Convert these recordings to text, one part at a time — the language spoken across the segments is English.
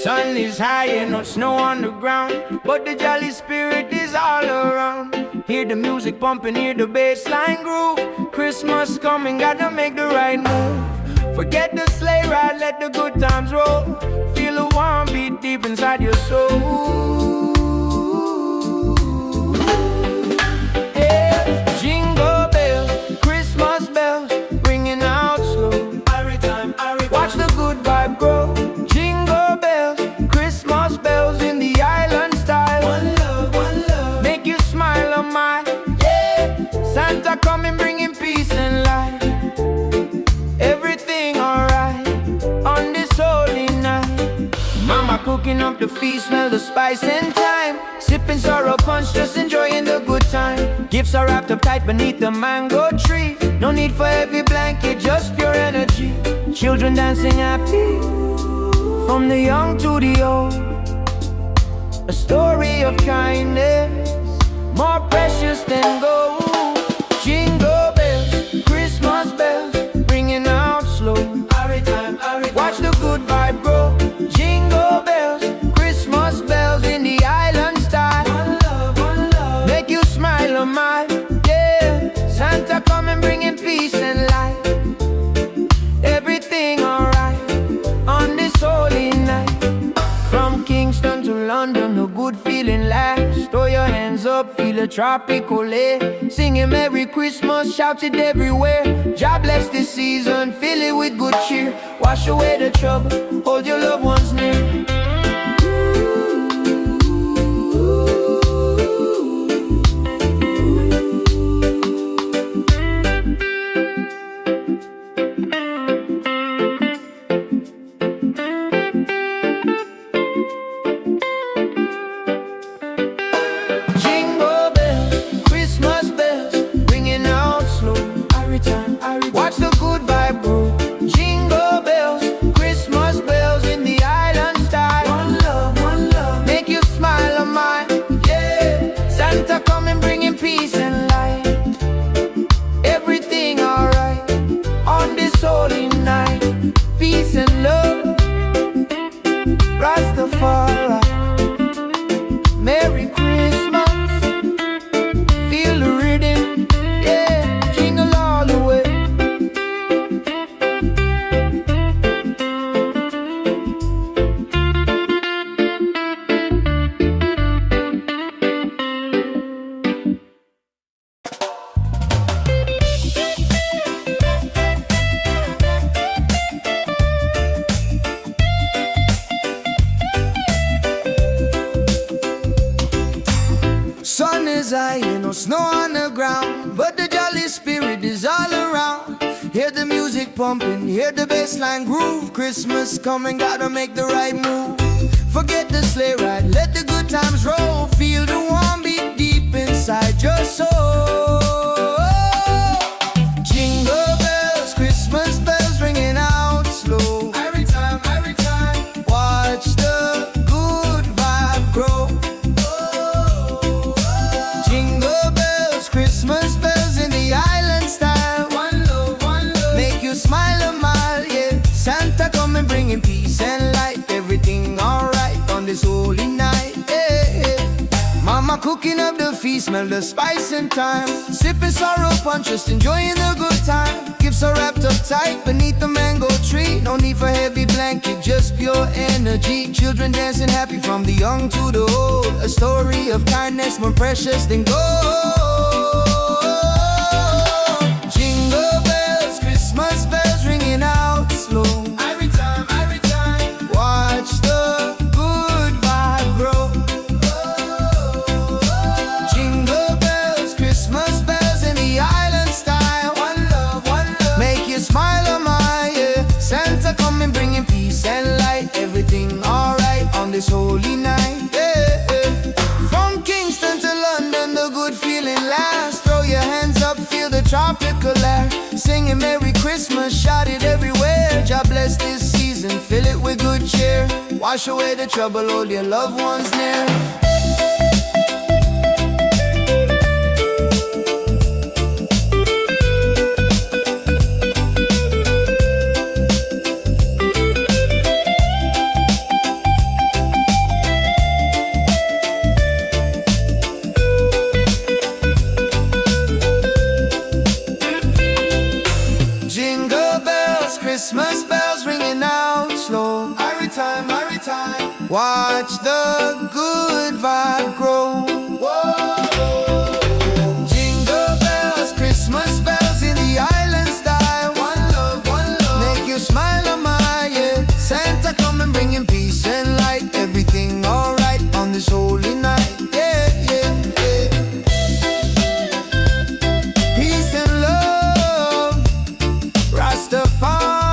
Sun is high and no snow on the ground, but the jolly spirit is all around. Hear the music pumping, hear the bass line groove. Christmas coming, gotta make the right move. Forget the sleigh ride, let the good times roll. Feel a warm beat deep inside your soul. Yeah. Jingle bells, Christmas bells, ringing out slow. Watch the good vibe grow. Jingle bells, Christmas bells in the island style. One love, make you smile on my, yeah. Santa coming bringing peace and light. Everything alright on this holy night. Mama cooking up the feast, smell the spice and thyme. Sipping sorrow punch, just enjoying the good time. Gifts are wrapped up tight beneath the mango tree. No need for heavy blanket, just pure energy. Children dancing happy, from the young to the old. A story of kindness, more precious than gold. Jingle bells, Christmas bells, ringing out slow. Watch the good vibe grow. Jingle bells, Christmas bells in the island style. One love, make you smile on my, yeah. Santa coming bringing peace and light. Everything alright on this holy night. From Kingston to London, the good feeling lasts. Throw your hands up, feel a tropical air. Singing Merry Christmas, shout it everywhere. God bless this season, fill it with good cheer. Wash away the trouble, hold your loved ones near. Watch the good vibe grow. Jingle bells, Christmas bells in the island style. One love, make you smile on my, yeah. Santa coming bringing peace and light. Everything alright on this holy night. Peace and love, Rastafari. Merry Christmas, feel the rhythm, yeah. Jingle all the way. Sun is high and no snow on the ground, but the jolly spirit is all around. Hear the music pumping, hear the bass line groove. Christmas coming, gotta make the right move. Forget the sleigh ride, let the good times roll. Feel the warm beat deep inside your soul. Jingle bells, Christmas bells ringing out slow. Every time, watch the good vibe grow. Jingle bells, Christmas bells in the island style. One love, make you smile a mile, yeah. Santa coming bringing peace and light. Everything alright on this holy night, yeah. Mama cooking up the feast, smell the spice and thyme. Sipping sorrow punch, just enjoying the good time. Gifts are wrapped up tight beneath the mango tree. No need for heavy blanket, just pure energy. Children dancing happy from the young to the old. A story of kindness more precious than gold. Jingle bells, Christmas bells ringing out slow. Every time, watch the good vibe grow. Jingle bells, Christmas bells in the island style. One love, make you smile on my, yeah. Santa coming bringing peace and light. Everything alright on this holy night, yeah. From Kingston to London, the good feeling lasts. Throw your hands up, feel the tropical air. Singing Merry Christmas, shout it everywhere. God bless this season, fill it with good cheer. Wash away the trouble, hold your loved ones near. every time. Watch the good vibe grow. Whoa. Jingle bells, Christmas bells in the island style. One love, make you smile on my, yeah. Santa come and bring him peace and light. Everything alright on this holy night. Yeah, yeah, yeah. Peace and love, Rastafari.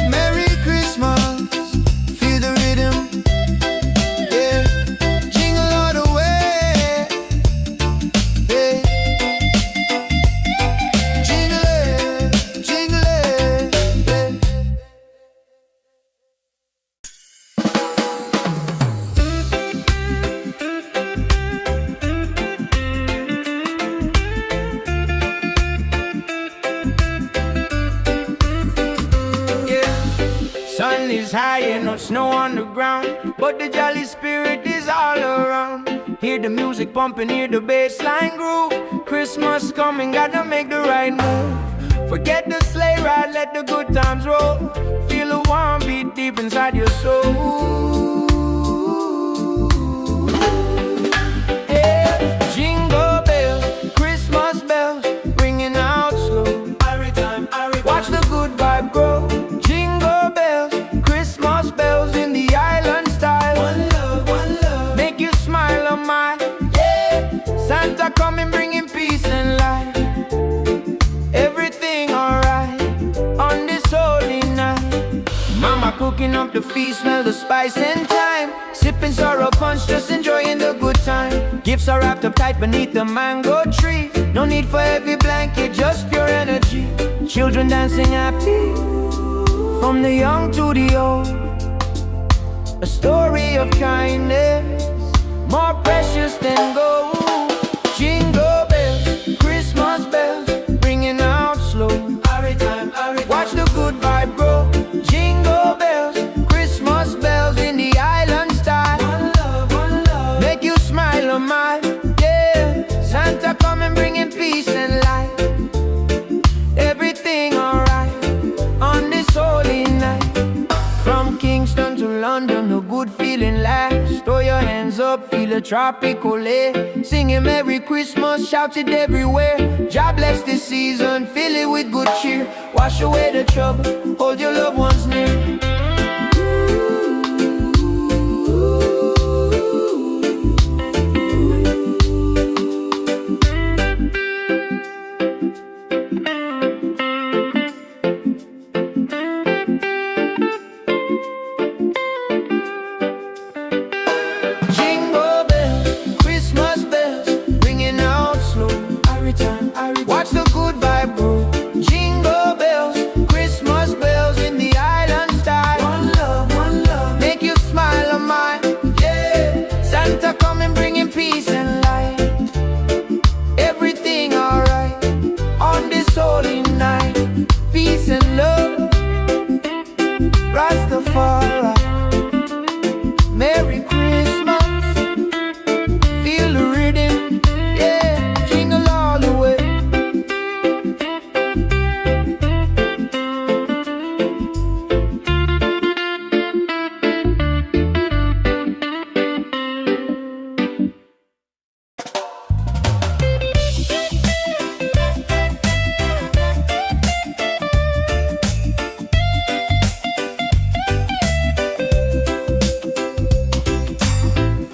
Merry Christmas, feel the rhythm. Yeah, jingle all the way. Yeah, jingle it, jingle it. Yeah. Sun is high and no snow on the ground, but the jolly spirit is all around. Hear the music pumping, hear the bass line groove. Christmas coming, gotta make the right move. Forget the sleigh ride, let the good times roll. Feel a warm beat deep inside your soul. Yeah. Jingle bells, Christmas bells, ringing out slow. Watch the good vibe grow. Jingle bells, Christmas bells in the island style. One love, make you smile on my, yeah. Santa coming bringing peace and light. Everything alright on this holy night. Mama cooking up the feast, smell the spice and thyme. Sipping sorrow punch, just enjoying the good time. Gifts are wrapped up tight beneath the mango tree. No need for heavy blanket, just pure energy. Children dancing happy, from the young to the old. A story of kindness, more precious than gold. Jingle bells, Christmas bells, ringing out slow. Watch the good vibe grow. Jingle bells, Christmas bells in the island style. One love, make you smile on my, yeah. Santa come and bringing peace and light. Everything alright on this holy night. From Kingston to London, the good feeling lasts. Throw your hands up, feel a tropical air. Singing Merry Christmas, shout it everywhere. God bless this season, fill it with good cheer. Wash away the trouble, hold your loved ones near. Watch the good vibe grow. Jingle bells, Christmas bells in the island style. One love, make you smile on mine, yeah. Santa come and bringing peace and light. Everything alright on this holy night. Peace and love, Rastafari. Merry Christmas, feel the rhythm, yeah. Jingle all the way.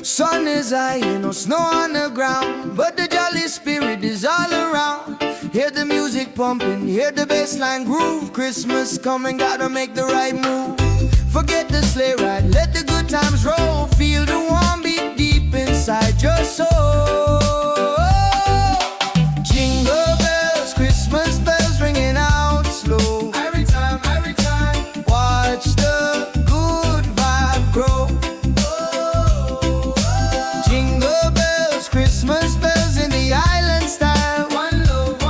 Sun is high and no snow on the ground, but the jolly spirit is all around. Hear the music pumping, hear the bass line groove. Christmas coming, gotta make the right move. Forget the sleigh ride, let the good times roll. Feel the warm beat deep inside your soul. Jingle bells, Christmas bells ringing out slow. Every time, watch the good vibe grow. Jingle bells, Christmas bells in the island style. One love,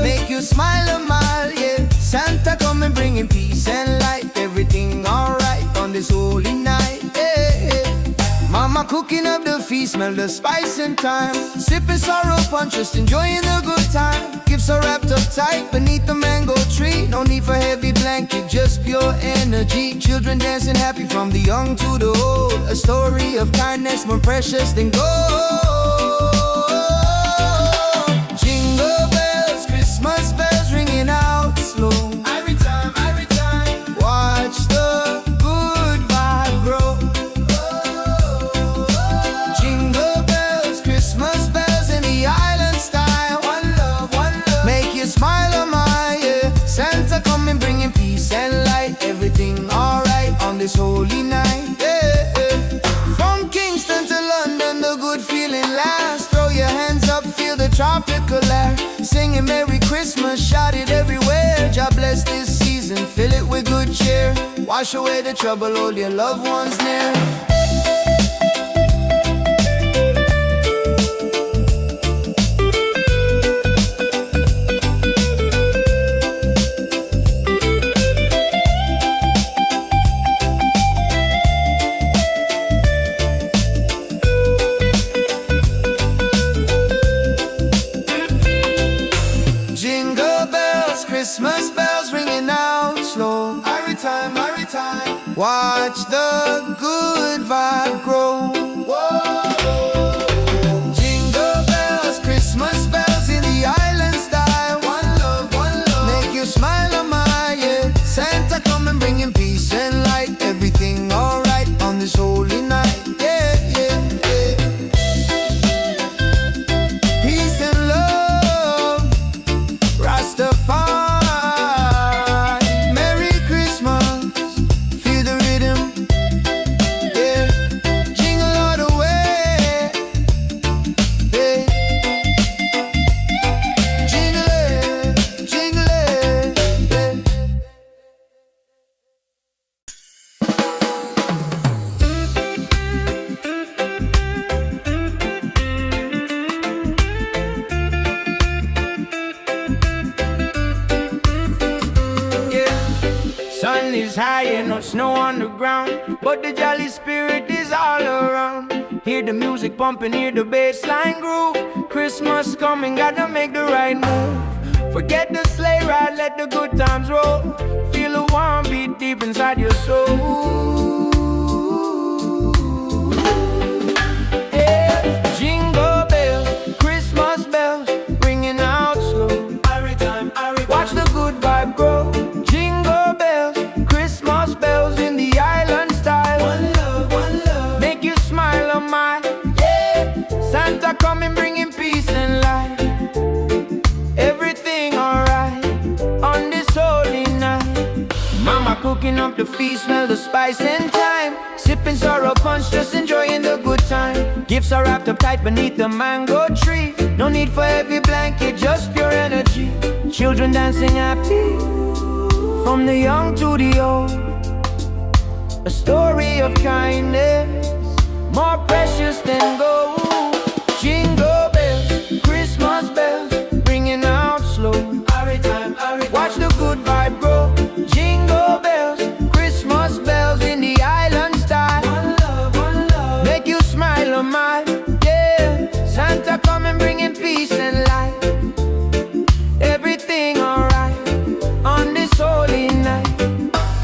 make you smile a mile, yeah. Santa come and bringing peace and light. Everything alright on this holy night, yeah, yeah. Mama cooking up the feast, smell the spice and thyme. Sipping sorrow punch, just enjoying the good time. Gifts Gifts are wrapped up tight beneath the mango tree. No need for heavy blanket, just pure energy. Children dancing happy from the young to the old. A story of kindness more precious than gold. Jingle bells, Christmas bells ringing out slow. Every time, watch the good vibe grow. Jingle bells, Christmas bells in the island style. One love, make you smile, oh my, yeah. Santa coming bringing peace and light. Everything alright on this holy night, yeah, yeah. From Kingston to London, the good feeling lasts. Throw your hands up, feel the tropical air. Singing Merry Christmas, shout it everywhere. God bless this season, fill it with good cheer. Wash away the trouble, hold your loved ones near. Christmas bells ringing out slow. Every time, watch the good vibe grow. Whoa. Jingle bells, Christmas bells in the island style. One love, make you smile, oh my, yeah. Santa coming bringing peace and light. Everything alright on this holy night, yeah, yeah, yeah. Peace and love, Rastafari. Sun is high and no snow on the ground, but the jolly spirit is all around. Hear the music pumping, hear the bass line groove. Christmas coming, gotta make the right move. Forget the sleigh ride, let the good times roll. Feel a warm beat deep inside your soul. Yeah. Jingle bells, Christmas bells, ringing out slow. Watch the good vibe grow. Jingle bells, Christmas bells in the island style. One love, make you smile, oh my, yeah. Santa coming bringing peace and light. Everything alright on this holy night. Mama cooking up the feast, smell the spice and thyme. Sipping sorrow punch, just enjoying the good time. Gifts are wrapped up tight beneath the mango tree. No need for heavy blanket, just pure energy. Children dancing happy from the young to the old. A story of kindness more precious than gold. Jingle bells, Christmas bells, ringing out slow. Watch the good vibe grow. Jingle bells, Christmas bells in the island style. One love, make you smile, oh my, yeah. Santa coming bringing peace and light. Everything alright on this holy night.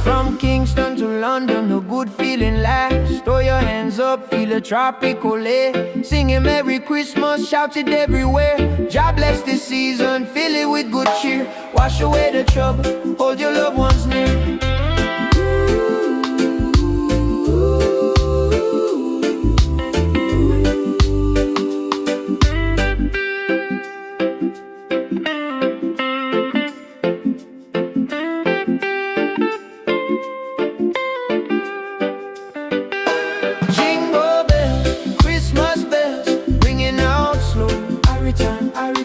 From Kingston to London, the good feeling lasts. Throw your hands up, feel a tropical air. Singing Merry Christmas, shout it everywhere. God bless this season, fill it with good cheer. Wash away the trouble, hold your loved ones near.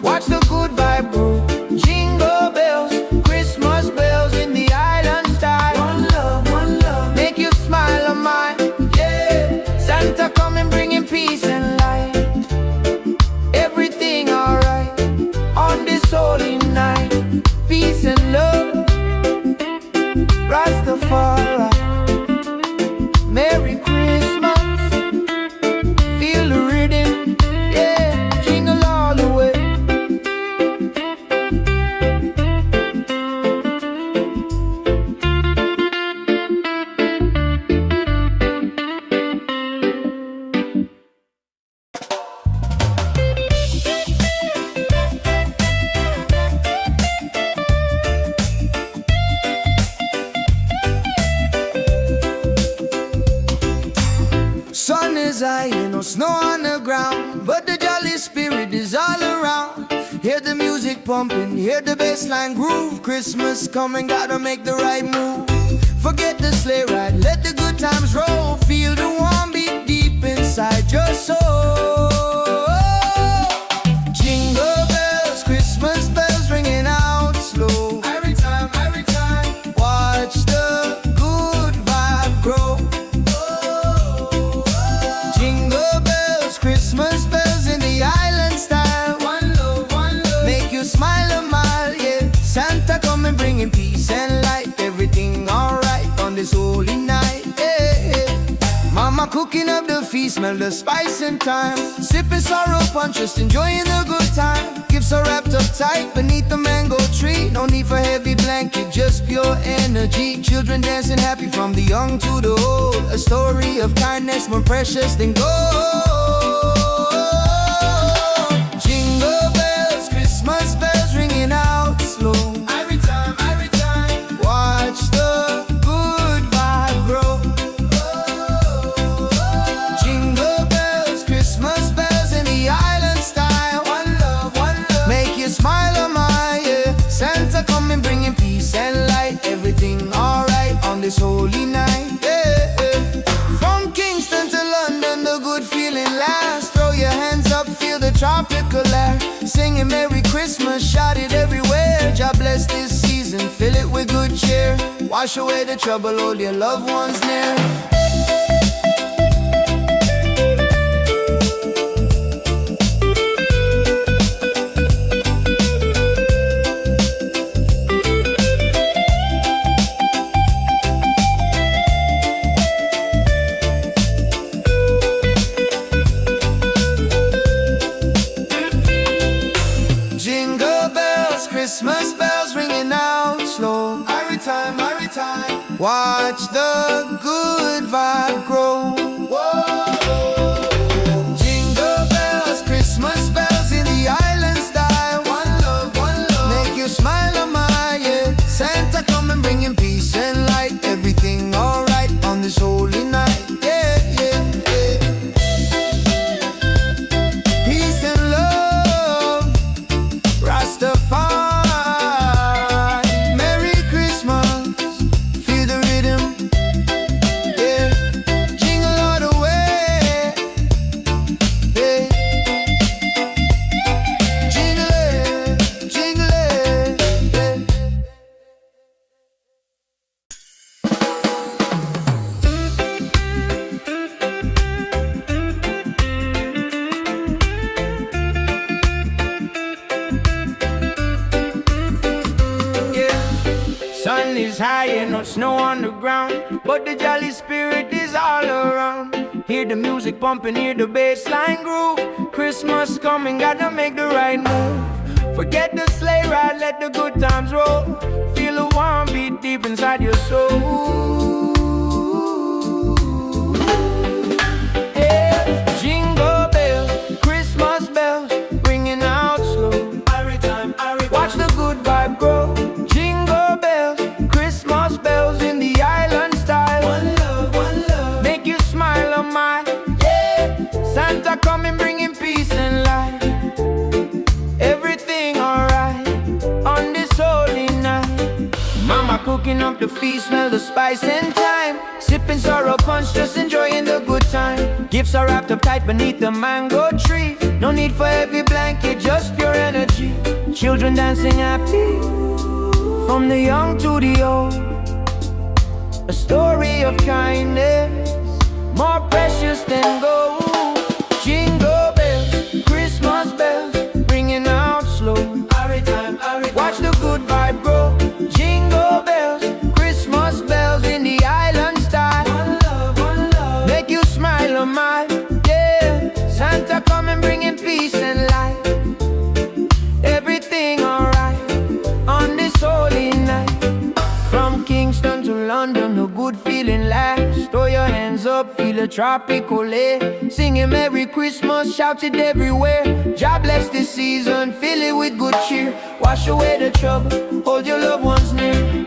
Watch the good vibe grow. Jingle bells, Christmas bells in the island style. is high, ain't no snow on the ground, but the jolly spirit is all around. Hear the music pumping, hear the bassline groove. Christmas coming, gotta make the right move. Forget the sleigh ride, let the good times roll. Feel the warm beat deep inside your soul. Jingle bells, Christmas bells ringing out slow. Every time, watch the good vibe grow. Jingle bells, Christmas bells in the island style. One love, make you smile a mile, yeah. Santa coming bringing peace and light. Everything alright on this holy night, yeah. Mama cooking up the feast, smell the spice and thyme. Sipping sorrow punch, just enjoying the good time. Gifts are wrapped up tight beneath the mango tree. No need for heavy blanket, just pure energy. Children dancing happy from the young to the old. A story of kindness more precious than gold. Jingle bells, Christmas bells ringing out slow. Every time, watch the good vibe grow. Jingle bells, Christmas bells in the island style. One love, make you smile a mile, yeah. Santa coming bringing peace and light. Everything alright on this holy night, yeah. From Kingston to London, the good feeling lasts. Throw your hands up, feel the tropical air. Singing Merry Christmas, shout it everywhere. God bless this season, fill it with good cheer. Wash away the trouble, hold your loved ones near. Jingle bells, Christmas bells ringing out slow. Every time, watch the good vibe grow. Whoa. Jingle bells, Christmas bells in the island style. One love, make you smile a mile, yeah. Santa coming bringing peace and light. Everything alright on this holy night, yeah, yeah, yeah. Peace and love, Rastafari. Merry Christmas, feel the rhythm, yeah. Jingle all the way, yeah. Jingle it, yeah. Sun is high and no snow on the ground, but the jolly spirit is all around. Hear the music pumping, hear the bassline groove. Christmas coming, gotta make the right move. Forget the sleigh ride, let the good times roll. Feel the warm beat deep inside your soul. Yeah. Jingle bells, Christmas bells, ringing out slow. Watch the good vibe grow. Jingle bells, Christmas bells in the island style. One love, make you smile a mile, yeah. Santa coming bringing peace and light. Everything alright on this holy night. Mama cooking up the feast, smell the spice and thyme. Sipping sorrow punch, just enjoying the good time. Gifts are wrapped up tight beneath the mango tree. No need for heavy blanket, just pure energy. Children dancing happy from the young to the old. A story of kindness more precious than gold. Jingle bells, Christmas bells, ringing out slow. Watch the good vibe grow. Jingle bells, Christmas bells in the island style. One love, make you smile a mile, yeah. Santa coming bringing peace and light. Everything alright on this holy night. From Kingston to London, a good feeling lasts. Throw your hands up, feel a tropical air. Singing Merry Christmas, shout it everywhere. God bless this season, fill it with good cheer. Wash away the trouble, hold your loved ones near.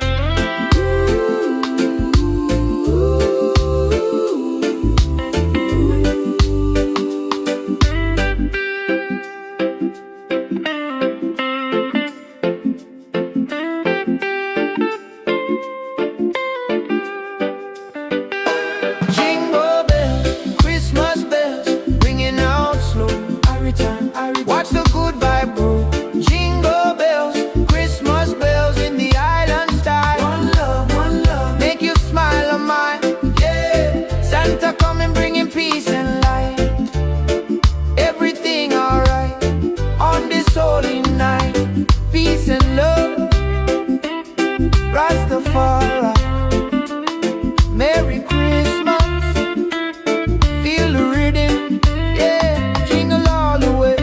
Jingle bells, Christmas bells, ringing out slow. Every time, watch the good vibe grow. Jingle bells, Christmas bells in the island style. One love, make you smile on mine. Yeah, Santa coming bringing peace and light. Everything alright on this holy night. Peace and love, Rastafari. Merry Christmas, feel the rhythm, yeah, jingle all the way.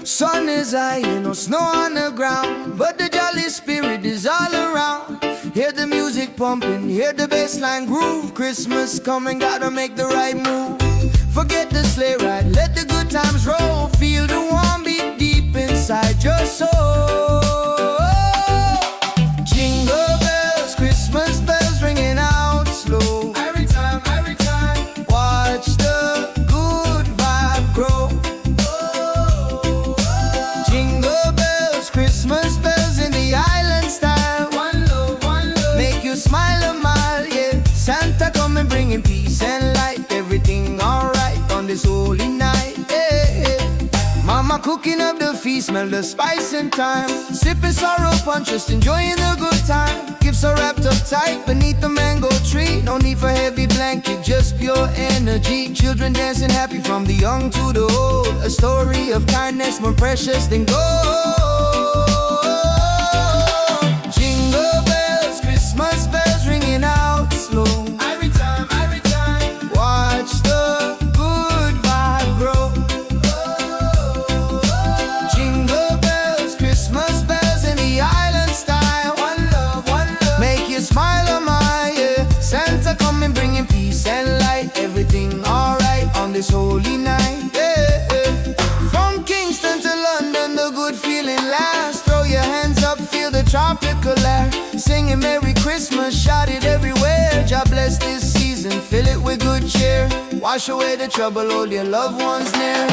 Sun is high, no snow on the ground, but the jolly spirit is all around. Hear the music pumping, hear the bassline groove. Christmas coming, gotta make the right move. Forget the sleigh ride, let the good times roll. Feel the warm beat deep inside your soul. Jingle bells, Christmas bells ringing out slow. Every time, watch the good vibe grow. Christmas bells in the island style. One love, make you smile a mile, yeah. Santa coming bringing peace and light. Everything alright on this holy night, yeah. Mama cooking up the feast, smell the spice and thyme. Sipping sorrow punch, just enjoying the good time. Gifts are wrapped up tight beneath the mango tree. No need for heavy blanket, just pure energy. Children dancing happy from the young to the old. A story of kindness more precious than gold. Jingle bells, Christmas bells ringing out slow. Every time, watch the good vibe grow. Jingle bells, Christmas bells in the island style. One love, make you smile on my, yeah. Santa coming bringing peace and light. Everything alright on this holy night, yeah. From Kingston to London, the good feeling lasts. Throw your hands up, feel the tropical air. Singing Merry Christmas, shout it everywhere. God bless this season, fill it with good cheer. Wash away the trouble, hold your loved ones near.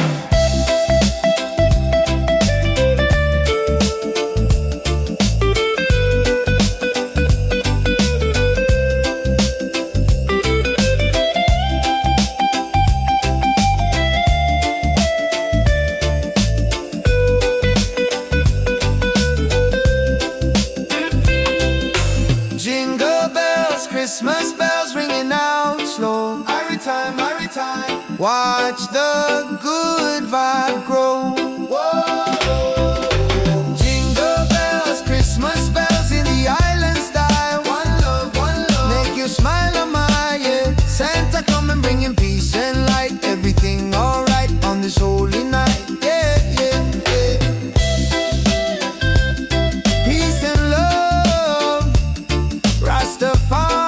Christmas bells ringing out slow. Every time, watch the good vibe grow. Whoa. Jingle bells, Christmas bells in the island style. One love, make you smile on my, yeah. Santa coming bringing peace and light. Everything alright on this holy night, yeah, yeah, yeah. Peace and love, Rastafari.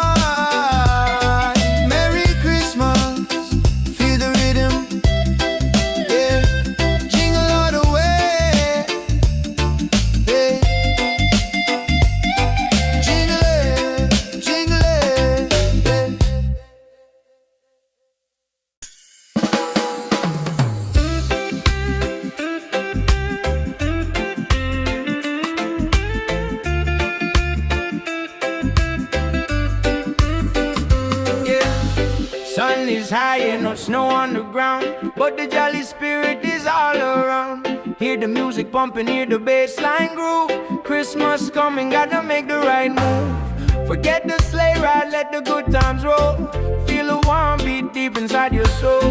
Sun is high and no snow on the ground, but the jolly spirit is all around. Hear the music pumping, hear the bassline groove. Christmas coming, gotta make the right move. Forget the sleigh ride, let the good times roll. Feel the warm beat deep inside your soul.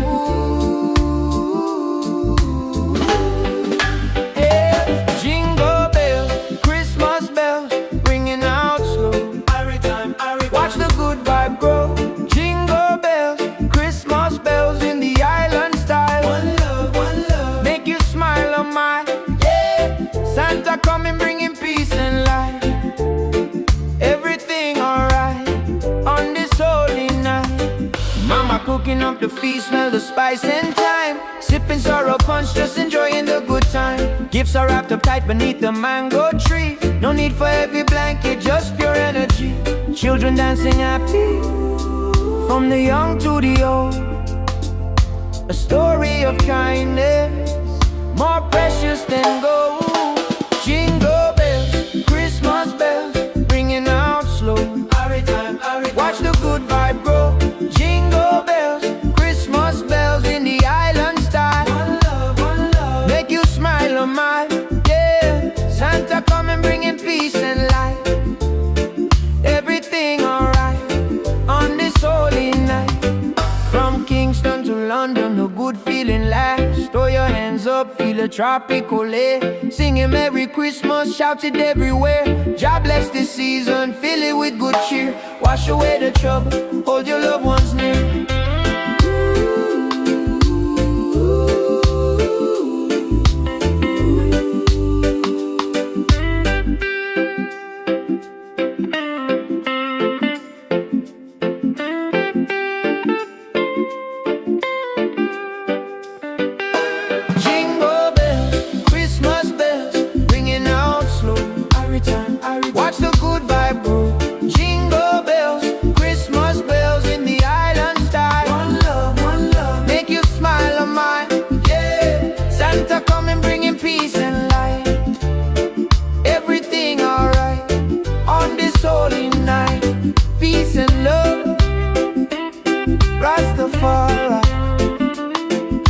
Yeah. Jingle bells, Christmas bells, ringing out slow. Watch the good vibe grow. Jingle bells, Christmas bells in the island style. One love, make you smile on my, yeah. Santa coming bringing peace and light. Everything alright on this holy night. Mama cooking up the feast, smell the spice and thyme. Sip sipping sorrow punch, just enjoying the good time. Gifts are wrapped up tight beneath the mango tree. No need for heavy blanket, just pure energy. Children dancing happy, from the young to the old. A story of kindness, more precious than gold. Jingle bells, Christmas bells, ringing out slow. Watch the good vibe grow. Jingle bells, Christmas bells in the island style. One love, make you smile a mile. Yeah, Santa coming bringing peace and light. Everything alright on this holy night. From Kingston to London, the good feeling lasts. Throw your hands up, feel a tropical air. Singing Merry Christmas, shout it everywhere. God bless this season, fill it with good cheer. Wash away the trouble, hold your loved ones near. Watch the good vibe grow. Jingle bells, Christmas bells in the island style. One love, make you smile a mile. Yeah, Santa coming bringing peace and light. Everything alright on this holy night. Peace and love, Rastafari.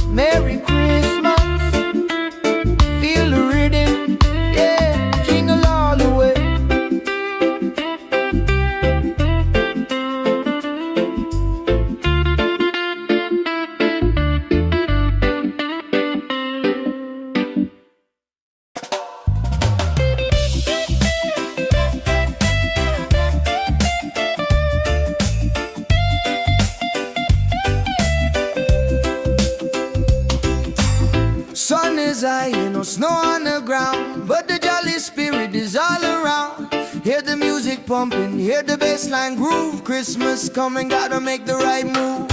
Merry Christmas, feel the rhythm. Yeah, jingle all the way. Sun is high, no snow on the ground, but the jolly spirit is all around. Hear the music pumping, hear the bassline groove. Christmas coming, gotta make the right move.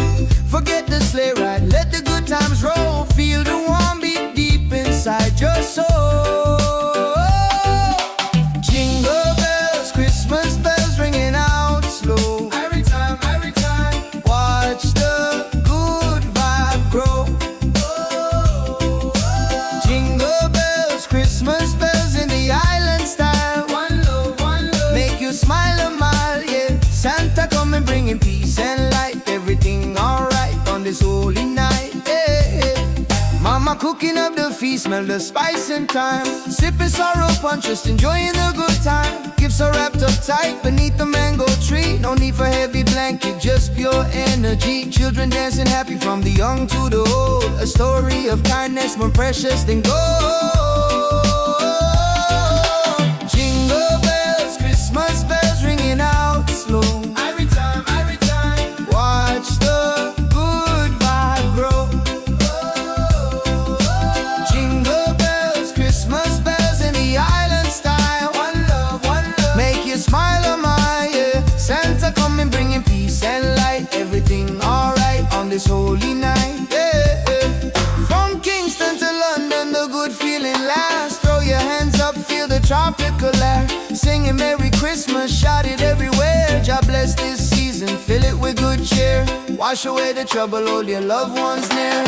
Forget the sleigh ride, let the good times roll. Feel the warm beat deep inside your soul. Jingle bells, Christmas bells ringing out slow. Every time, watch the good vibe grow. Jingle bells, Christmas bells in the island style. One love, make you smile a mile, yeah. Santa coming bringing peace and light. Everything alright on this holy night, yeah. Mama cooking up the feast, smell the spice and thyme. Sipping sorrow punch, just enjoying the good time. Gifts are wrapped up tight beneath the mango tree. No need for heavy blanket, just pure energy. Children dancing happy from the young to the old. A story of kindness more precious than gold. Jingle bells, Christmas bells ringing out slow. Every time, watch the good vibe grow. Jingle bells, Christmas bells in the island style. One love, make you smile a mile, yeah. Santa coming bringing peace and light. Everything alright on this holy night, yeah. From Kingston to London, the good feeling lasts. Throw your hands up, feel the tropical air. Singing Merry Christmas, shout it everywhere. God bless this season, fill it with good cheer. Wash away the trouble, hold your loved ones near.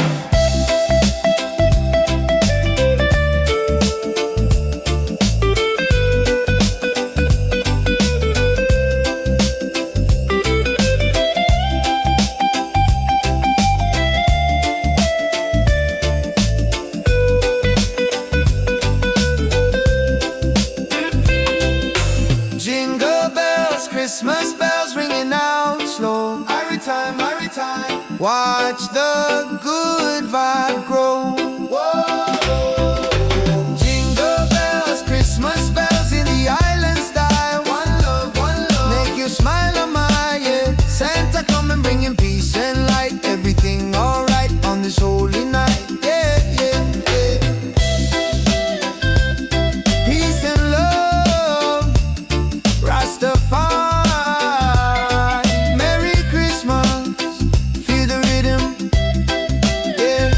Jingle bells, Christmas bells ringing out slow. Every time, watch the good vibe grow. Whoa. Jingle bells, Christmas bells in the island style. One love, make you smile a mile, yeah. Santa coming bringing peace and light. Everything alright on this holy night, yeah. Peace and love, Rastafari. Merry Christmas, feel the rhythm, yeah.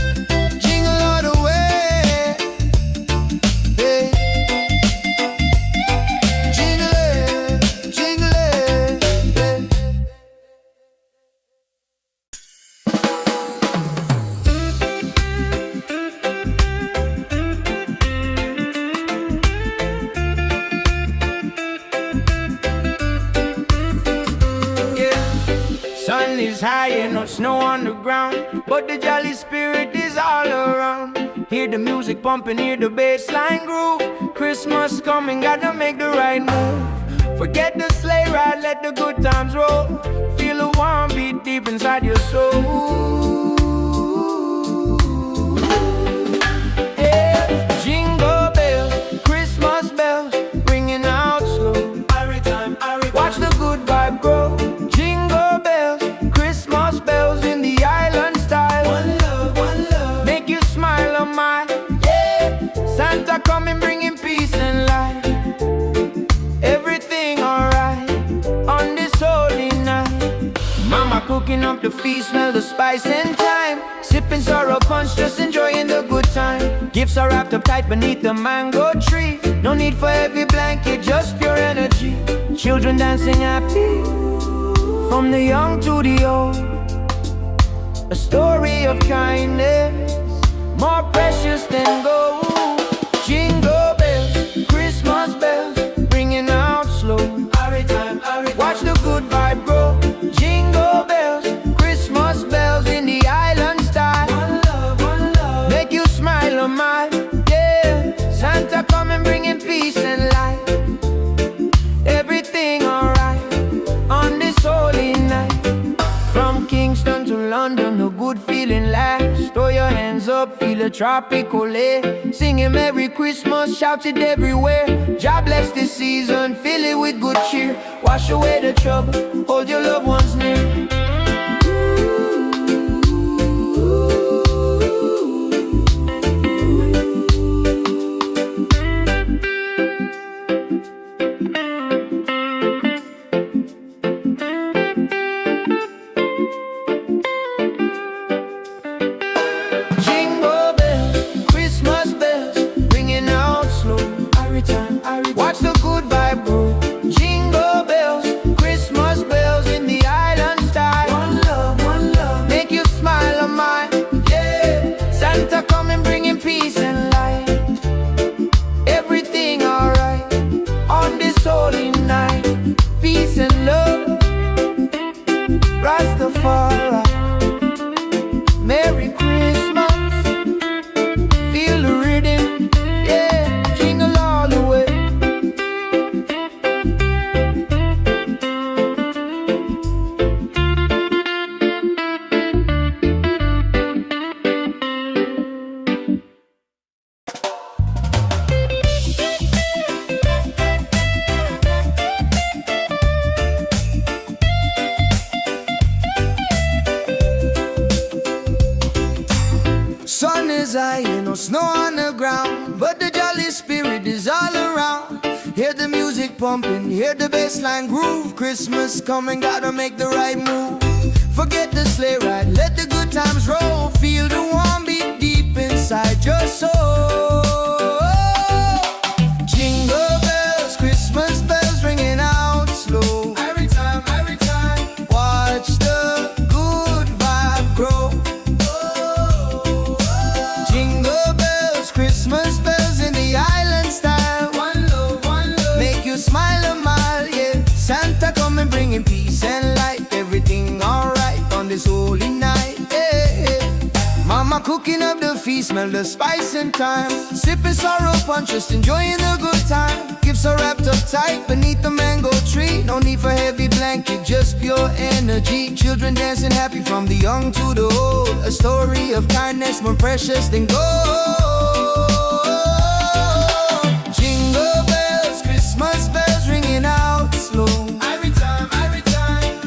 is high and no snow on the ground, but the jolly spirit is all around. Hear the music pumping, hear the bass line groove. Christmas coming, gotta make the right move. Forget the sleigh ride, let the good times roll. Feel the warm beat deep inside your soul. Yeah. Jingle bells, Christmas bells, ringing out slow. Every time, watch the good vibe grow. Jingle bells, Christmas bells in the island style. One love, make you smile on mine. Yeah. Santa coming, bringing peace and light. Everything alright on this holy night. Mama cooking up the feast, smell the spice and thyme. Sipping sorrow punch, just enjoying the good time. Gifts are wrapped up tight beneath the mango tree. No need for heavy blanket, just pure energy. Children dancing happy, from the young to the old. A story of kindness, more precious than gold. Jingle bells, Christmas bells, ringing out slow. Watch the good vibe grow. Jingle bells, Christmas bells in the island style. One love, make you smile on mine. Yeah, Santa coming, bringing peace and light. Everything alright on this holy night. From Kingston to London, a good feeling lasts. Throw your hands up, feel a tropical air. Singing Merry Christmas, shout it everywhere. God bless this season, fill it with good cheer. Wash away the trouble, hold your loved ones near. Jingle bells, Christmas bells, ringing out slow. Watch the good vibe grow. Jingle bells, Christmas bells in the island style. One love, make you smile on mine. Yeah, Santa coming, bringing peace and light. Everything alright on this holy night. Peace and love, Rastafari. Merry Christmas, feel the rhythm, yeah, jingle all the way. Sun is high and no snow on the ground, but the jolly spirit is all around. Hear the music pumping, hear the bass line groove. Christmas coming, gotta make the right move. Forget the sleigh ride, let the good times roll. Feel the warm beat deep inside your soul. Jingle bells, Christmas bells, ringing out slow. Every time, watch the good vibe grow. Jingle bells, Christmas bells in the island style. One love, make you smile a mile, yeah. Santa coming, bringing peace and light. Everything alright on this holy night, yeah. Mama cooking up the feast, smell the spice and thyme. Sipping sorrow punch, just enjoying the good time. Gifts are wrapped up tight beneath the mango tree. No need for heavy blanket, just pure energy. Children dancing happy, from the young to the old. A story of kindness, more precious than gold. Jingle bells, Christmas bells, ringing out slow. Every time,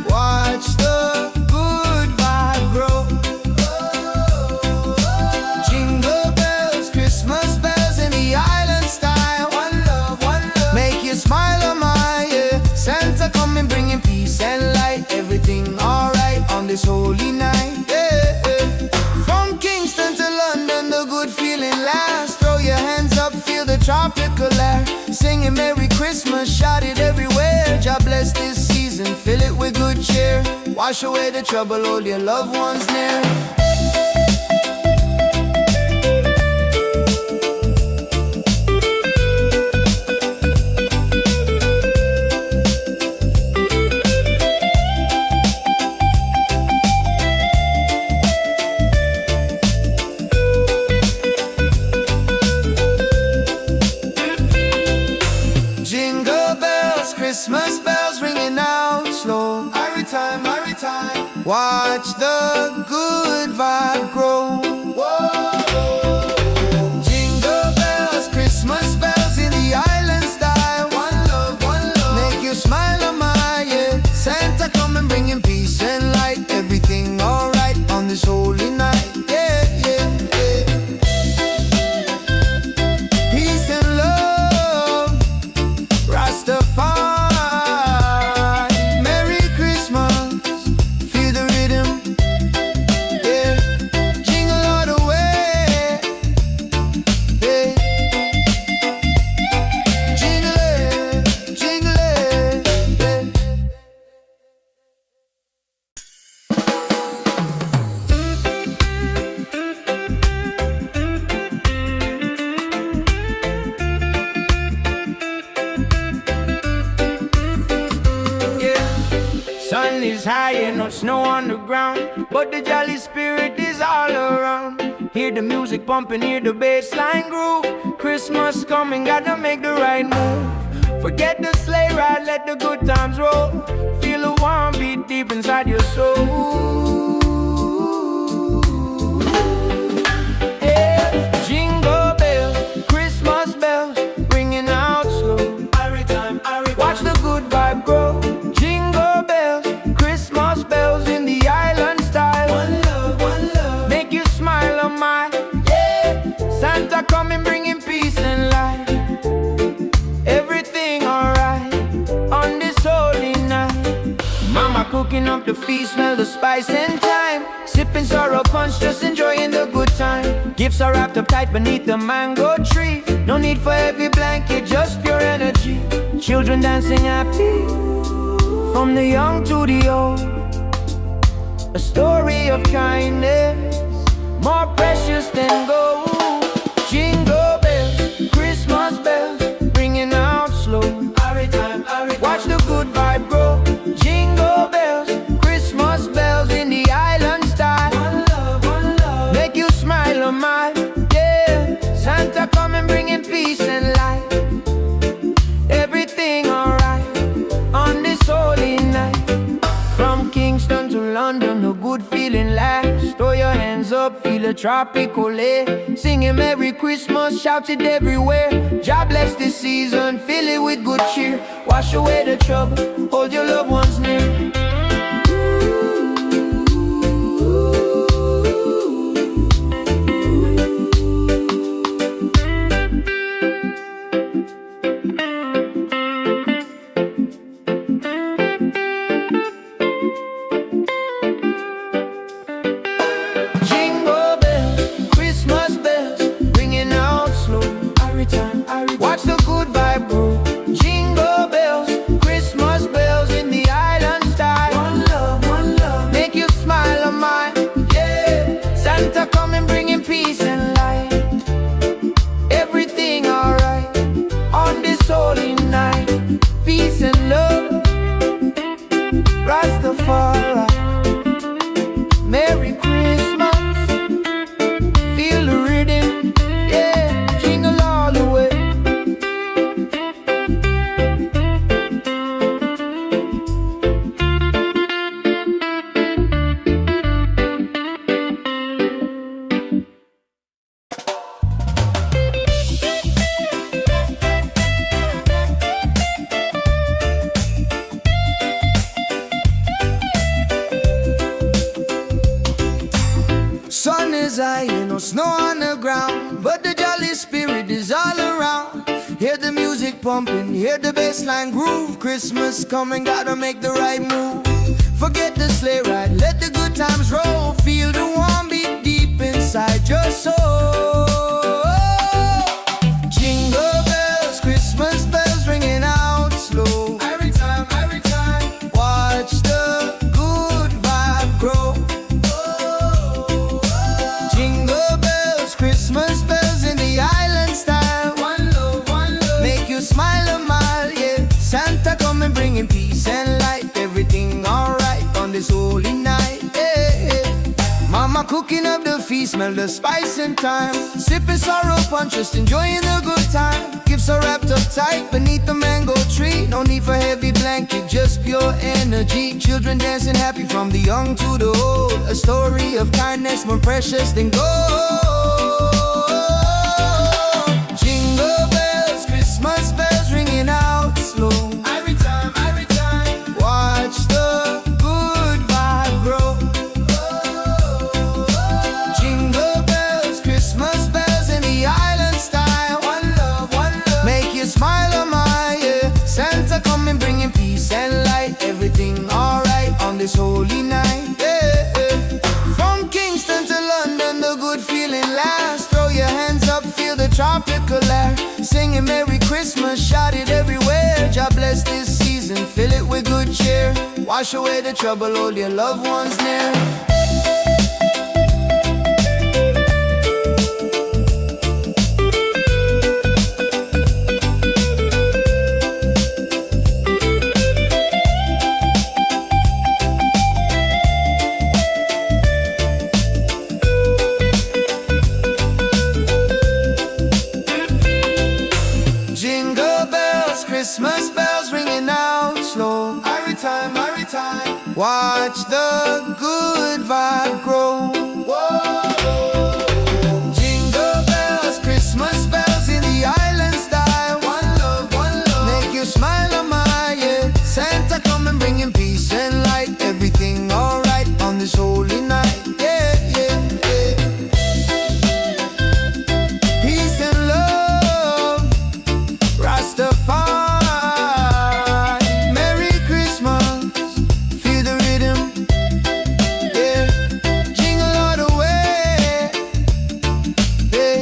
watch the good vibe grow. Jingle bells, Christmas bells in the island style. One love, make you smile on my, yeah. Santa coming, bringing peace and light. Everything alright on this holy night, yeah. From Kingston to London, the good feeling lasts. Throw your hands up, feel the tropical air. Singing Merry Christmas, shout it everywhere. God bless this season, fill it with good cheer. Wash away the trouble, hold your loved ones near. Christmas bells ringing out slow. Every time, every time. Watch the good vibe grow. Whoa. Jingle bells, Christmas bells in the island style. One love, make you smile on my yeah. Santa come and bringing peace and light. Everything alright on this holy night. Yeah, yeah, yeah. Peace and love, Rastafari. Merry Christmas, feel the rhythm. Yeah, jingle all the way. Yeah, jingle it, jingle it. Yeah. Sun is high and no snow on the ground, but the jolly spirit is all around. Hear the music pumping, hear the bass line groove. Christmas coming, gotta make the right move. Forget the sleigh ride, let the good times roll. Feel the warm beat deep inside your soul. Yeah. Jingle bells, Christmas bells, ringing out slow. Every time, watch the good vibe grow. Jingle bells, Christmas bells in the island style. One love, make you smile on my yeah. Santa coming, bringing peace and light. Everything alright on this holy night. Mama cooking up the feast, smell the spice and thyme. Sipping sorrow punch, just enjoying the good time. Gifts are wrapped up tight beneath the mango tree. No need for heavy blanket, just pure energy. Children dancing happy, from the young to the old. A story of kindness, more precious than gold. Jingle bells, Christmas bells, ringing out slow. Every time, watch the good vibe grow. Jingle bells, Christmas bells in the island style. One love, make you smile on my yeah. Santa coming, bringing peace and light. Everything alright on this holy night. From Kingston to London, a good feeling lasts. Throw your hands up, feel a tropical air. Singing Merry Christmas, shout it everywhere. God bless this season, fill it with good cheer. Wash away the trouble, hold your loved ones near. Jingle bells, Christmas bells, ringing out slow. Every time, watch the good vibe grow. Jingle bells, Christmas bells in the island style. One love, make you smile on my yeah. Santa coming, bringing peace and light. Everything alright on this holy night. Peace and love, Rastafari. Merry Christmas, feel the rhythm, yeah, jingle all the way. Sun is high and no snow on the ground, but the jolly spirit is all around. Hear the music pumping, hear the bass line groove. Christmas coming, gotta make the right move. Forget the sleigh ride, let the good times roll. Feel the warm beat deep inside your soul. Jingle bells, Christmas bells ringing out slow. Every time, watch the good vibe grow. Jingle bells, Christmas bells in the island style. One love, make you smile a mile, yeah. Santa coming, bringing peace and light. Everything alright on this holy night, yeah. Mama cooking up the feast, smell the spice and thyme. Sipping sorrow punch, just enjoying the good time. Gifts are wrapped up tight beneath the mango tree. No need for heavy pure energy. Children dancing happy from the young to the old. A story of kindness more precious than gold. Jingle bells, Christmas bells ringing out slow. Every time, watch the good vibe grow. Jingle bells, Christmas bells in the island style. One love, make you smile, oh my, yeah. Santa coming bringing peace and light. Everything alright on this holy night, yeah, yeah. From Kingston to London, the good feeling lasts. Throw your hands up, feel the tropical air. Singing Merry Christmas, shout it everywhere. God bless this season, fill it with good cheer. Wash away the trouble, hold your loved ones near. Jingle bells, Christmas bells ringing out slow. Every time, watch the good vibe grow. Whoa. Jingle bells, Christmas bells in the island style. One love, make you smile, oh my, yeah. Santa coming bringing peace and light. Everything alright on this holy night, yeah, yeah, yeah. Peace and love, Rastafari, Merry Christmas, feel the rhythm, yeah. Jingle all the way, yeah.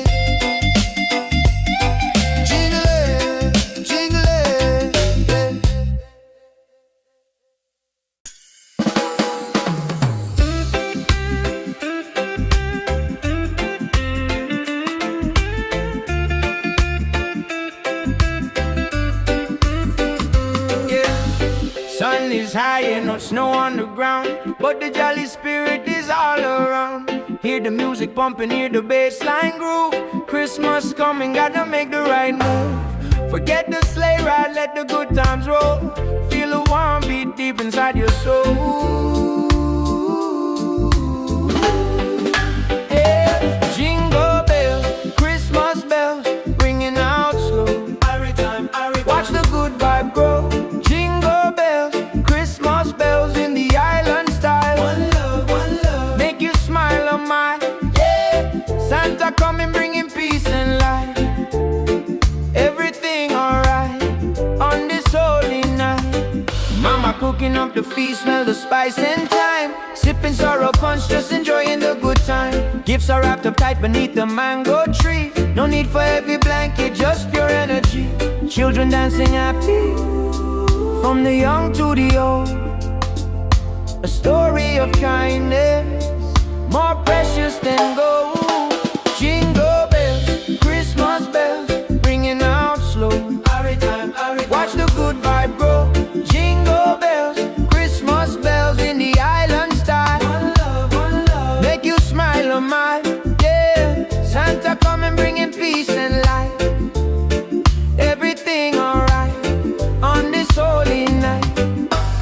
Jingle it, yeah. Sun is high and no snow on the ground, but the jolly spirit is all around. Hear the music pumping, hear the bass line groove. Christmas coming, gotta make the right move. Forget the sleigh ride, let the good times roll. Feel the warm beat deep inside your soul. Yeah. Jingle bells, Christmas bells, ringing out slow. Watch the good vibe grow. Jingle bells, Christmas bells in the island style. One love, make you smile, oh my, yeah. Santa coming bringing peace and light. Everything alright on this holy night. Mama cooking up the feast, smell the spice and thyme. Sipping sorrow punch, just enjoying the good time. Gifts are wrapped up tight beneath the mango tree. No need for heavy blanket, just pure energy. Children dancing happy, from the young to the old. A story of kindness, more precious than gold. Jingle bells, Christmas bells, ringing out slow. Watch the good vibe grow. Jingle bells, Christmas bells in the island style. One love, make you smile, oh my, yeah. Santa coming bringing peace and light. Everything alright on this holy night.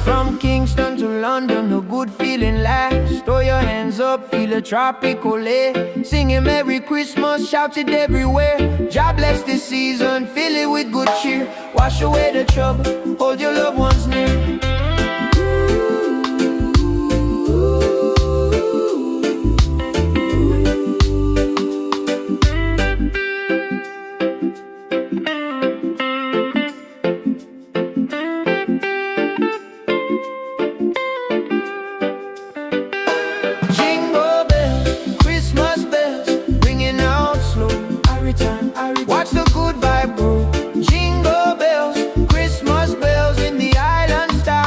From Kingston to London, a good feeling lasts. Throw your hands up, feel a tropical air. Singing Merry Christmas, shout it everywhere. God bless this season, fill it with good cheer. Wash away the trouble, hold your loved ones near. Jingle bells, Christmas bells, ringing out slow. Watch the good vibe grow. Jingle bells, Christmas bells in the island style.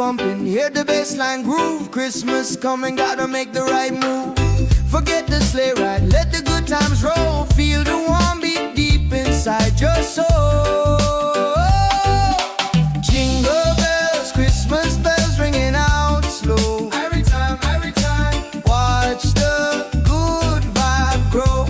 pumping, hear the bassline groove. Christmas coming, gotta make the right move. Forget the sleigh ride, let the good times roll. Feel the warm beat deep inside your soul. Jingle bells, Christmas bells ringing out slow. Every time, watch the good vibe grow.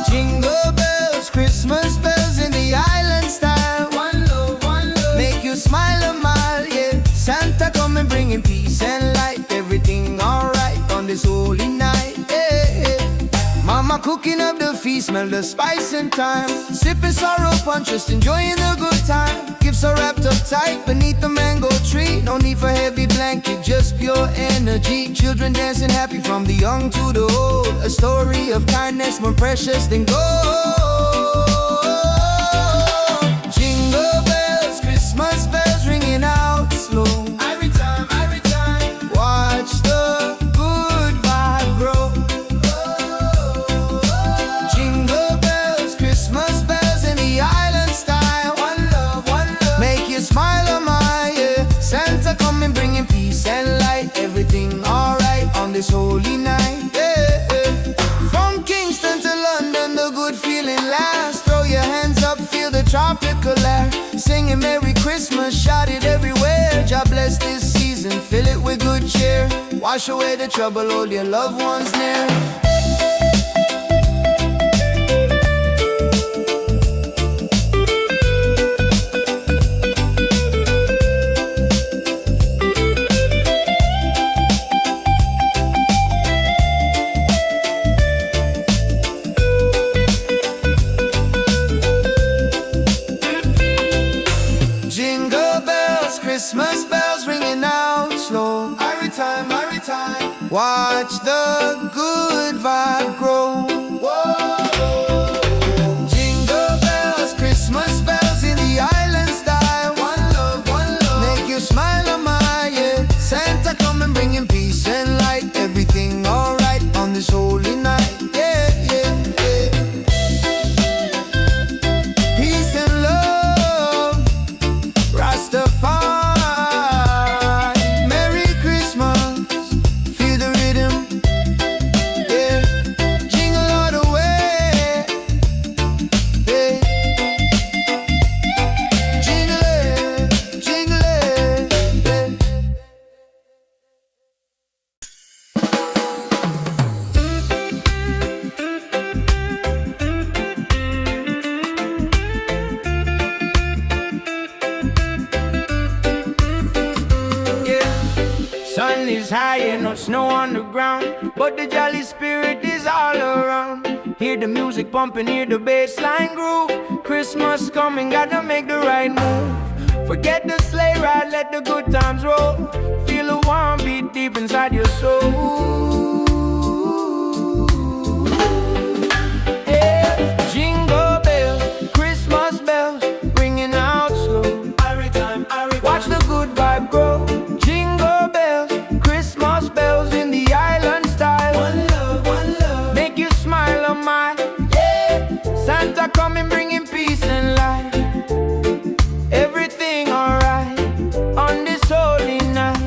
Jingle bells, Christmas bells in the island style. One love, make you smile a mile, yeah. Santa coming bringing peace and light. Everything alright on this holy night, yeah. Mama cooking up the feast, smell the spice and thyme. Sipping sorrow punch, just enjoying the good time. Gifts are wrapped up tight beneath the mango tree. No need for heavy blanket, just pure energy. Children dancing happy from the young to the old. A story of kindness more precious than gold. Jingle bells, Christmas bells ringing out slow. Every time, watch the good vibe grow. Jingle bells, Christmas bells in the island style. One love, make you smile a mile, yeah. Santa coming bringing peace and light. Everything alright on this holy night, yeah. From Kingston to London, the good feeling lasts. Throw your hands up, feel the tropical air. Singing Merry Christmas, shout it everywhere. God bless this season, fill it with good cheer. Wash away the trouble, hold your loved ones near. Jingle bells, Christmas bells ringing out slow. Every time, watch the good vibe grow. Whoa. Jingle bells, Christmas bells in the island style. One love, make you smile a mile, yeah. Santa coming bringing peace and light. Everything alright on this holy night, yeah, yeah, yeah. Peace and love, Rastafari, Merry Christmas, feel the rhythm, yeah. Jingle all the way, yeah. Jingle it, yeah. Sun is high and no snow on the ground, but the jolly spirit is all around. Hear the music pumping, hear the bassline groove. Christmas coming, gotta make the right move. Forget the sleigh ride, let the good times roll. Feel the warm beat deep inside your soul. Yeah. Jingle bells, Christmas bells, ringing out slow. Watch the good vibe grow. Jingle bells, Christmas bells in the island style. One love, make you smile a mile, yeah. Santa coming bringing peace and light. Everything alright on this holy night.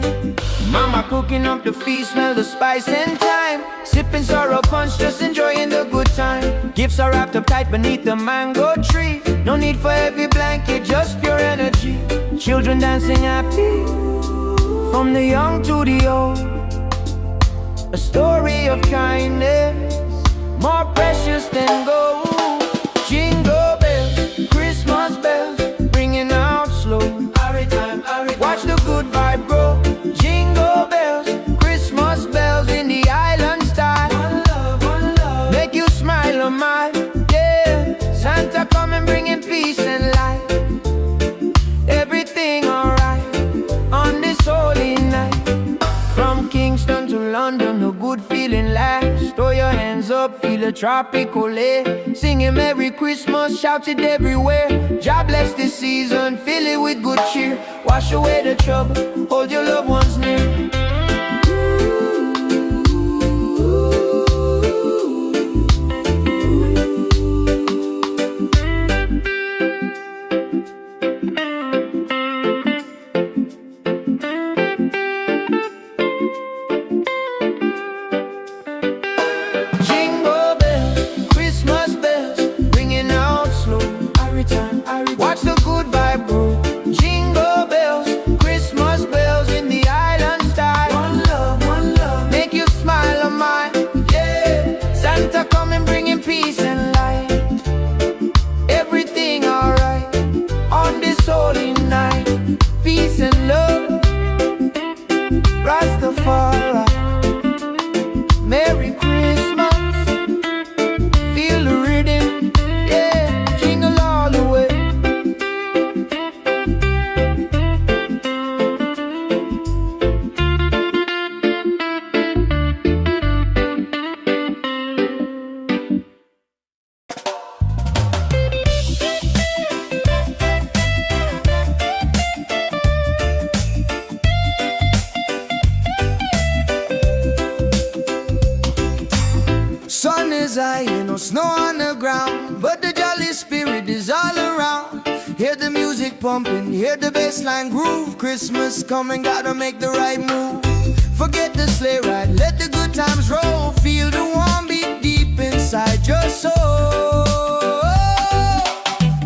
Mama cooking up the feast, smell the spice and thyme. Sipping sorrow punch, just enjoying the good time. Gifts are wrapped up tight beneath the mango tree. No need for heavy blanket, just pure energy. Children dancing happy from the young to the old. A story of kindness more precious than gold. Jingle bells, Christmas bells, ringing out slow. Watch the good vibe grow. Jingle bells, Christmas bells in the island style. One love, make you smile a mile, yeah. Santa coming bringing peace and light. Everything alright on this holy night. From Kingston to London, a good feeling lasts. Throw your hands up, feel a tropical air. Singing Merry Christmas, shout it everywhere. God bless this season, fill it with good cheer. Wash away the trouble, hold your loved ones near. music pumping, hear the bassline groove. Christmas coming, gotta make the right move. Forget the sleigh ride, let the good times roll. Feel the warm beat deep inside your soul.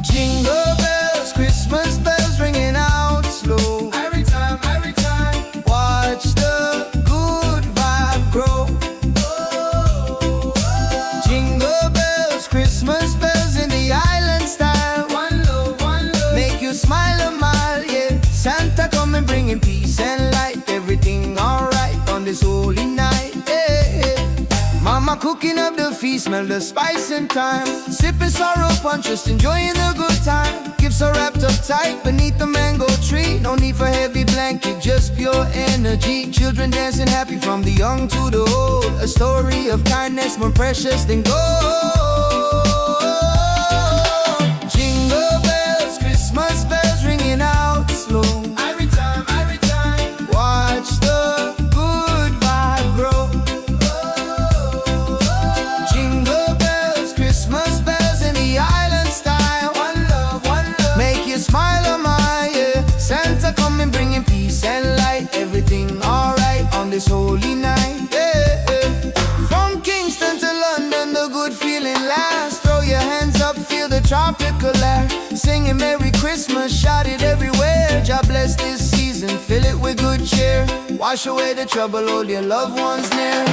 Jingle bells, Christmas bells ringing out slow. Every time, watch the good vibe grow. Jingle bells, Christmas bells in the island style. One love, make you smile a mile, yeah. Santa coming bringing peace and light. Everything alright on this holy night, yeah. Mama cooking up the feast, smell the spice and thyme. Sipping sorrow punch, just enjoying the good time. Gifts are wrapped up tight beneath the mango tree. No need for heavy blanket, just pure energy. Children dancing happy from the young to the old. A story of kindness more precious than gold. Jingle bells, Christmas bells ringing out slow. Every time, watch the good vibe grow. Jingle bells, Christmas bells in the island style. One love, make you smile a mile, yeah. Santa coming bringing peace and light. Everything alright on this holy night, yeah. From Kingston to London, the good feeling lasts. Throw your hands up, feel the tropical air. Singing Merry Christmas, shout it everywhere. God bless this season, fill it with good cheer. Wash away the trouble, hold your loved ones near.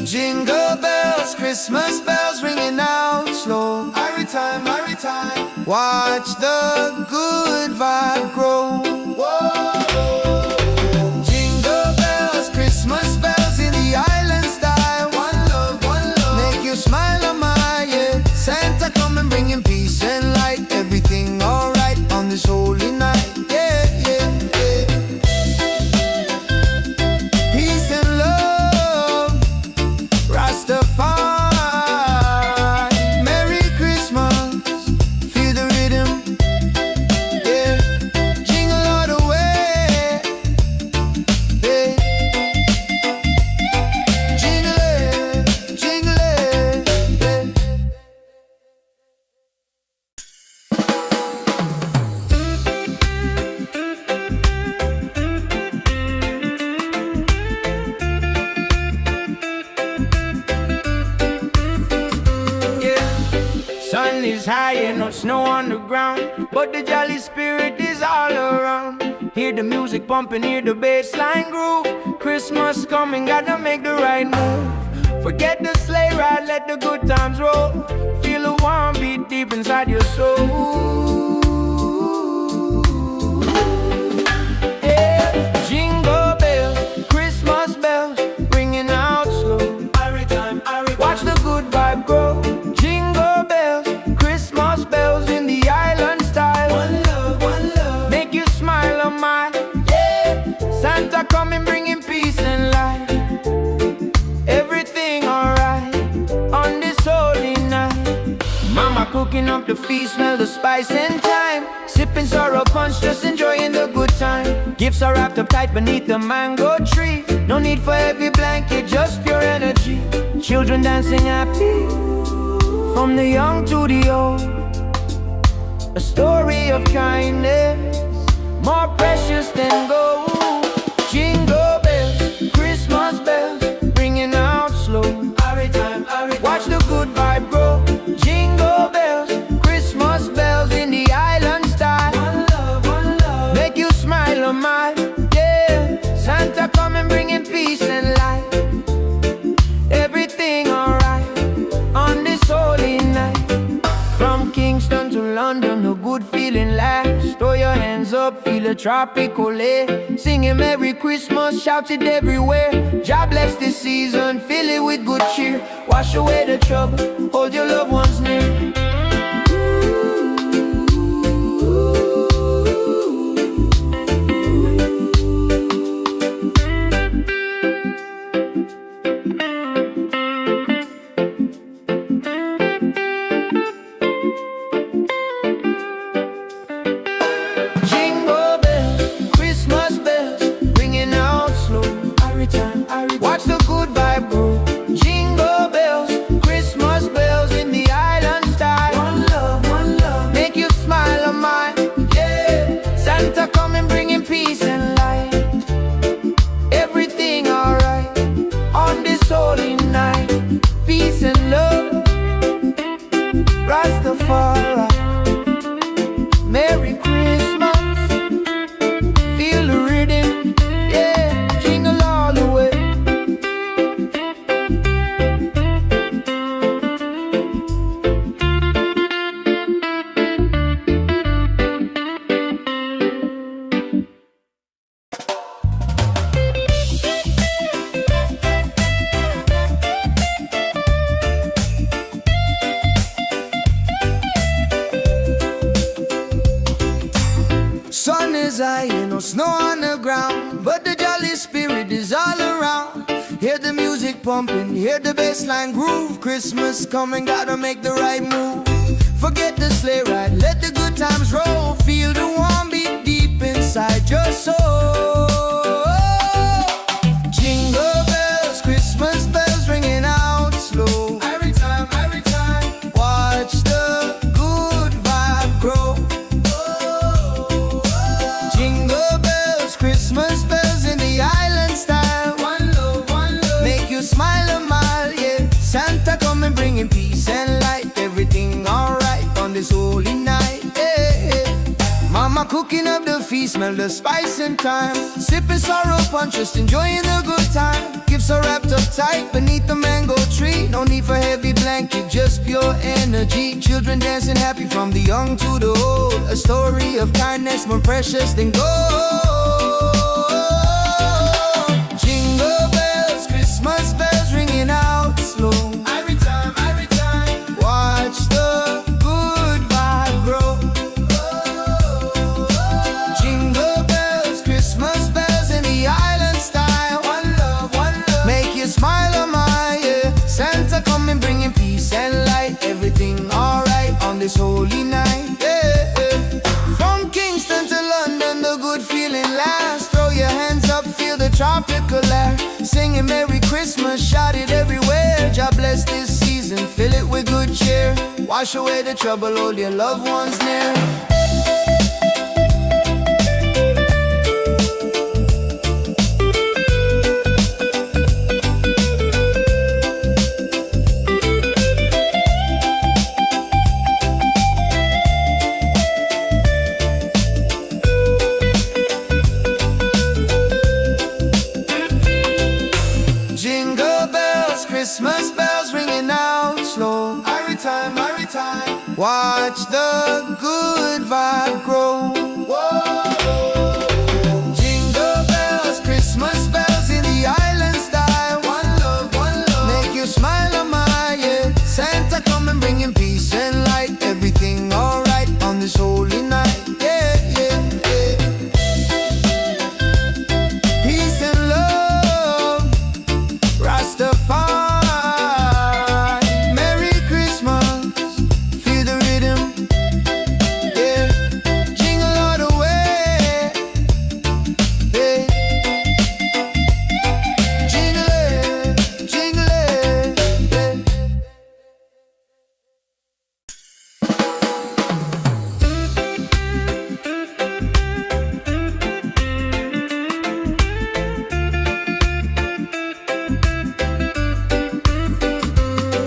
Jingle bells, Christmas bells ringing out slow. Every time, watch the good vibe grow. Whoa. Jingle bells, Christmas bells in the island style. One love, make you smile a mile, yeah. Santa coming bringing peace and light. Everything alright on this holy night, yeah. Peace and love, Rastafari, Merry Christmas, feel the rhythm, yeah. Jingle all the way, yeah. Jingle it, yeah. Sun is high and no snow on the ground, but the jolly spirit is all around. Hear the music pumping, hear the bassline groove. Christmas coming, gotta make the right move. Forget the sleigh ride, let the good times roll. Feel the warm beat deep inside your soul. Yeah. Jingle bells, Christmas bells, ringing out slow. Watch the good vibe grow. Jingle bells, Christmas bells in the island style. One love, make you smile a mile, yeah. Santa coming bringing peace and light. Everything alright on this holy night. Mama cooking up the feast, smell the spice and thyme. Sipping sorrow punch, just enjoying the good time. Gifts are wrapped up tight beneath the mango tree. No need for heavy blanket, just pure energy. Children dancing happy from the young to the old. A story of kindness more precious than gold. Jingle bells, Christmas bells, ringing out slow. Watch the good vibe grow. Jingle bells, Christmas bells in the island style. One love, make you smile a mile, yeah. Santa coming bringing peace and light. Everything alright on this holy night. From Kingston to London, a good feeling lasts. Throw your hands up, feel the tropical air. Singing Merry Christmas, shout it everywhere. God bless this season, fill it with good cheer. Wash away the trouble, hold your loved ones near. Rastafari. Merry Christmas. Feel the rhythm, yeah, jingle all the way. Sun is high and no snow on the ground, but the jolly spirit is all around. Hear the music pumping, hear the bassline groove. Christmas coming, gotta make the right move. Forget the sleigh ride, let the good times roll. Feel the warm beat deep inside your soul. Jingle bells, Christmas bells ringing out slow. Every time, watch the good vibe grow. Jingle bells, Christmas bells in the island style. One love, make you smile a mile, yeah. Santa coming bringing peace and light. Everything alright on this holy night, yeah. Mama cooking up the feast, smell the spice and thyme. Sipping sorrow punch, just enjoying the good time. Gifts are wrapped up tight beneath the mango tree. No need for heavy blanket, just pure energy. Children dancing happy from the young to the old. A story of kindness more precious than gold. Jingle bells, Christmas bells ringing out slow. Every time, watch the good vibe grow. Jingle bells, Christmas bells in the island style. One love, make you smile a mile, yeah. Santa coming bringing peace and light. Everything alright on this holy night, yeah. From Kingston to London, the good feeling lasts. Throw your hands up, feel the tropical air. Singing Merry Christmas, shout it everywhere. God bless this season, fill it with good cheer. Wash away the trouble, hold your loved ones near. Jingle bells, Christmas bells ringing out slow. Every time, watch the good vibe grow. Whoa. Jingle bells, Christmas bells in the island style. One love, make you smile a mile, yeah. Santa coming bringing peace and light. Everything alright on this holy night, yeah. Peace and love, Rastafari. Merry Christmas, feel the rhythm, yeah. Jingle all the way, yeah. Jingle it,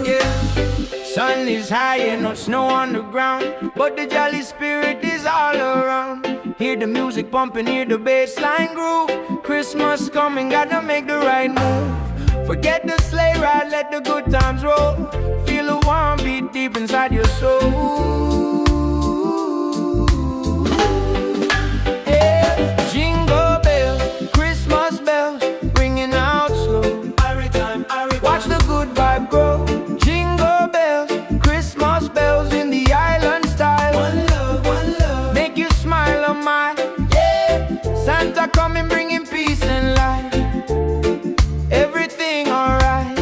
yeah. Sun is high and no snow on the ground, but the jolly spirit is all around. Hear the music pumping, hear the bassline groove. Christmas coming, gotta make the right move. Forget the sleigh ride, let the good times roll. Feel the warm beat deep inside your soul. Yeah. Jingle bells, Christmas bells, ringing out slow. Watch the good vibe grow. Jingle bells, Christmas bells in the island style. One love, make you smile a mile, yeah. Santa coming bringing peace and light. Everything alright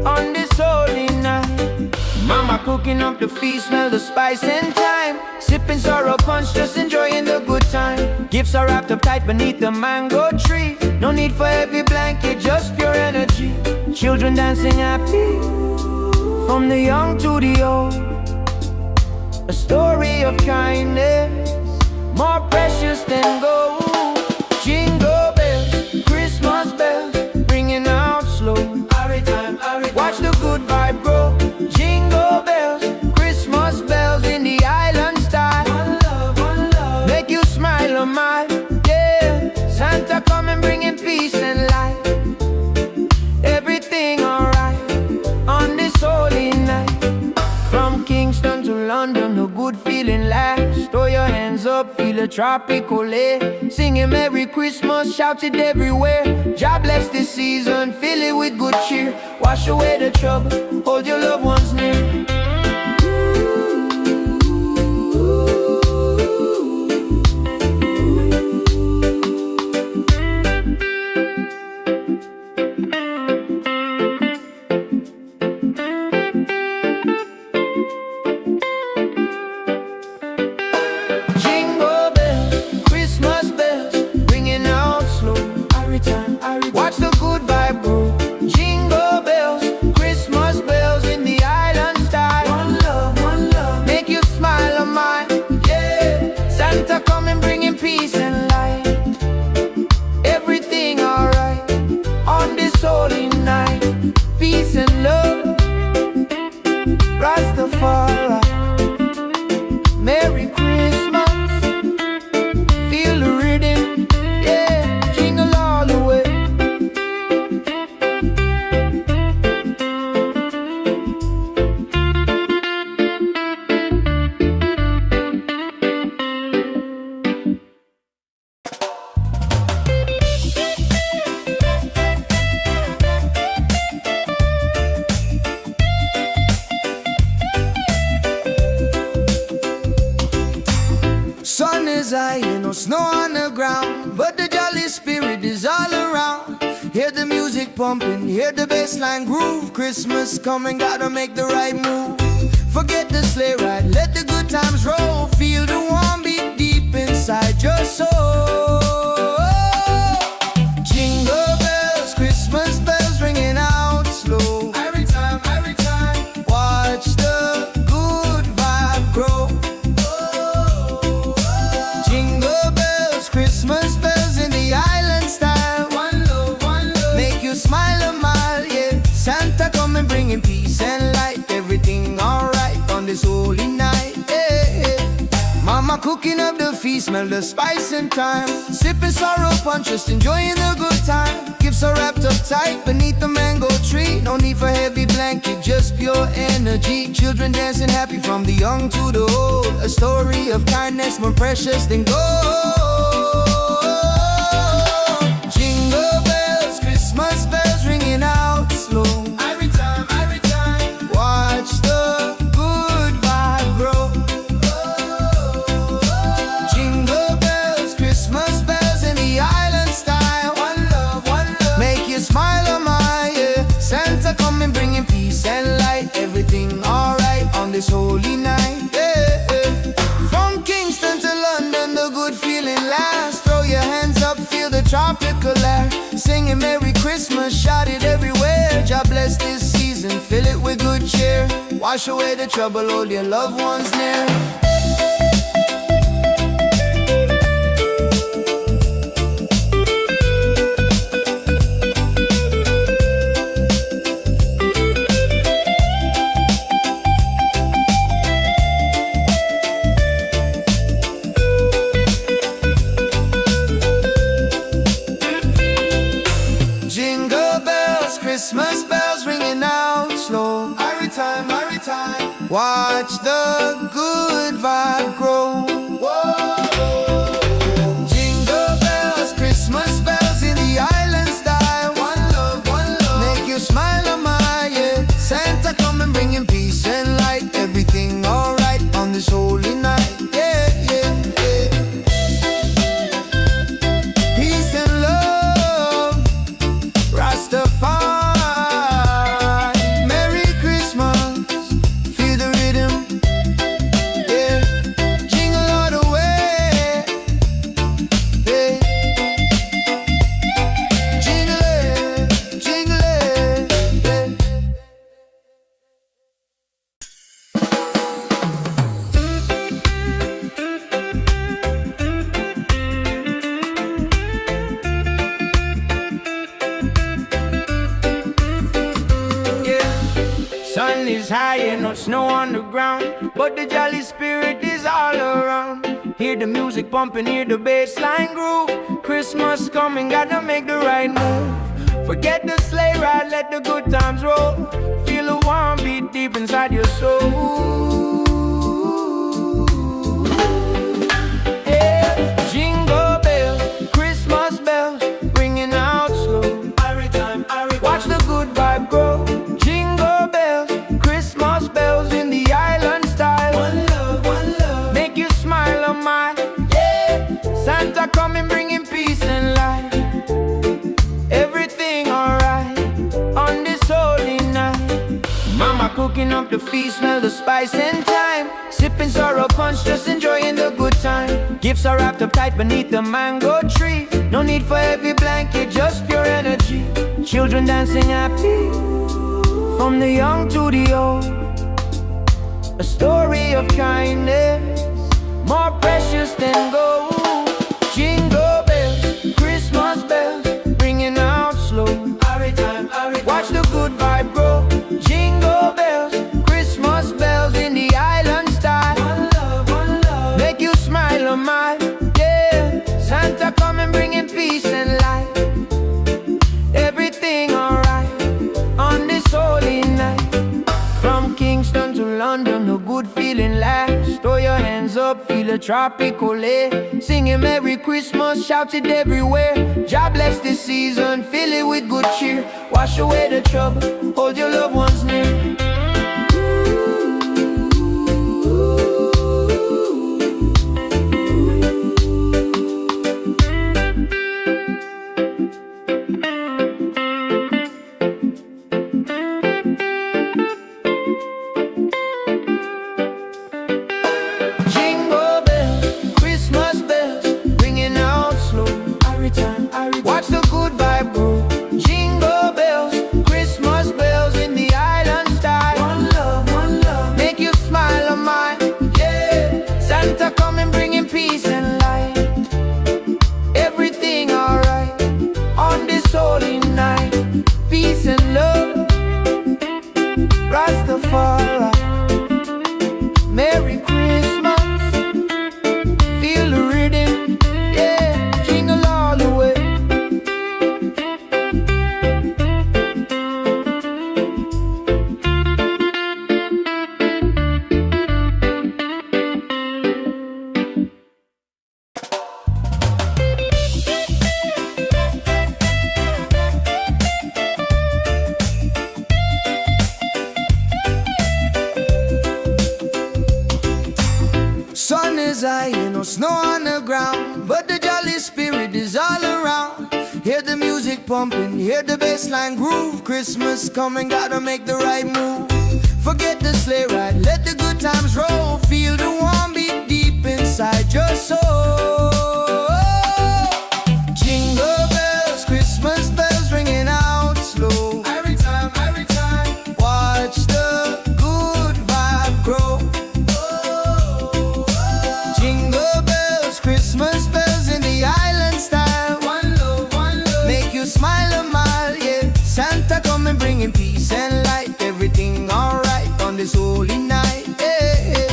on this holy night. Mama cooking up the feast, smell the spice and thyme. Sipping sorrow punch, just enjoying the good time. Gifts are wrapped up tight beneath the mango tree. No need for heavy blanket, just pure energy. Children dancing happy from the young to the old. A story of kindness more precious than gold. Jingle bells, Christmas bells, ringing out slow. Watch the good vibe grow. Jingle bells, Christmas bells Kingston to London, a good feeling lasts. Throw your hands up, feel a tropical air. Singing Merry Christmas, shout it everywhere. God bless this season, fill it with good cheer. Wash away the trouble, hold your loved ones near. Watch the good vibe grow. Jingle bells, Christmas bells in the island style. One love, make you smile on mine. Yeah, Santa coming bringing peace and light. Everything alright on this holy night. Peace and love, Rastafari. Merry Christmas, feel the rhythm. Yeah, jingle all the way. Sun is high, no snow on the ground, but the jolly spirit is all around. Hear the music pumping, hear the bassline groove. Christmas coming, gotta make the right move. Forget the sleigh ride, let the good times roll. Feel the warm beat deep inside your soul. Jingle bells, Christmas bells ringing out slow. Every time, watch the good vibe grow. Christmas bells in the island style. One love, make you smile a mile, yeah. Santa coming bringing peace and light. Everything alright on this holy night, yeah. Mama cooking up the feast, smell the spice and thyme. Sipping sorrow punch, just enjoying the good time. Gifts are wrapped up tight beneath the mango tree. No need for heavy blanket, just pure energy. Children dancing happy from the young to the old. A story of kindness more precious than gold. Jingle bells, Christmas bells ringing out slow. Every time, watch the good vibe grow. Jingle bells, Christmas bells in the island style. One love, make you smile on my, yeah. Santa coming bringing peace and light. Everything alright on this holy night, yeah. From Kingston to London, the good feeling lasts. Throw your hands up, feel the tropical air. Singing Merry Christmas, shout it everywhere. God bless this season, fill it with good cheer. Wash away the trouble, hold your loved ones near. Christmas bells ringing out slow. Every time, watch the good vibe grow. Whoa. Jingle bells, Christmas bells in the island style. One love, make you smile on my, yeah. Santa coming bringing peace and light. Everything alright on this holy night, yeah. Peace and love, Rastafari. Sun is high and no snow on the ground, but the jolly spirit is all around. Hear the music pumping, hear the bassline groove. Christmas coming, gotta make the right move. Forget the sleigh ride, let the good times roll. Feel a warm beat deep inside your soul. the feast, smell the spice and thyme. Sipping sorrow punch, just enjoying the good time. Gifts are wrapped up tight beneath the mango tree. No need for heavy blanket, just pure energy. Children dancing happy, from the young to the old. A story of kindness, more precious than gold. Jingle bells, Christmas bells, ringing out slow. Watch the good vibe grow. Jingle bells, Christmas bells in the island style. One love, make you smile a mile. Yeah, Santa coming bringing peace and light. Everything alright on this holy night. From Kingston to London, a good feeling lasts. Throw your hands up, feel a tropical air. Singing Merry Christmas, shout it everywhere. God bless this season, fill it with good cheer. Wash away the trouble, hold your loved ones near. Watch the good vibe grow. Jingle bells, Christmas bells in the island style. One love, make you smile a mile. Yeah, Santa coming bringing peace and light. Everything alright on this holy night. Peace and love, Rastafari. Merry Christmas, feel the rhythm. Yeah, jingle all the way. Sun is high, no snow on the ground, but the jolly spirit is all around. Hear the music pumping, hear the bassline groove. Christmas coming, gotta make the right move. Forget the sleigh ride, let the good times roll. Feel the warm beat deep inside your soul. Jingle bells, Christmas bells ringing out slow. Every time, watch the good vibe grow. Christmas bells in the island style. One love, make you smile a mile. Yeah, Santa coming bringing peace and light. Everything alright on this holy night. Yeah,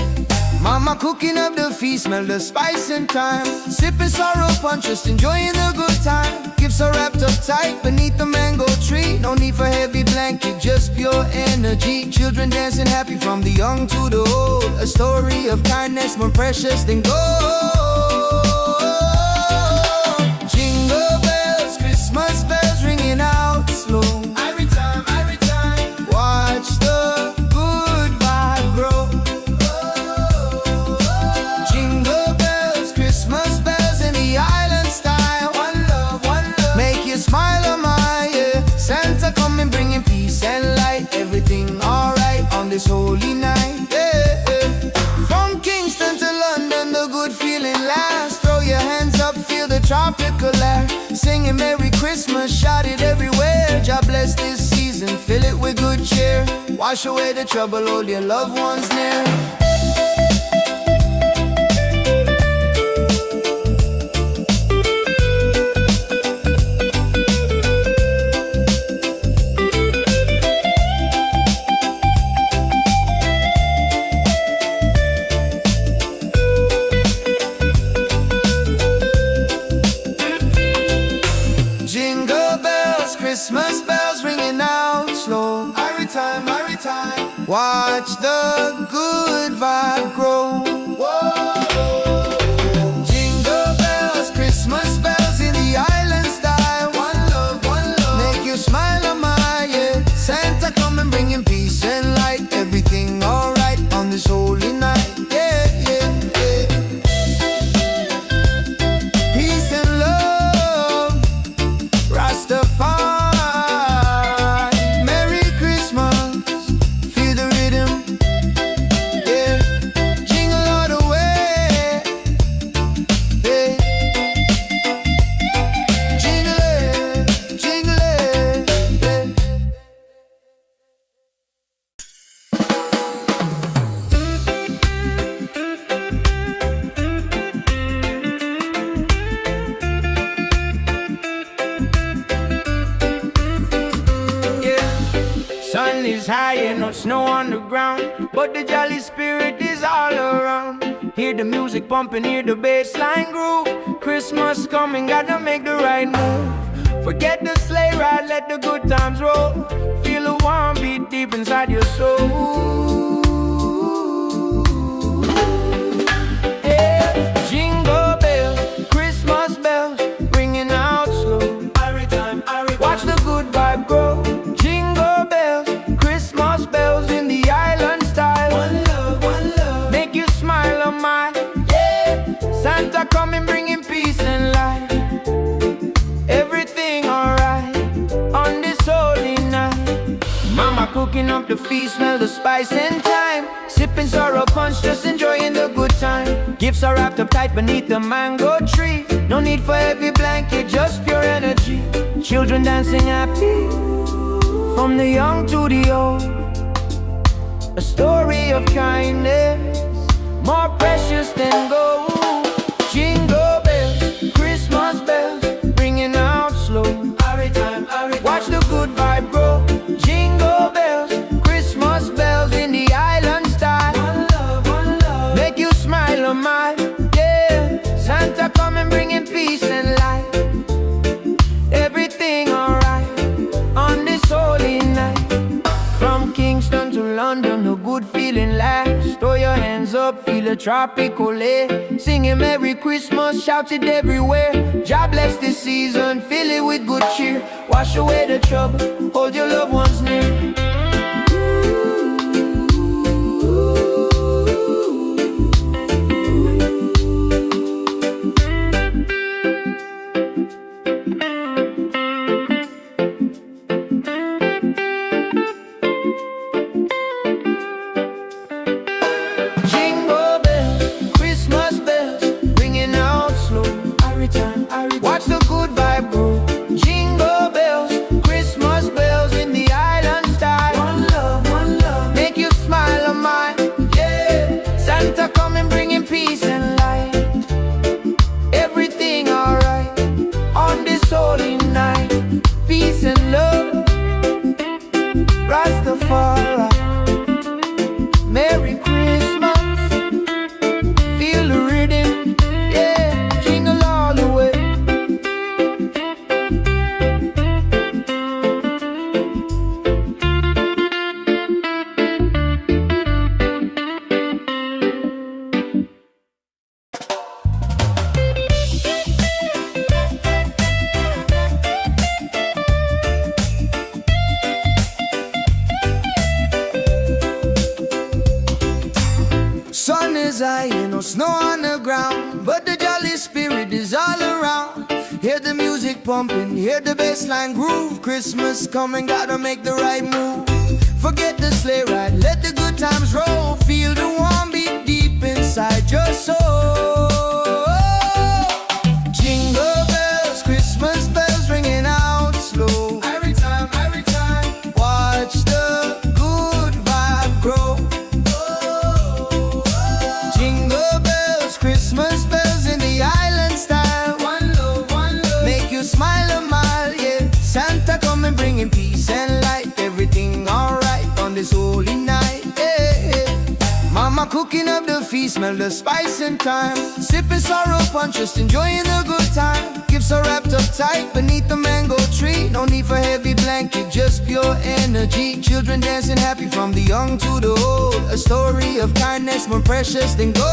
Mama cooking up the feast, smell the spice and thyme. Sipping sorrow punch, just enjoying the good time. Gifts are wrapped up tight beneath the mango tree. No need for heavy blanket, just pure energy. Children dancing happy from the young to the old. A story of kindness more precious than gold. Jingle bells, Christmas bells ringing out slow. Every time, watch the good vibe grow. Jingle bells, Christmas bells in the island style. One love, make you smile a mile. Yeah, Santa coming bringing peace and light. Everything alright on this holy night. Yeah, from Kingston to London, the good feeling lasts. Throw your hands up, feel the tropical air. Singing Merry Christmas, shout it everywhere. God bless this season, fill it with good cheer. Wash away the trouble, hold your loved ones near. Christmas bells ringing out slow. Every time, watch the good vibe grow. Whoa. Jingle bells, Christmas bells in the island style. One love, make you smile a mile. Yeah, Santa coming bringing peace and light. Everything alright on this holy night. Yeah. Peace and love, Rastafari. Merry Christmas, feel the rhythm. snow on the ground, but the jolly spirit is all around. Hear the music pumping, hear the bass line groove. Christmas coming, gotta make the right move. Forget the sleigh ride, let the good times roll. Feel a warm beat deep inside your soul. Yeah. Jingle bells, Christmas bells, ringing out slow. Watch the good vibe grow. Jingle bells, Christmas bells in the island style. One love, make you smile on my, yeah. Santa coming bringing peace and light. Everything alright on this holy night. Mama cooking up the feast, smell the spice and thyme. Sipping sorrow punch, just enjoying the good time. Gifts are wrapped up tight beneath the mango tree. No need for heavy blanket, just pure energy. Children dancing happy, from the young to the old. A story of kindness, more precious than gold. Jingle bells, Christmas bells, ringing out slow. Watch the good vibe grow. Jingle bells, Christmas bells in the island style. One love, make you smile on my, yeah. Santa coming bringing peace and light. Everything alright on this holy night. From Kingston to London, a good feeling lasts. Throw your hands up, feel a tropical air. Singing Merry Christmas, shout it everywhere. God bless this season, fill it with good cheer. Wash away the trouble, hold your loved ones near. Watch the good vibe grow. Jingle bells, Christmas bells in the island style. One love, make you smile on my, yeah. Santa coming bringing peace and light. Everything alright on this holy night. Peace and love, Rastafari. Merry Christmas, feel the rhythm, yeah. Jingle all the way. Sun is high, ain't no snow on the ground, but the jolly spirit is all around. Hear the music pumping, hear the bass line groove. Christmas coming, gotta make the right move. Forget the sleigh ride, let the good times roll. Feel the warm beat deep inside your soul. Jingle bells, Christmas bells ringing out slow. Every time, watch the good vibe grow. Jingle bells, Christmas bells in the island style. One love, make you smile a mile, yeah. Santa coming bringing peace and light. Everything alright on this holy night, yeah. Mama cooking up the feast, smell the spice and thyme. Sipping sorrow punch, just enjoying the good time. Gifts are wrapped up tight beneath the mango tree. No need for heavy blanket, just pure energy. Children dancing happy from the young to the old. A story of kindness more precious than gold.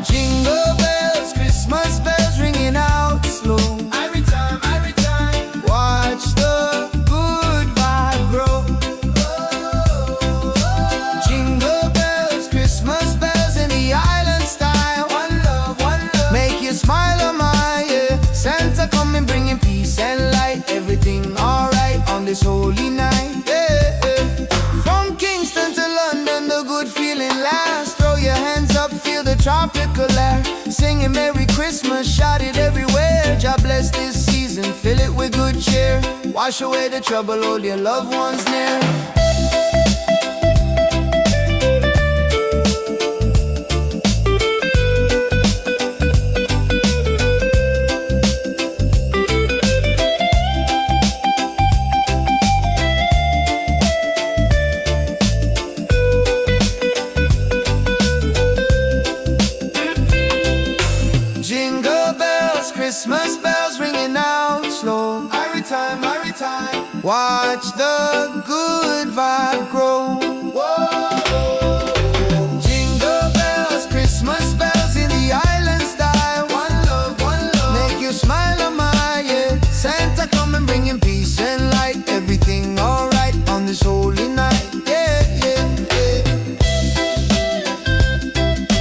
Jingle bells, Christmas bells ringing out slow. Every time, watch the good vibe grow. Jingle bells, Christmas bells in the island style. One love, make you smile on my, yeah. Santa coming bringing peace and light. Everything alright on this holy night, yeah. From Kingston to London, the good feeling lasts. Throw your hands up, feel the tropical air. Singing Merry Christmas, shout it everywhere. God bless this season, fill it with good cheer. Wash away the trouble, hold your loved ones near. Watch the good vibe grow. Jingle bells, Christmas bells in the island style. One love, make you smile on my yeah. Santa come and bring him peace and light. Everything alright on this holy night. Yeah, yeah, yeah.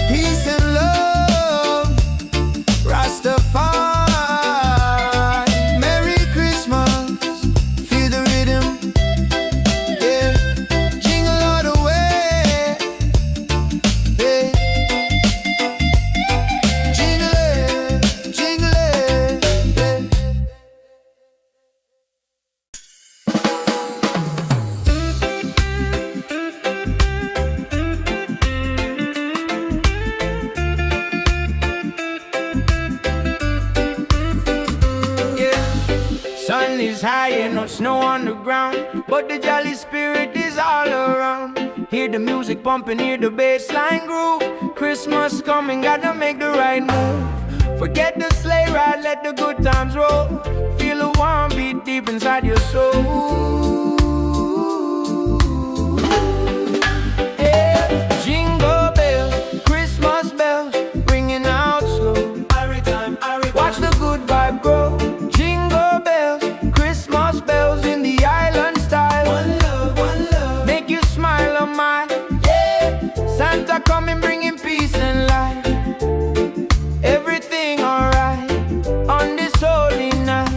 Peace and love, Rastafari. Sun is high and no snow on the ground, but the jolly spirit is all around. Hear the music pumping, hear the bass line groove. Christmas coming, gotta make the right move. Forget the sleigh ride, let the good times roll. Feel a warm beat deep inside your soul. Yeah. Jingle bells, Christmas bells, ringing out slow. Watch the good vibe grow. Jingle bells, Christmas bells in the island style. One love, make you smile on my yeah. Santa coming bringing peace and light. Everything alright on this holy night.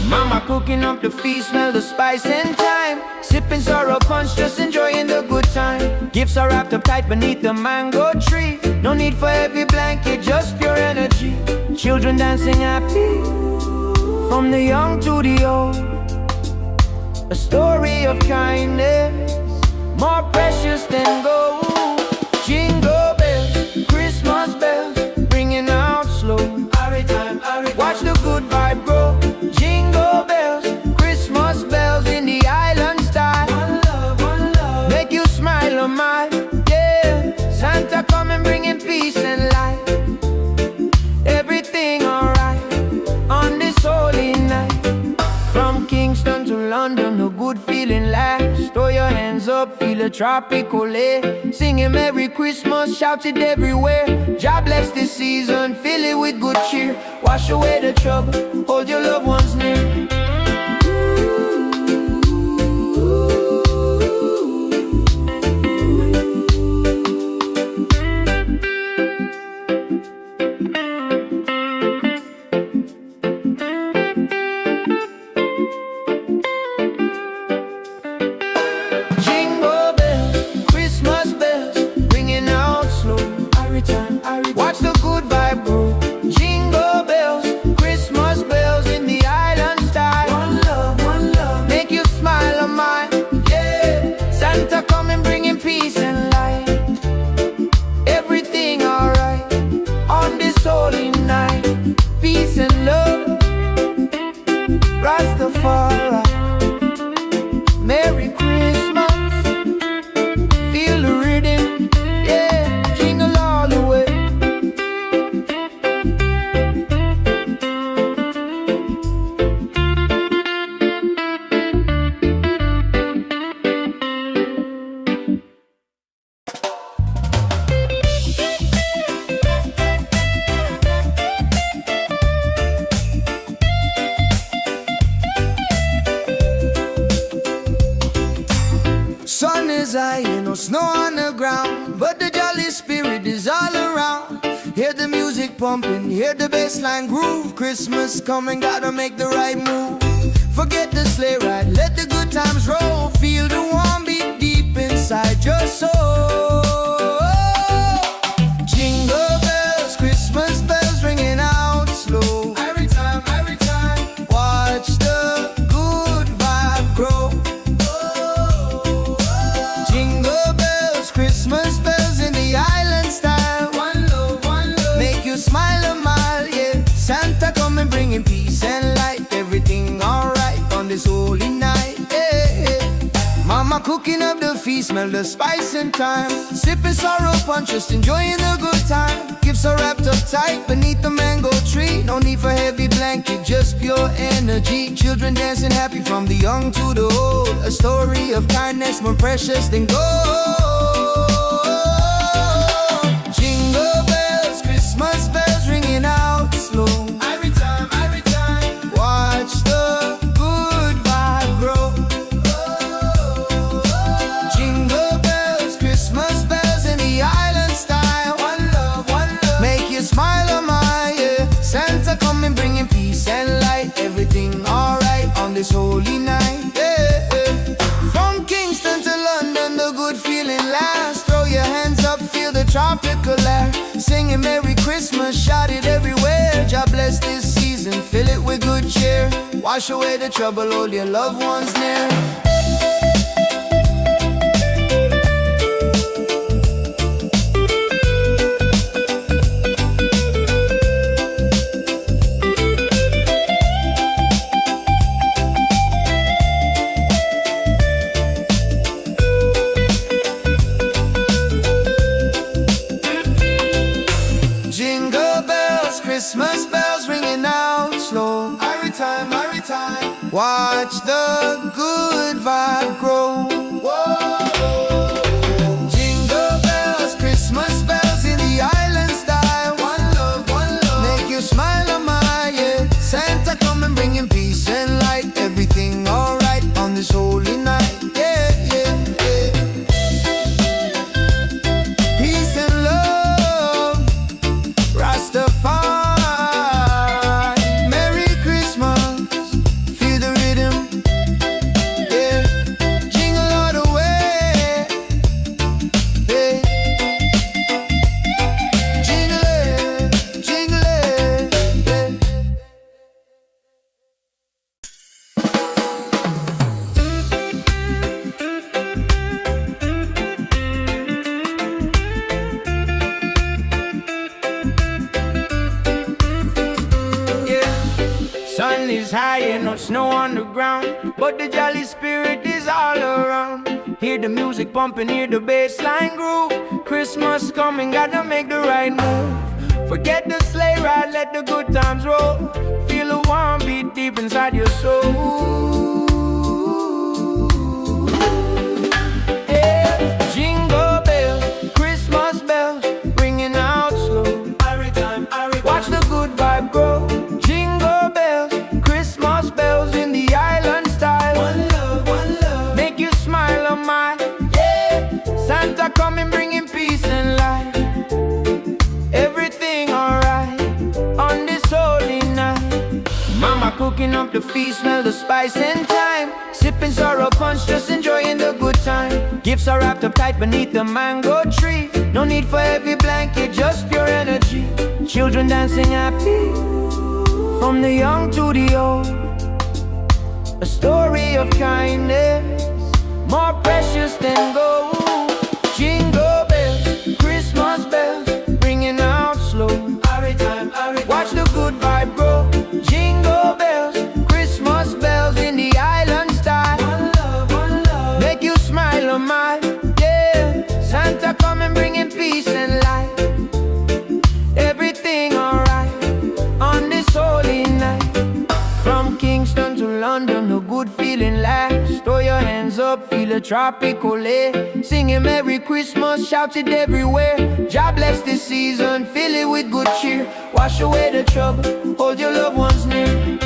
Mama cooking up the feast, smell the spice and thyme. Sipping sorrow punch, just enjoying the good time. Gifts are wrapped up tight beneath the mango tree. No need for heavy blanket, just pure energy. Children dancing happy, from the young to the old. A story of kindness, more precious than gold. Jingle bells, Christmas bells, ringing out slow. Watch the good vibe grow. Jingle bells, Christmas bells in the island style. One love, make you smile on my yeah. Santa come and bringing peace and light. Everything alright on this holy night. From Kingston to London, the good feeling lasts. Throw your hands up, feel a tropical air. Singing Merry Christmas, shout it everywhere. God bless this season, fill it with good cheer. Wash away the trouble, hold your loved ones near. Watch the good vibe grow. Jingle bells, Christmas bells in the island style. One love, make you smile on my yeah. Santa come and bringing peace and light. Everything alright on this holy night. Peace and love, Rastafari. Merry Christmas, feel the rhythm, yeah. Jingle all the way. Sun is high and no snow on the ground, but the jolly spirit is all around. Hear the music pumping, hear the bass line groove. Christmas coming, gotta make the right move. Forget the sleigh ride, let the good times roll. Feel the warm beat deep inside your soul. Jingle bells, Christmas bells ringing out slow. Every time, watch the good vibe grow. Jingle bells, Christmas bells in the island style. One love, make you smile a mile, yeah. Santa come and bringing peace and light. Everything alright on this holy night, yeah, yeah. Mama Mama cooking up the feast, smell the spice and thyme. Sipping sorrow punch, just enjoying the good time. Gifts are wrapped up tight beneath the mango tree. No need for heavy blanket, just pure energy. Children dancing happy from the young to the old. A story of kindness more precious than gold. Jingle bells, Christmas bells ringing out slow. Every time, watch the good vibe grow. Jingle bells, Christmas bells in the island style. One love, make you smile, oh my, yeah. Santa coming bringing peace and light. Everything alright on this holy night, yeah, yeah. From Kingston to London, the good feeling lasts. Throw your hands up, feel the tropical air. Singing Merry Christmas, shout it everywhere. God bless this season, fill it with good cheer. Wash away the trouble, hold your loved ones near. Jingle bells, Christmas bells ringing out slow. Every time, watch the good vibe grow. Whoa. Jingle bells, Christmas bells in the island style. One love, make you smile, oh my, yeah. Santa coming bringing peace and light. Everything alright on this holy night, yeah, yeah, yeah. Peace and love, Rastafari. Merry Christmas, feel the rhythm, yeah. Jingle all the way, hey. Jingle it, yeah. Sun is high and no snow on the ground, but the jolly spirit is all around. Hear the music pumping, hear the bass line groove. Christmas coming, gotta make the right move. Forget the sleigh ride, let the good times roll. Feel the warm beat deep inside your soul. Yeah. Jingle bells, Christmas bells, ringing out slow. Watch the good vibe grow. Jingle bells, Christmas bells in the island style. One love, make you smile, oh my, yeah. Santa coming bringing peace and light. Everything alright on this holy night. Mama cooking up the feast, smell the spice and thyme. Sipping sorrow punch, just enjoying the good time. Gifts are wrapped up tight beneath the mango tree. No need for heavy blanket, just pure energy. Children dancing happy from the young to the old. A story of kindness more precious than gold. Jingle bells, Christmas bells, ringing out slow. Watch the good vibe grow. Jingle bells, Christmas bells in the island style. One love, make you smile, oh my, yeah. Santa coming bringing peace and light. Everything alright on this holy night. From Kingston to London, the good feeling lasts. Throw your hands up, feel the tropical air. Singing Merry Christmas, shout it everywhere. God bless this season, fill it with good cheer. Wash away the trouble, hold your loved ones near.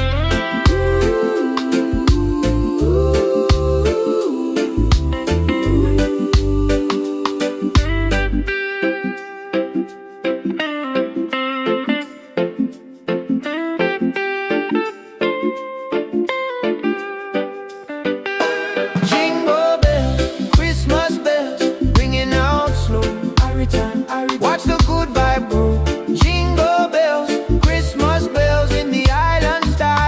Jingle bells, Christmas bells, ringing out slow. Watch the good vibe grow. Jingle bells, Christmas bells in the island style.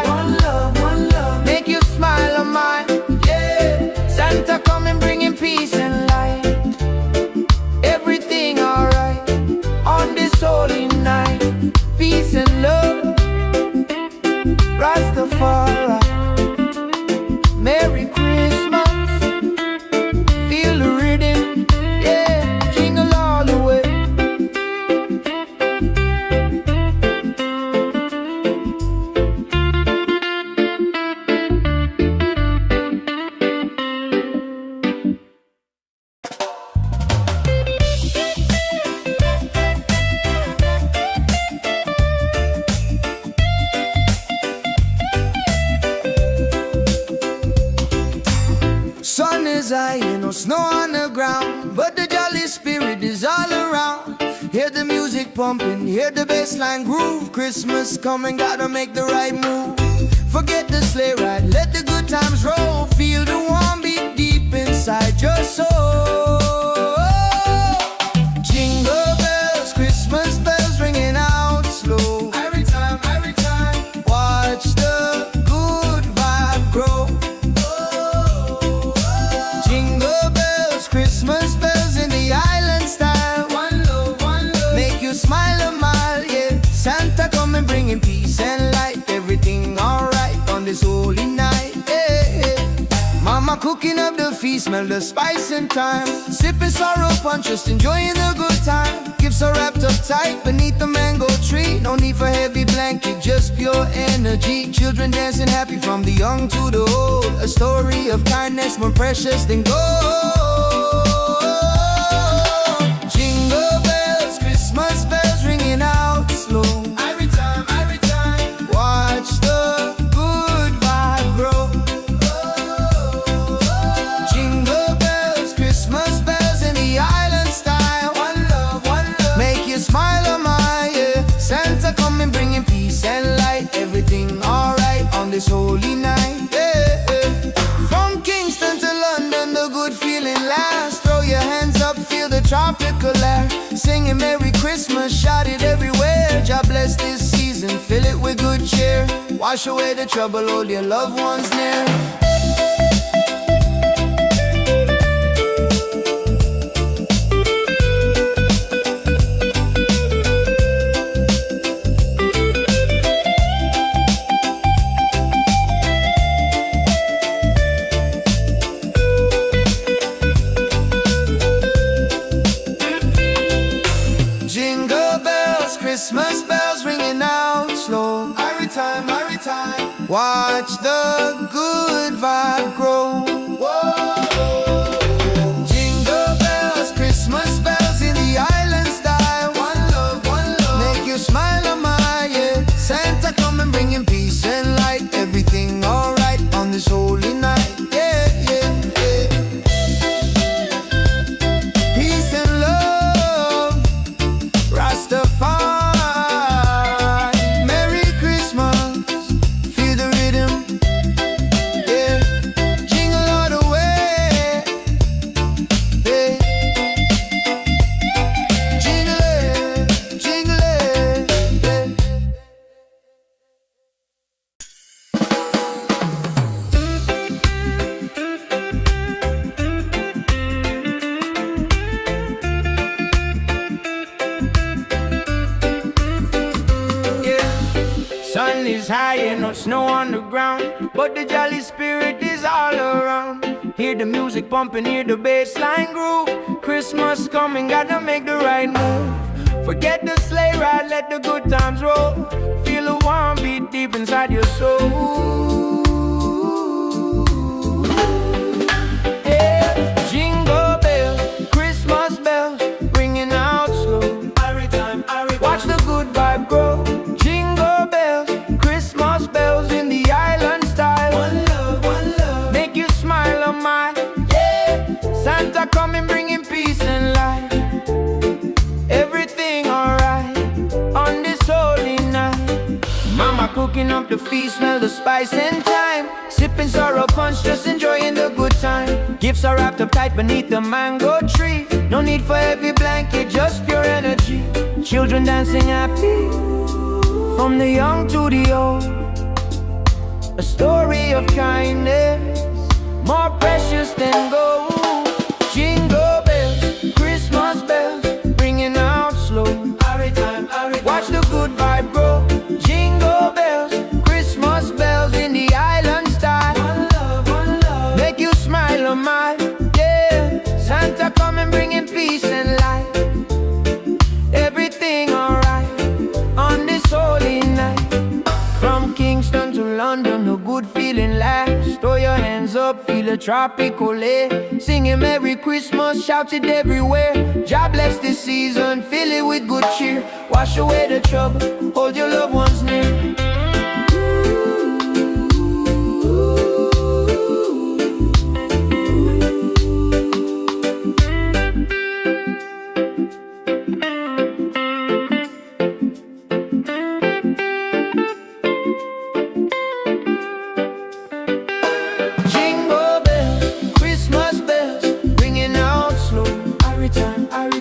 pumping, hear the bassline groove. Christmas coming, gotta make the right move. Forget the sleigh ride, let the good times roll. Feel the warm beat deep inside your soul. Jingle bells, Christmas bells ringing out slow. Every time, watch the good vibe grow. Jingle bells, Christmas bells in the island style. One love, make you smile a mile, yeah. Santa coming bringing peace and light. Everything alright on this holy night, yeah. Mama cooking up the feast, smell the spice and thyme. Sipping sorrow punch, just enjoying the good time. Gifts are wrapped up tight beneath the mango tree. No need for heavy blanket, just pure energy. Children dancing happy from the young to the old. A story of kindness more precious than gold. Jingle bells, Christmas bells ringing out slow. Every time, watch the good vibe grow. Jingle bells, Christmas bells in the island style. One love, make you smile a mile, yeah. Santa coming bringing peace and light. Everything alright on this holy night, yeah. From Kingston to London, the good feeling lasts. Throw your hands up, feel the tropical air. Singing Merry Christmas, shout it everywhere. God bless this season, fill it with good cheer. Wash away the trouble, hold your loved ones near. Jingle bells, Christmas bells ringing out slow. Every time, watch the good vibe grow. Jingle bells, Christmas bells in the island style. One love, make you smile a mile, yeah. Santa coming bringing peace and light. Everything alright on this holy night, yeah, yeah, yeah. Peace and love, Rastafari. Merry Christmas, feel the rhythm, yeah. Jingle all the way, yeah. Jingle it, yeah. Sun is high and no snow on the ground, but the jolly spirit is all around. Hear the music pumping, hear the bassline groove. Christmas coming, gotta make the right move. Forget the sleigh ride, let the good times roll. Feel the warm beat deep inside your soul. Yeah. Jingle bells, Christmas bells ringing out slow. Watch the good vibe grow. Jingle bells, Christmas bells in the island style. One love, make you smile a mile, yeah. Santa coming bringing peace and light. Everything alright on this holy night. Mama cooking up the feast, smell the spice and thyme. Sipping sorrow punch, just enjoying the good time. Gifts are wrapped up tight beneath the mango tree. No need for heavy blanket, just pure energy. Children dancing happy from the young to the old. A story of kindness more precious than gold. Jingle bells, Christmas bells ringing out slow. Watch the good vibe grow. Jingle bells, Christmas bells in the island style. One love, make you smile a mile, yeah. Santa coming bringing peace and light. Everything alright on this holy night. From Kingston to London, the good feeling lasts. Throw your hands up, feel the tropical air. Singing Merry Christmas, shout it everywhere. God bless this season, fill it with good cheer. Wash away the trouble, hold your loved ones near.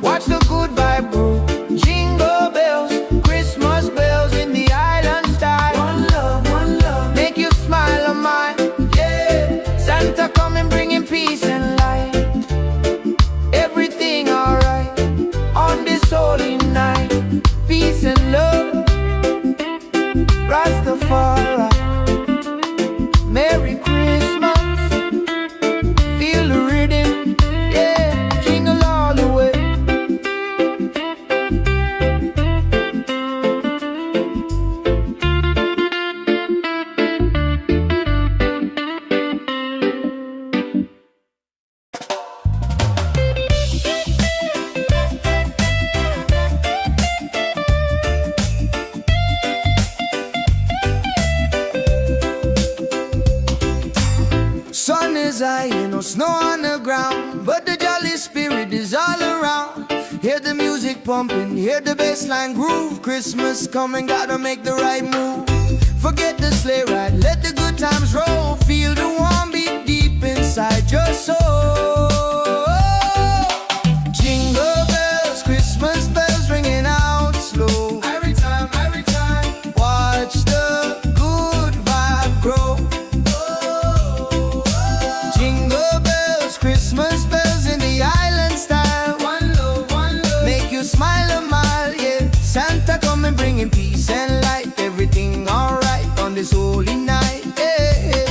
Watch the good vibe grow. Jingle bells, Christmas bells in the island style. One love, make you smile on mine. Yeah, Santa coming bringing peace and light. Everything alright on this holy night. Peace and love, Rastafari. Merry Christmas, feel the rhythm, yeah, jingle all the way. Sun is high, no snow on the ground, but the jolly spirit is all around. Hear the music pumping, hear the bassline groove. Christmas coming, gotta make the right move. Forget the sleigh ride, let the good times roll. Feel the warm beat deep inside your soul. Jingle bells, Christmas bells ringing out slow. Every time, watch the good vibe grow. Jingle bells, Christmas bells in the island style. One love, make you smile a mile, yeah. Santa coming bringing peace and light. Everything alright on this holy night, yeah.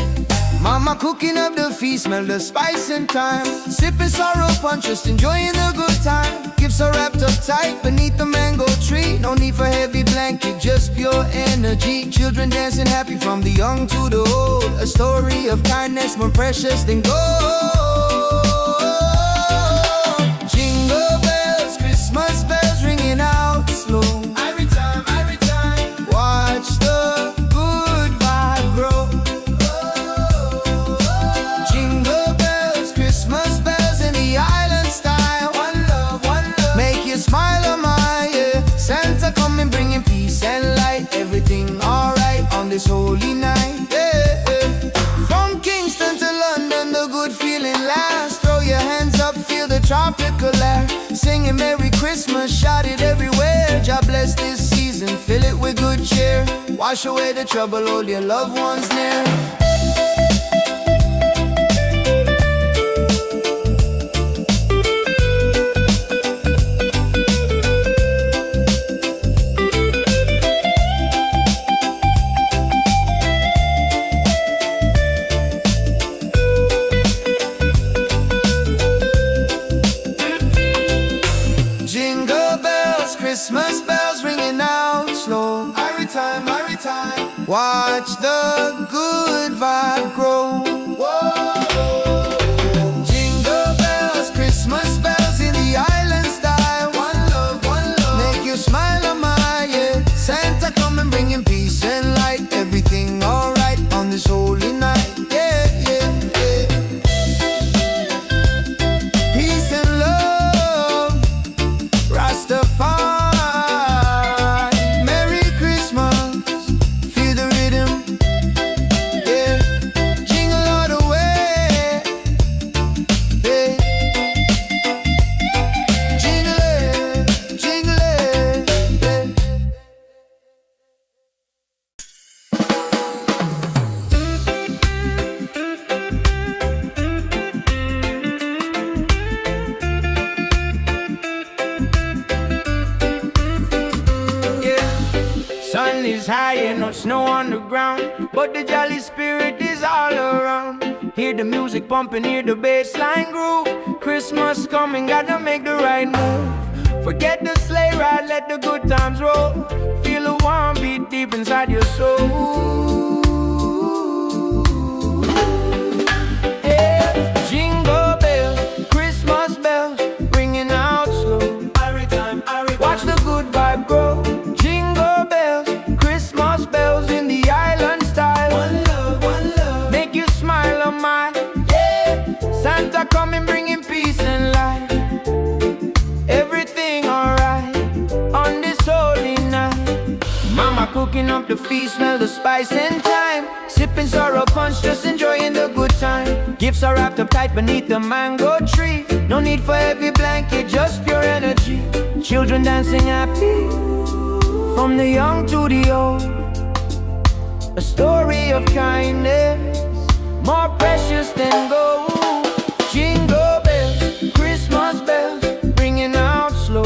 Mama cooking up the feast, smell the spice and thyme. Sipping sorrow punch, just enjoying the good time. Gifts are wrapped up tight beneath the mango tree. No need for heavy blanket, just pure energy. Children dancing happy from the young to the old. A story of kindness more precious than gold. Jingle bells, Christmas bells ringing out slow. Every time, watch the good vibe grow. Jingle bells, Christmas bells in the island style. One love, make you smile on my, yeah. Santa coming bringing peace and light. Everything alright on this holy night, yeah. From Kingston to London, the good feeling lasts. Throw your hands up, feel the tropical air. Singing Merry Christmas, shout it everywhere. God bless this season, fill it with good cheer. Wash away the trouble, hold your loved ones near. Jingle bells, Christmas bells ringing out slow. Every time, watch the good vibe grow. Whoa. Jingle bells, Christmas bells in the island style. One love, make you smile on my, yeah. Santa coming bringing peace and light. Everything alright on this holy night, yeah, yeah, yeah. Peace and love, Rastafari. Merry Christmas, feel the rhythm, yeah. Jingle all the way, yeah. Jingle it, yeah. Sun is high and no snow on the ground, but the jolly spirit is all around. Hear the music pumping, hear the bassline groove. Christmas coming, gotta make the right move. Forget the sleigh ride, let the good times roll. Feel the warm beat deep inside your soul. Yeah. Jingle bells, Christmas bells ringing out slow. Watch the good vibe grow. Jingle bells, Christmas bells in the island style. One love, make you smile on my, yeah. Santa coming bringing peace and light. Everything alright on this holy night. Mama cooking up the feast, smell the spice and thyme. Sipping sorrow punch, just enjoying the good time. Gifts are wrapped up tight beneath the mango tree. No need for heavy blanket, just pure energy. Children dancing happy, from the young to the old. A story of kindness, more precious than gold. Jingle bells, Christmas bells, ringing out slow.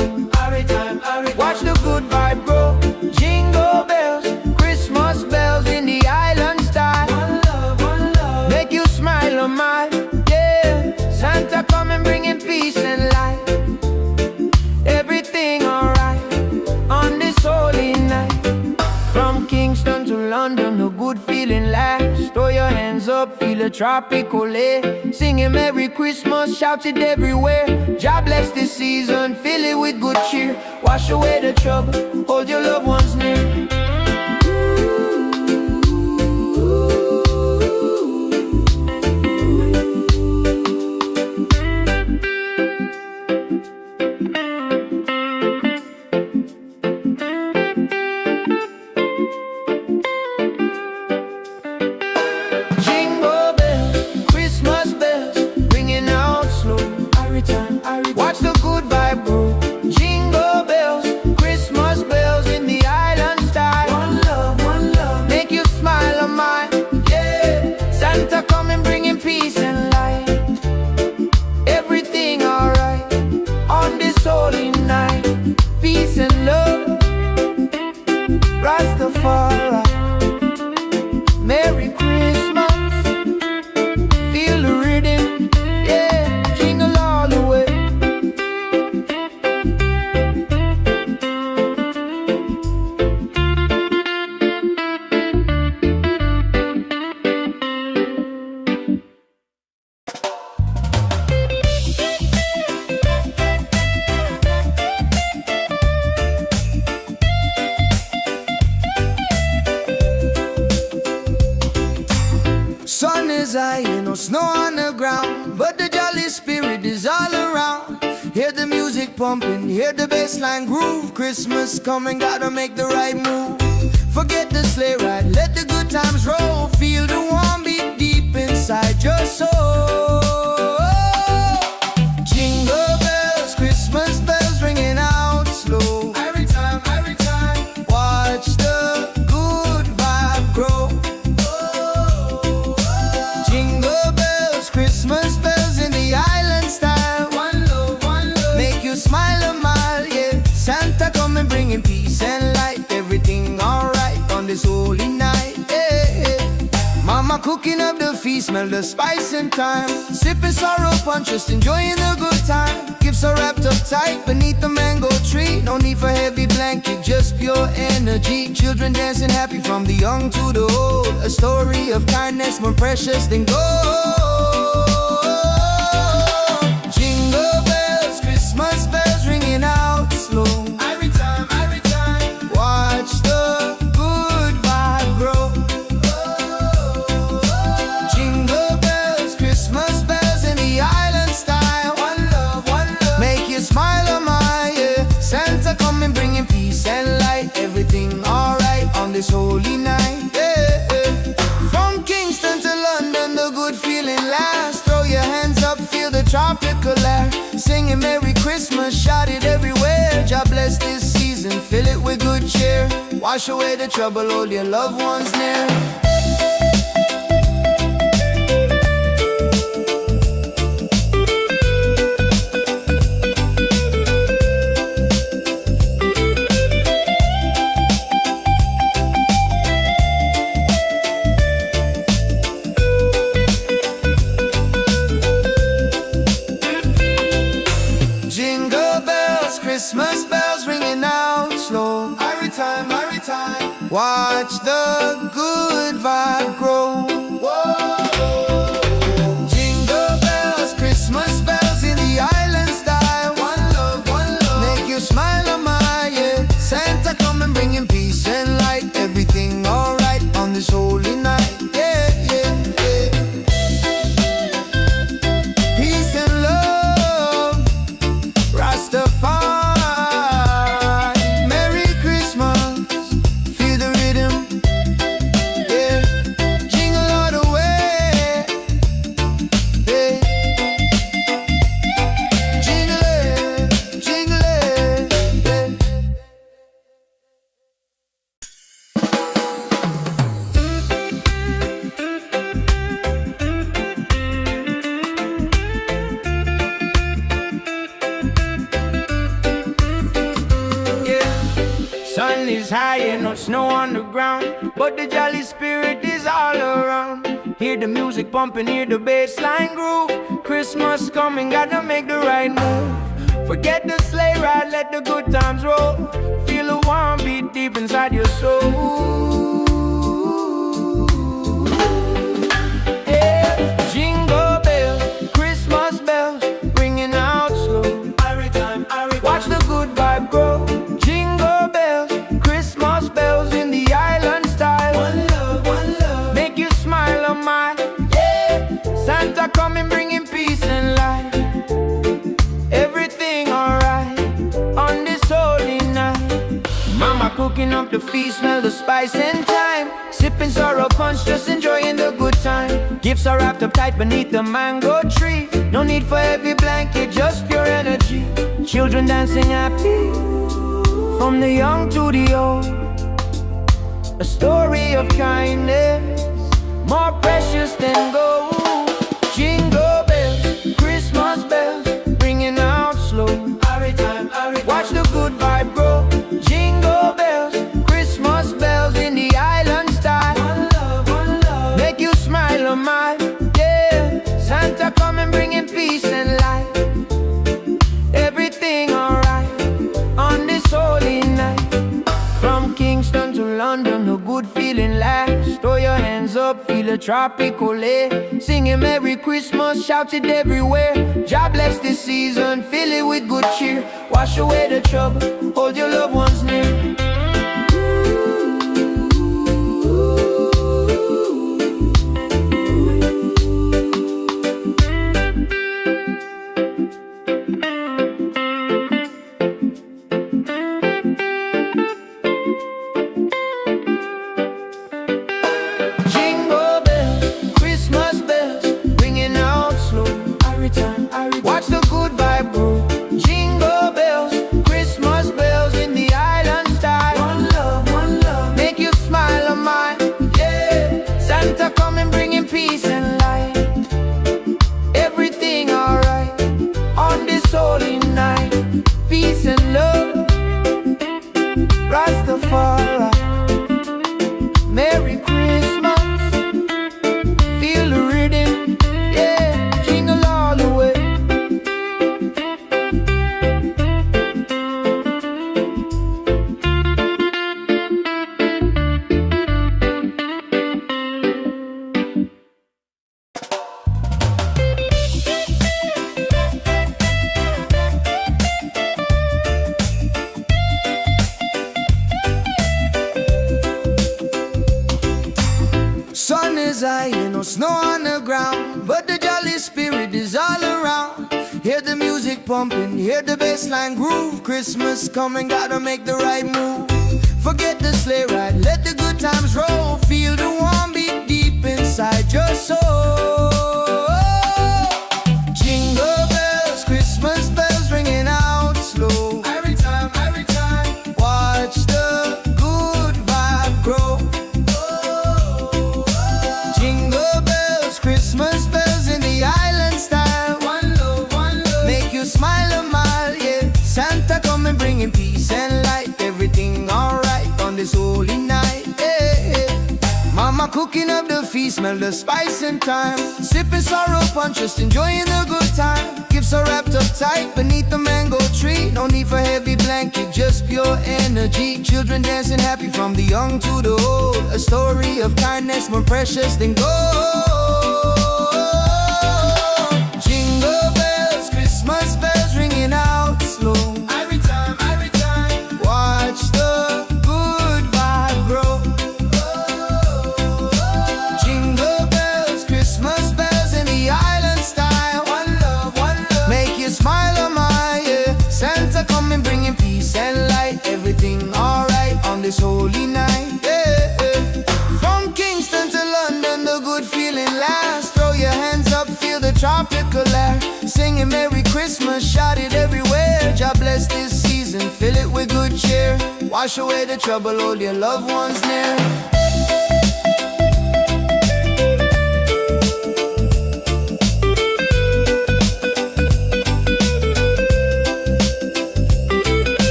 Watch the good vibe grow. Jingle bells, Christmas bells in the island style. One love, make you smile a mile. Yeah, Santa coming bringing peace and light. Everything alright on this holy night. From Kingston to London, the good feeling lasts. Throw your hands up, feel a tropical air. Singing Merry Christmas, shout it everywhere. God bless this season, fill it with good cheer. Wash away the trouble, hold your loved ones near. Watch the good vibe grow. Jingle bells, Christmas bells in the island style. One love, make you smile a mile. Yeah, Santa coming bringing peace and light. Everything alright on this holy night. Peace and love, Rastafari. Merry Christmas, feel the rhythm. Yeah, jingle all the way. Sun is high, no snow on the ground, but the jolly spirit is all around. Hear the music pumping, hear the bassline groove. Christmas coming, gotta make the right move. Forget the sleigh ride, let the good times roll. Feel the warm beat deep inside your soul. Jingle bells, Christmas bells ringing out slow. Every time, watch the good vibe grow. Christmas bells in the island style. One love, make you smile a mile. Yeah, Santa coming bringing peace and light. Everything alright on this holy night. Yeah. Mama cooking up the feast, smell the spice and thyme. Sipping sorrow punch, just enjoying the good time. Gifts are wrapped up tight beneath the mango tree. No need for heavy blanket, just pure energy. Children dancing happy from the young to the old. A story of kindness more precious than gold. Jingle bells, Christmas bells ringing out slow. Every time, watch the good vibe grow. Jingle bells, Christmas bells in the island style. One love, make you smile a mile. Yeah, Santa coming bringing peace and light. Everything alright on this holy night. Yeah. From Kingston to London, the good feeling lasts. Throw your hands up, feel the tropical air. Singing Merry Christmas, shout it everywhere. God bless this season, fill it with good cheer. Wash away the trouble, hold your loved ones near. Jingle bells, Christmas bells ringing out slow. Every time, watch the good vibe grow. Whoa. Jingle bells, Christmas bells in the island style. One love, make you smile a mile. Yeah, Santa coming bringing peace and light. Everything alright on this holy night. Yeah, yeah, yeah. Peace and love, Rastafari. Merry Christmas, feel the rhythm. Yeah, jingle all Sun is high and no snow on the ground, but the jolly spirit is all around. Hear the music pumping, hear the bass line groove. Christmas coming, gotta make the right move. Forget the sleigh ride, let the good times roll. Feel a warm beat deep inside your soul. Yeah. Jingle bells, Christmas bells, ringing out slow. Every time, watch the good vibe grow. Jingle bells, Christmas bells in the island style. One love, make you smile on my, yeah. Santa coming, bringing peace and light. Everything alright on this holy night. Mama cooking up the feast, smell the spice and thyme. Sipping sorrow punch, just enjoying the good time. Gifts are wrapped up tight beneath the mango tree. No need for heavy blanket, just pure energy. Children dancing happy, from the young to the old. A story of kindness, more precious than gold. Jingle bells, Christmas bells, ringing out slow. Watch the good vibe grow. Jingle bells, Christmas bells in the island style. One love, make you smile on my, yeah. Santa coming, bringing peace and light. Everything alright on this holy night. From Kingston to London, the good feeling lasts. Throw your hands up, feel a tropical air. Singing Merry Christmas, shout it everywhere. God bless this season, fill it with good cheer. Wash away the trouble, hold your loved ones near. Watch the good vibe grow. Jingle bells, Christmas bells in the island style. One love, make you smile on my, yeah. Santa coming, bringing peace and light. Everything alright on this holy night. Peace and love, Rastafari. Merry Christmas, feel the rhythm, yeah. Jingle all the way. Sun is high and no snow on the ground, but the jolly spirit is all around. Hear the music pumping, hear the bass line groove. Christmas coming, gotta make the right move. Forget the sleigh ride, let the good times roll. Feel the warm beat deep inside your soul. Jingle bells, Christmas bells ringing out slow. Every time, watch the good vibe grow. Jingle bells, Christmas bells in the island style. One love, make you smile a mile, yeah. Santa coming, bringing peace and light. Everything alright on this holy night, yeah. Mama cooking up the feast, smell the spice and thyme. Sipping sorrow punch, just enjoying the good time. Gifts are wrapped up tight beneath the mango tree. No need for heavy blanket, just pure energy. Children dancing happy from the young to the old. A story of kindness more precious than gold. Jingle bells, Christmas bells ringing out slow. Every time, watch the good vibe grow. Jingle bells, Christmas bells in the island style. One love, make you smile on my, yeah. Santa coming, bringing peace and light. Everything alright on this holy night, yeah. From Kingston to London, the good feeling lasts. Throw your hands up, feel the tropical air. Singing Merry Christmas, shout it everywhere. God bless this season, fill it with good cheer. Wash away the trouble, hold your loved ones near.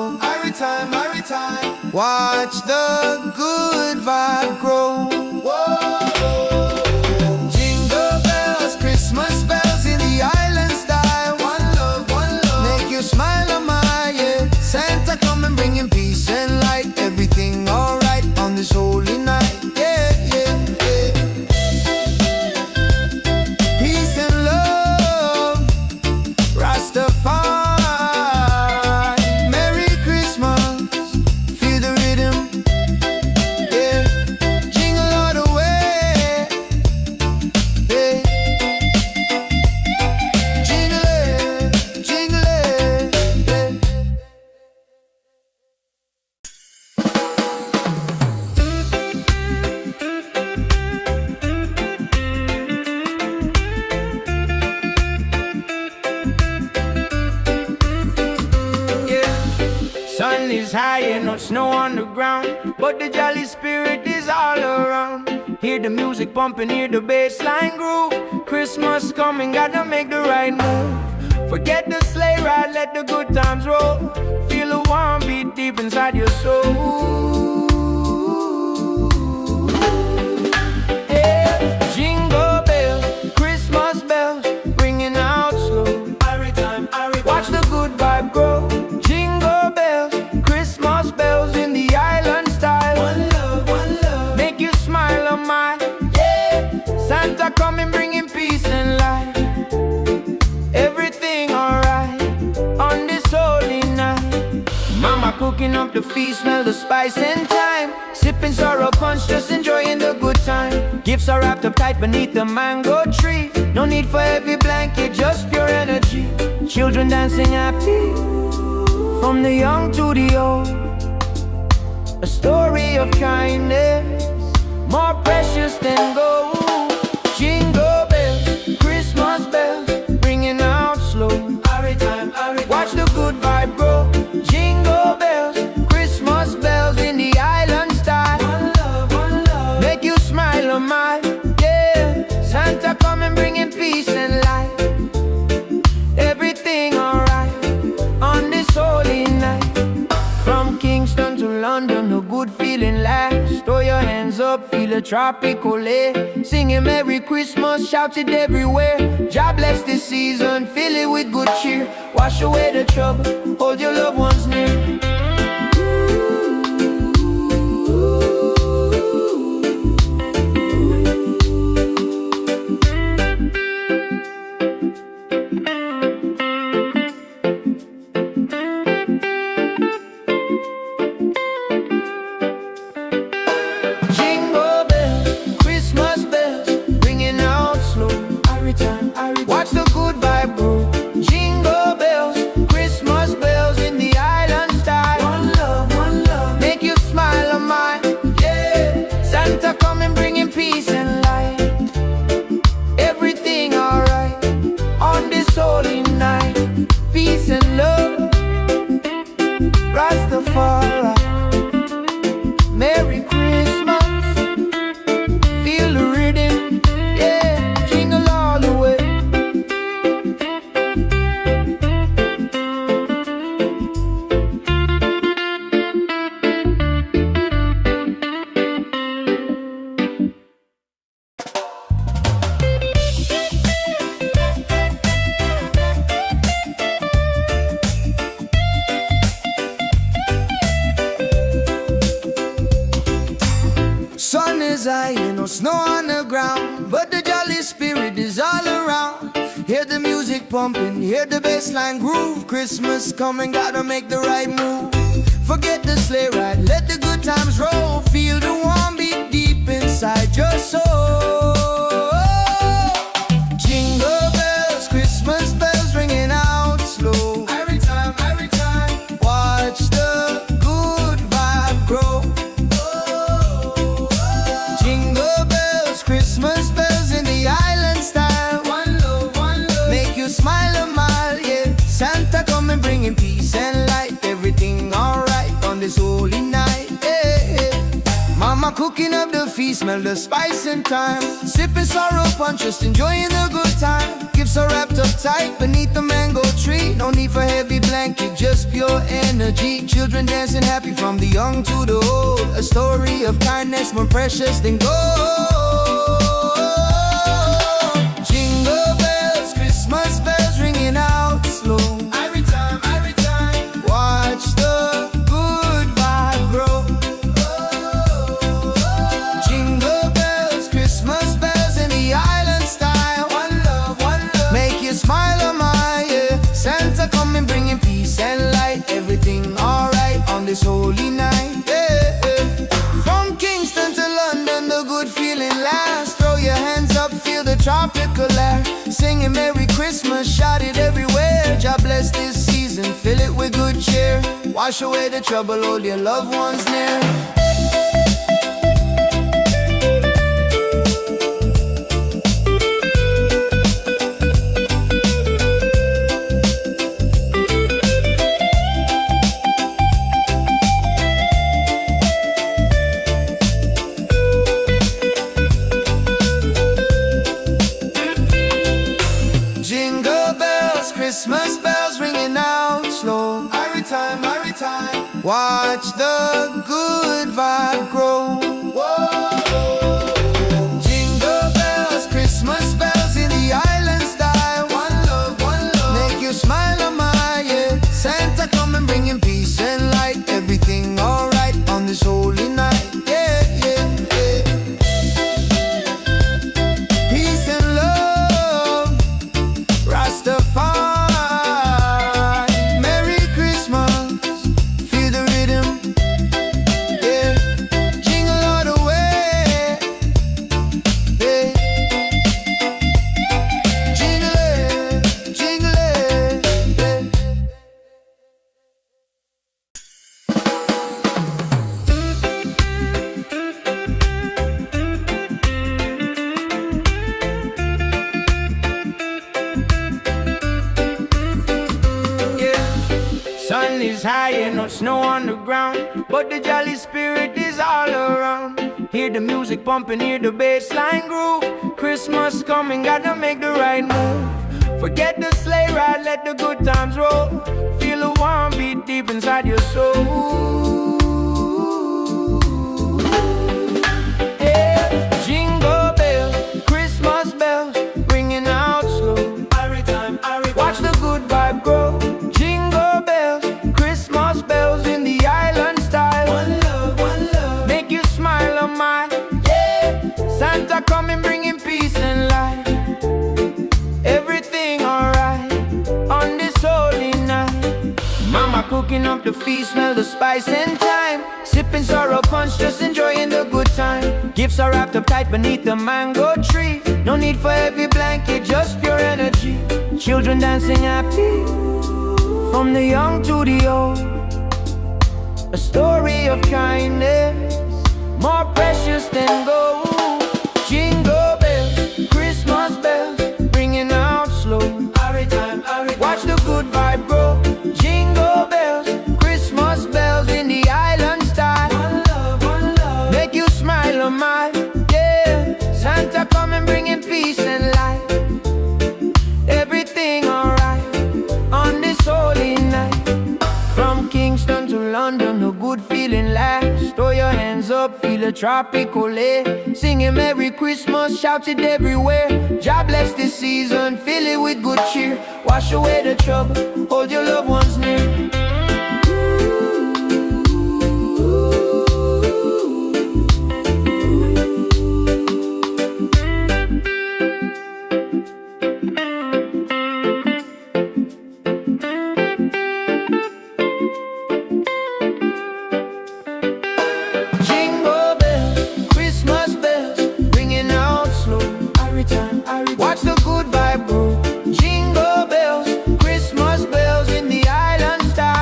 slow. Every time, every time. Watch the good vibe grow. Whoa. Jingle bells, Christmas bells in the island style. One love, one love. Make you smile, oh my, yeah. Santa come and bring him peace and light. Everything alright on this holy night. Yeah, yeah, yeah. Peace and love, Rastafari. Merry Christmas, feel the rhythm. Yeah, jingle all the way. Yeah, jingle it, jingle it. Yeah. Sun is high and no snow on the ground, but the jolly spirit is all around. Hear the music pumping, hear the bass line groove. Christmas coming, gotta make the right move. Forget the sleigh ride, let the good times roll. Feel the warm beat deep inside your soul. Yeah. Jingle bells, Christmas bells, ringing out slow. Watch the good vibe grow. Jingle bells, Christmas bells in the island style. One love, one love. Make you smile, oh my, yeah. Santa coming, bringing peace and light. Everything alright on this holy night. Mama cooking up the feast, smell the spice and thyme. Sipping sorrow punch, just enjoying the good time. Gifts are wrapped up tight beneath the mango tree. No need for heavy blanket, just pure energy. Children dancing happy, from the young to the old. A story of kindness, more precious than gold. Jingle bells, Christmas bells, ringing out slow. Watch the good vibe grow. Jingle bells, Christmas bells in the island style. One love, one love. Make you smile, oh my, yeah. Santa come and bringing peace and light. Everything alright on this holy night. From Kingston to London, the good feeling lasts. Throw your hands up, feel a tropical air. Singing Merry Christmas, shout it everywhere. God bless this season, fill it with good cheer. Wash away the trouble, hold your loved ones near. Jingle bells, Christmas bells, ringing out slow. Watch the good vibe grow. Jingle bells, Christmas bells in the island style. One love, one love. Make you smile, oh my, yeah. Santa coming, bringing peace and light. Everything alright on this holy night. Peace and love, Rastafari. Merry Christmas, feel the rhythm, yeah. Jingle all the way. Sun is high and no snow on the ground, but the jolly spirit is all around. Hear the music pumping, hear the bass line groove. Christmas coming, gotta make the right move. Forget the sleigh ride, let the good times roll. Feel the warm beat deep inside your soul. Jingle bells, Christmas bells ringing out slow. Every time, every time. Watch the good vibe grow. Jingle bells, Christmas bells in the island style. One love, one love. Make you smile a mile, yeah. Santa come and bringing peace and light. Everything alright on this holy night, yeah, yeah. Mama Mama cooking up the feast, smell the spice and thyme. Sipping sorrow punch, just enjoying the good time. Gifts are wrapped up tight beneath the mango tree. No need for heavy blanket, just pure energy. Children dancing happy from the young to the old. A story of kindness more precious than gold. Jingle bells, Christmas bells ringing out slow. Every time, watch the good vibe grow. Jingle bells, Christmas bells in the island style. One love, make you smile, oh my, yeah. Santa coming bringing peace and light. Everything alright on this holy night, yeah, yeah. From Kingston to London, the good feeling lasts. Throw your hands up, feel the tropical air. Singing Merry Christmas, shout it everywhere. God bless this season, fill it with good cheer. Wash away the trouble, hold your loved ones near. Jingle bells, Christmas bells ringing out slow. Every time, watch the good vibe grow. Whoa. Jingle bells, Christmas bells in the island style. One love, make you smile, oh my, yeah. Santa coming bringing peace and light. Everything alright on this holy night, yeah, yeah, yeah. Peace and love, Rastafari. Merry Christmas, feel the rhythm, yeah. Jingle all the way, yeah. Jingle it, yeah. Sun is high and no snow on the ground, but the jolly spirit is all around. Hear the music pumping, hear the bass line groove. Christmas coming, gotta make the right move. Forget the sleigh ride, let the good times roll. Feel a warm beat deep inside your soul. Yeah. Jingle bells, Christmas bells, ringing out slow. Watch the good vibe grow. Jingle bells, Christmas bells in the island style. One love, make you smile, oh my, yeah. Santa coming bringing peace and light. Everything alright on this holy night. Mama cooking up the feast, smell the spice and thyme. Sipping sorrow punch, just enjoying the good time. Gifts are wrapped up tight beneath the mango tree. No need for heavy blanket, just pure energy. Children dancing happy from the young to the old. A story of kindness more precious than gold. Jingle bells, Christmas bells, ringing out slow. Watch the good vibe grow. Jingle bells, Christmas bells in the island style. One love, make you smile, oh my, yeah. Santa coming bringing peace and light. Everything alright on this holy night. From Kingston to London, the good feeling lasts. Throw your hands up, feel the tropical air. Singing Merry Christmas, shout it everywhere. God bless this season, fill it with good cheer. Wash away the trouble, hold your loved ones near. Jingle bells, Christmas bells, ringing out slow. Watch the good vibe grow. Jingle bells, Christmas bells in the island style.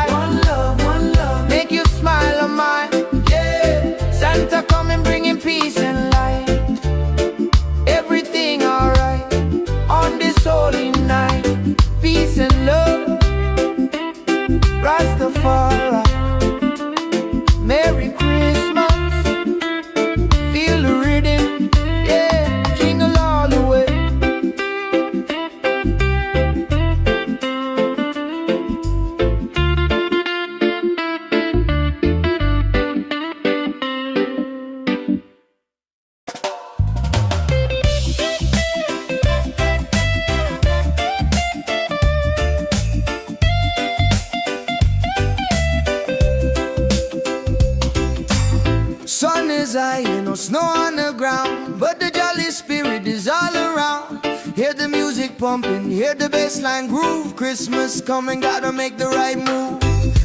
is high, ain't no snow on the ground, but the jolly spirit is all around. Hear the music pumping, hear the bassline groove. Christmas coming, gotta make the right move.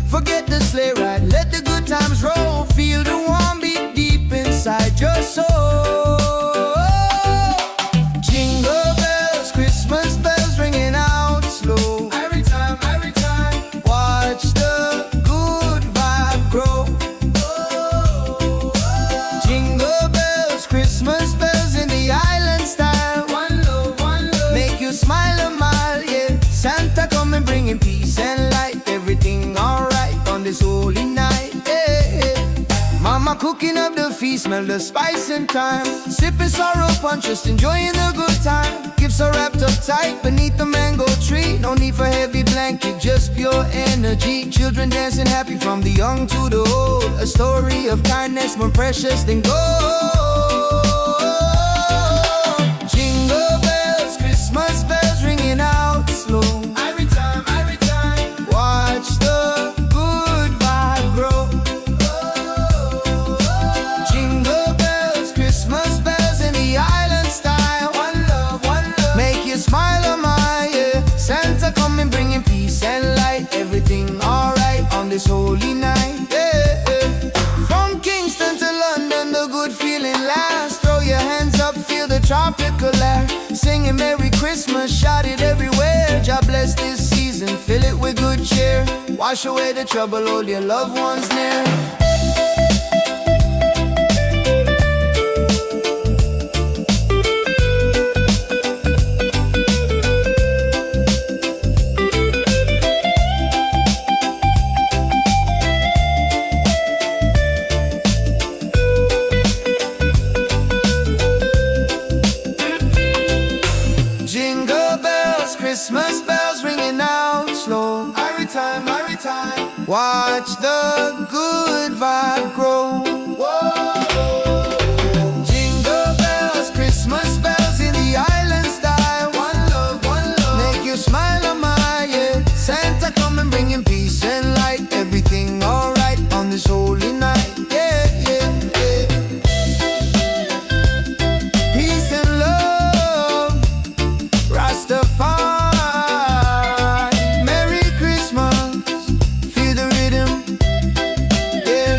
Forget the sleigh ride, let the good times roll. Feel the warm beat deep inside your soul. Jingle bells, Christmas bells ringing out slow. Every time, watch the good vibe grow. Jingle bells, Christmas bells in the island style. One love, make you smile a mile, yeah. Santa coming bringing peace and light. Everything alright on this holy night, yeah. Mama cooking up the feast, smell the spice and thyme. Sipping sorrow punch, just enjoying the good time. Gifts are wrapped up tight beneath the mango tree. No need for heavy blanket, just pure energy. Children dancing happy from the young to the old. A story of kindness more precious than gold. Jingle bells, Christmas bells ringing out slow. Every time, watch the good vibe grow. Jingle bells, Christmas bells in the island style. One love, make you smile a mile, yeah. Santa coming bringing peace and light. Everything alright on this holy night, yeah. From Kingston to London, the good feeling lasts. Throw your hands up, feel the tropical air. Singing Merry Christmas, shout it everywhere. God bless this season, fill it with good cheer. Wash away the trouble, hold your loved ones near. Jingle bells, Christmas bells ringing out slow. Every time, watch the good vibe grow. Jingle bells, Christmas bells in the island style. One love, make you smile a mile, yeah. Santa coming bringing peace and light. Everything alright on this holy night, yeah, yeah, yeah. Peace and love, Rastafari. Merry Christmas, feel the rhythm, yeah.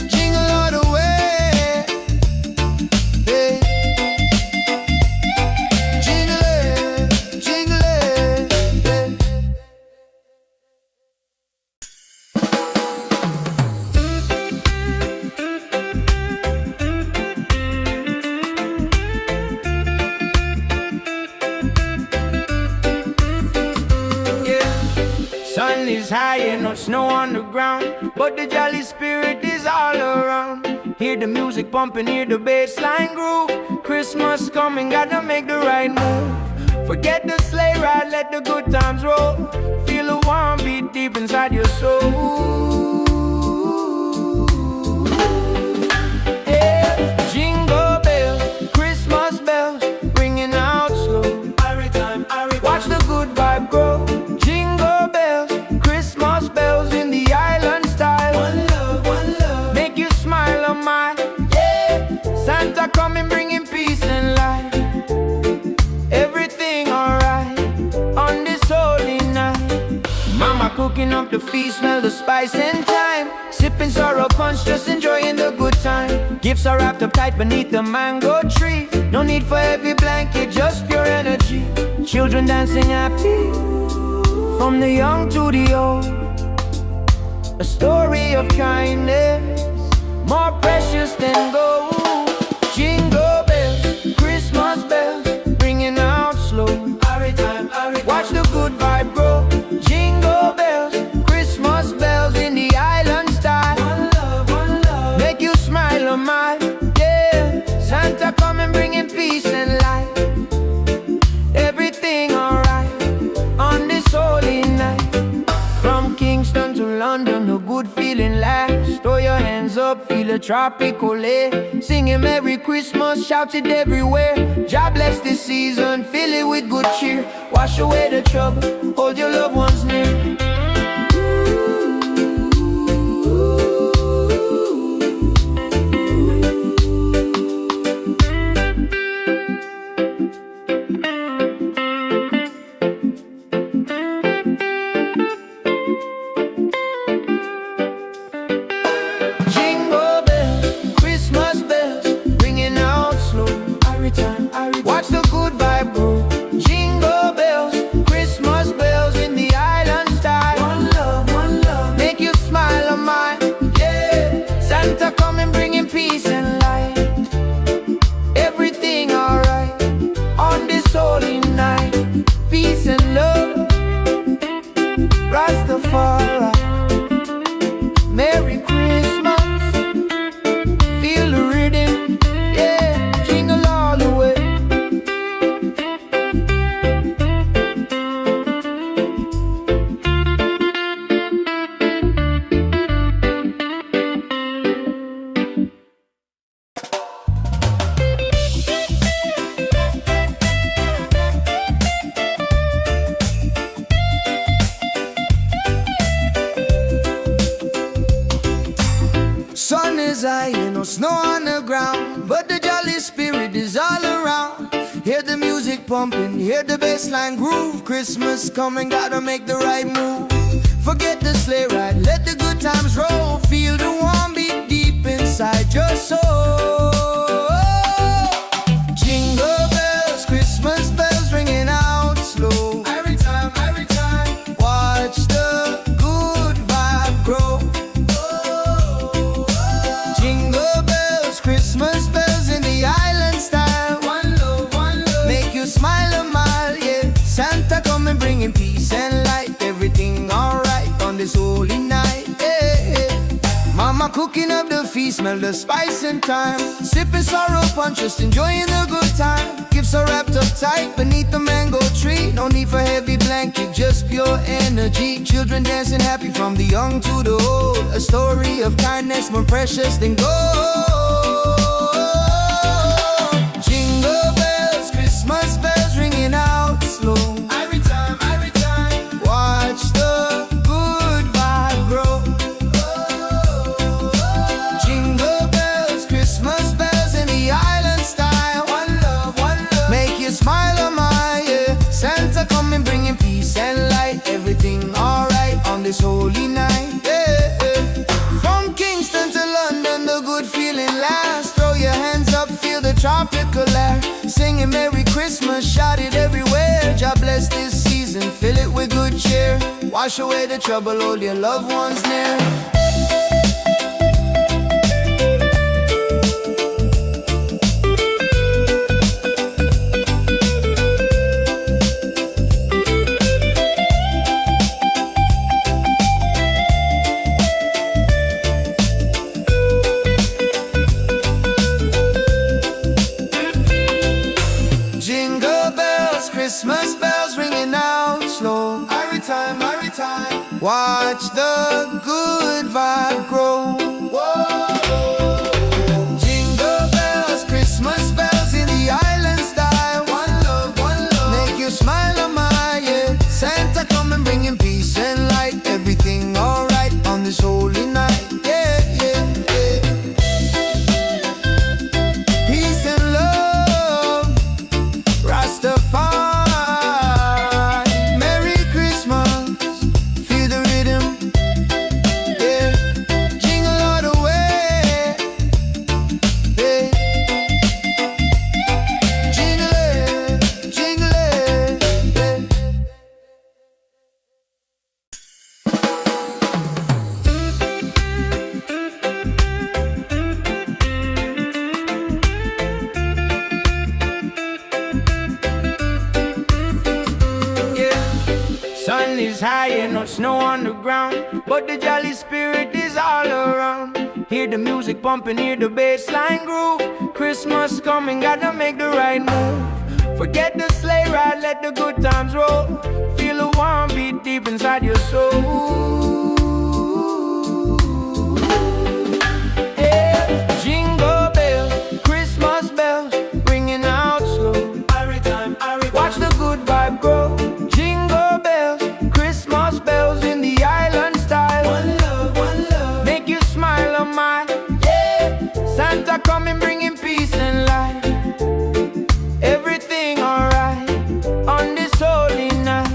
Jingle all the way, yeah. Jingle it, yeah. Sun is high and no snow on the ground, but the jolly spirit is all around. Hear the music pumping, hear the bassline groove. Christmas coming, gotta make the right move. Forget the sleigh ride, let the good times roll. Feel a warm beat deep inside your soul. Yeah. Jingle bells, Christmas bells, ringing out slow. Watch the good vibe grow. Jingle bells, Christmas bells in the island style. One love, make you smile a mile, yeah. Santa coming bringing peace and light. Everything alright on this holy night. Mama cooking up the feast, smell the spice and thyme. Sipping sorrow punch, just enjoying the good time. Gifts are wrapped up tight beneath the mango tree. No need for heavy blanket, just pure energy. Children dancing happy from the young to the old. A story of kindness more precious than gold. Jingle bells, Christmas bells, ringing out slow. Watch the good vibe grow. Jingle bells, Christmas bells in the island style. One love, make you smile a mile, yeah. Santa coming bringing peace and light. Everything alright on this holy night. From Kingston to London, the good feeling lasts. Throw your hands up, feel the tropical air. Singing Merry Christmas, shout it everywhere. God bless this season, fill it with good cheer. Wash away the trouble, hold your loved ones near. is high, ain't no snow on the ground, but the jolly spirit is all around. Hear the music pumping, hear the bassline groove. Christmas coming, gotta make the right move. Forget the sleigh ride, let the good times roll. Feel the warm beat deep inside your soul. Jingle bells, Christmas bells ringing out slow. Every time, watch the good vibe grow. Jingle bells, Christmas bells in the island style. One love, make you smile a mile, yeah. Santa coming bringing peace and light. Everything alright on this holy night, yeah. Mama cooking up the feast, smell the spice and thyme. Sipping sorrow punch, just enjoying the good time. Gifts are wrapped up tight beneath the mango tree. No need for heavy blanket, just pure energy. Children dancing happy from the young to the old. A story of kindness more precious than gold. Jingle bells, Christmas bells ringing out slow. Every time, watch the good vibe grow. Jingle bells, Christmas bells in the island style. One love, make you smile a mile, yeah. Santa coming bringing peace and light. Everything alright on this holy night, yeah. From Kingston to London, the good feeling lasts. Throw your hands up, feel the tropical air. Singing Merry Christmas, shout it everywhere. God bless this season, fill it with good cheer. Wash away the trouble, hold your loved ones near. Jingle bells, Christmas bells ringing out slow. Every time, watch the good vibe grow. Whoa. Jingle bells, Christmas bells in the island style. One love, make you smile a mile, yeah. Santa coming bringing peace and light. Everything alright on this holy night, yeah, yeah, yeah. Peace and love, Rastafari, Merry Christmas, feel the rhythm, yeah. Jingle all the way, yeah. Jingle it, yeah. Sun is high and no snow on the ground, but the jolly spirit is all around. Hear the music pumping, hear the bassline groove. Christmas coming, gotta make the right move. Forget the sleigh ride, let the good times roll. Feel the warm beat deep inside your soul. Yeah. Jingle bells, Christmas bells, ringing out slow. Watch the good vibe grow. Jingle bells, Christmas bells in the island style. One love, make you smile a mile, yeah. Santa coming bringing peace and light. Everything alright on this holy night.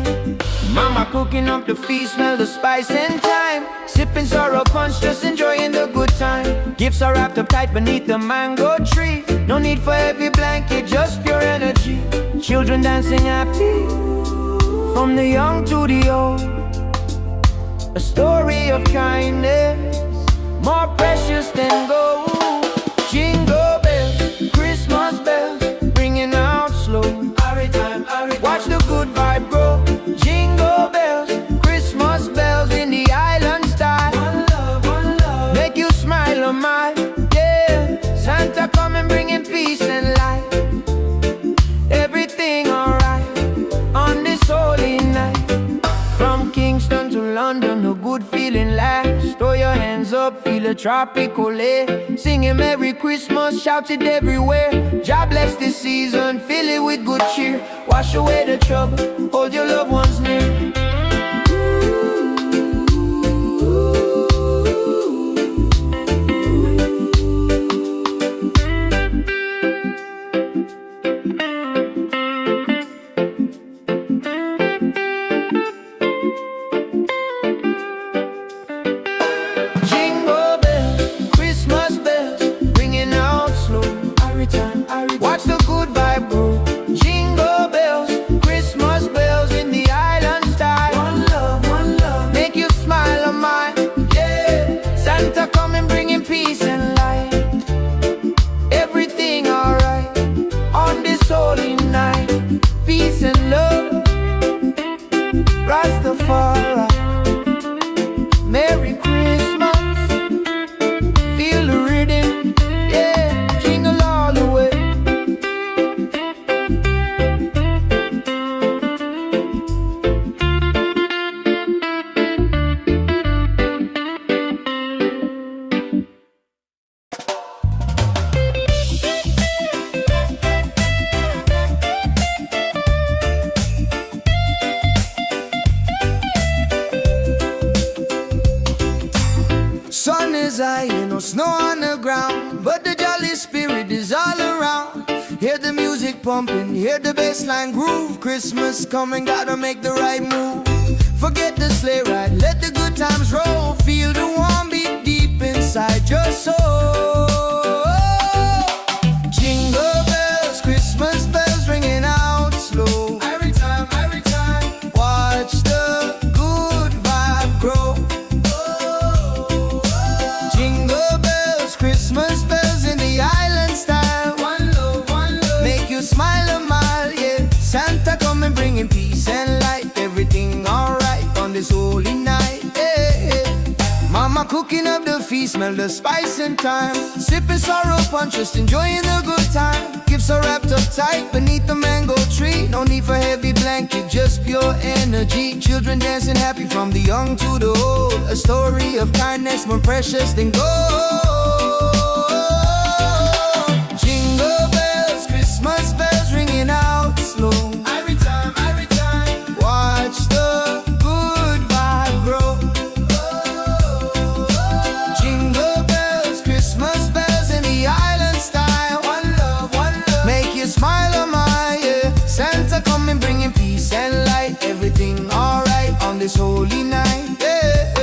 Mama cooking up the feast, smell the spice and thyme. Sipping sorrow punch, just enjoying the good time. Gifts are wrapped up tight beneath the mango tree. No need for heavy blanket, just pure energy. Children dancing happy from the young to the old. A story of kindness more precious than gold. Jingle bells, Christmas bells, ringing out slow. Watch the good vibe grow. Jingle bells, Christmas bells in the island style. One love, make you smile a mile, yeah. Santa coming bringing peace and light. Everything alright on this holy night. From Kingston to London, a good feeling lasts. Throw your hands up, feel a tropical air. Singing Merry Christmas, shout it everywhere. God bless this season, fill it with good cheer. Wash away the trouble, hold your loved ones near. coming bringing peace and light. Everything alright on this holy night. Peace and love, Rastafari. Merry Christmas, feel the rhythm, yeah, jingle all the way. Sun is high, no snow on the ground, but the jolly spirit is all around. Hear the music pumping, hear the bassline groove. Christmas coming, gotta make the right move. Forget the sleigh ride, let the good times roll. Feel the warm beat deep inside your soul. Jingle bells, Christmas bells ringing out slow. Every time, watch the good vibe grow. Jingle bells, Christmas bells in the island style. One love, make you smile a mile, yeah. Santa coming bringing peace and light. Everything alright on this holy night, yeah. Mama cooking up the feast, smell the spice and thyme. Sipping sorrow punch, just enjoying the good time. Gifts are wrapped up tight beneath the mango tree. No need for heavy blanket, just pure energy. Children dancing happy from the young to the old. A story of kindness more precious than gold. Jingle bells, Christmas bells ringing out slow. Every time, watch the good vibe grow. Jingle bells, Christmas bells in the island style. One love, make you smile a mile, yeah. Santa coming bringing peace and light. Everything alright on this holy night, yeah.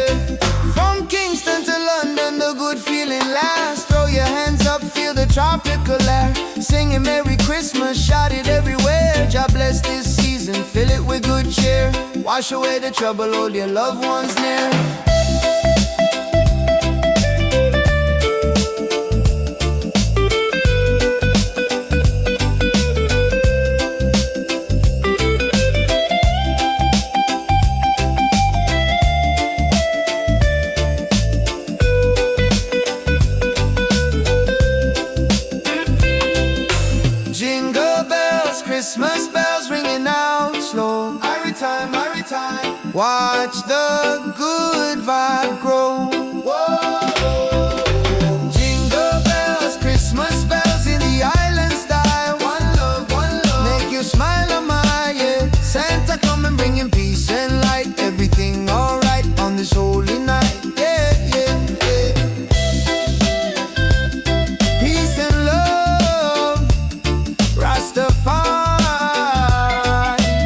From Kingston to London, the good feeling lasts. Throw your hands up, feel the tropical air. Singing Merry Christmas, shout it everywhere. God bless this season, fill it with good cheer. Wash away the trouble, hold your loved ones near. Jingle bells, Christmas bells ringing out slow. Every time, watch the good vibe grow. Whoa. Jingle bells, Christmas bells in the island style. One love, make you smile a mile, yeah. Santa coming bringing peace and light. Everything alright on this holy night, yeah, yeah, yeah. Peace and love, Rastafari.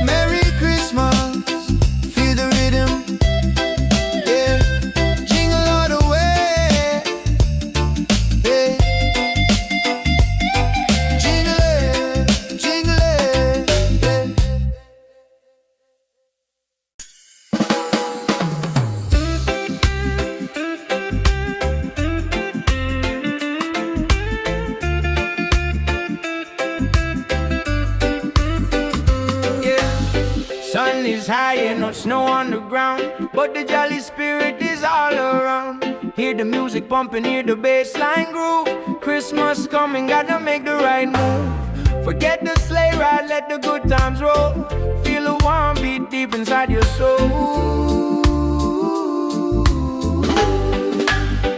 Merry Christmas, feel the rhythm, yeah. Jingle all the way, yeah. Jingle it, yeah. Sun is high and no snow on the ground, but the jolly spirit is all around. Hear the music pumping, hear the bassline groove. Christmas coming, gotta make the right move. Forget the sleigh ride, let the good times roll. Feel the warm beat deep inside your soul.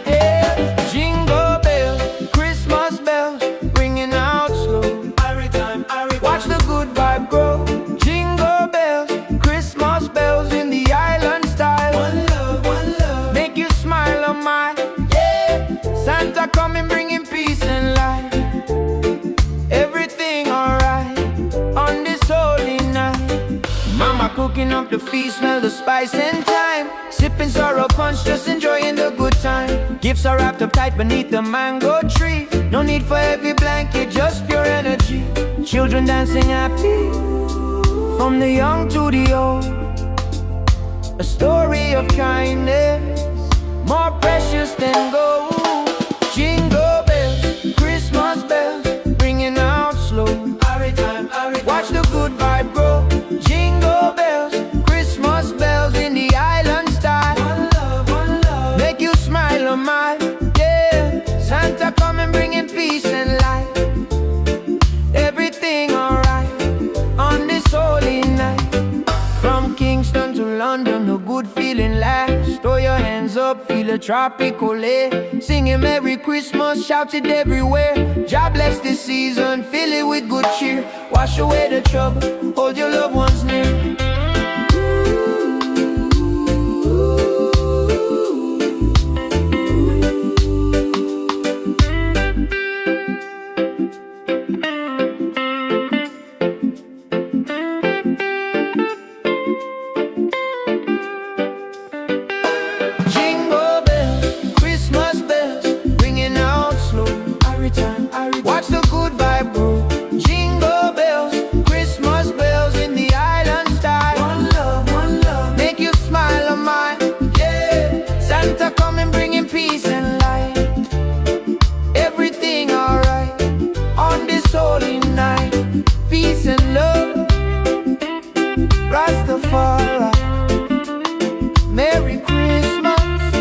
Yeah. Jingle bells, Christmas bells, ringing out slow. Watch the good vibe grow. Jingle bells, Christmas bells in the island style. One love, make you smile a mile, yeah. Santa coming bringing peace and light. Everything alright on this holy night. Mama cooking up the feast, smell the spice and thyme. Sipping sorrow punch, just enjoying the good time. Gifts are wrapped up tight beneath the mango tree. No need for heavy blanket, just pure energy. Children dancing happy, from the young to the old. A story of kindness, more precious than gold. Jingle bells, Christmas bells, ringing out slow. Every time, watch the good vibe grow. Jingle bells, Christmas bells in the island style. One love, make you smile a mile. Yeah, Santa coming bringing peace and light. Everything alright on this holy night. From Kingston to London, a good feeling lasts. Throw your hands up, feel a tropical air. Singing Merry Christmas, shout it everywhere. God bless this season, fill it with good cheer. Wash away the trouble, hold your loved ones near. Watch the good vibe grow. Jingle bells, Christmas bells in the island style. One love, make you smile a mile. Yeah, Santa coming bringing peace and light. Everything alright on this holy night. Peace and love, Rastafari. Merry Christmas,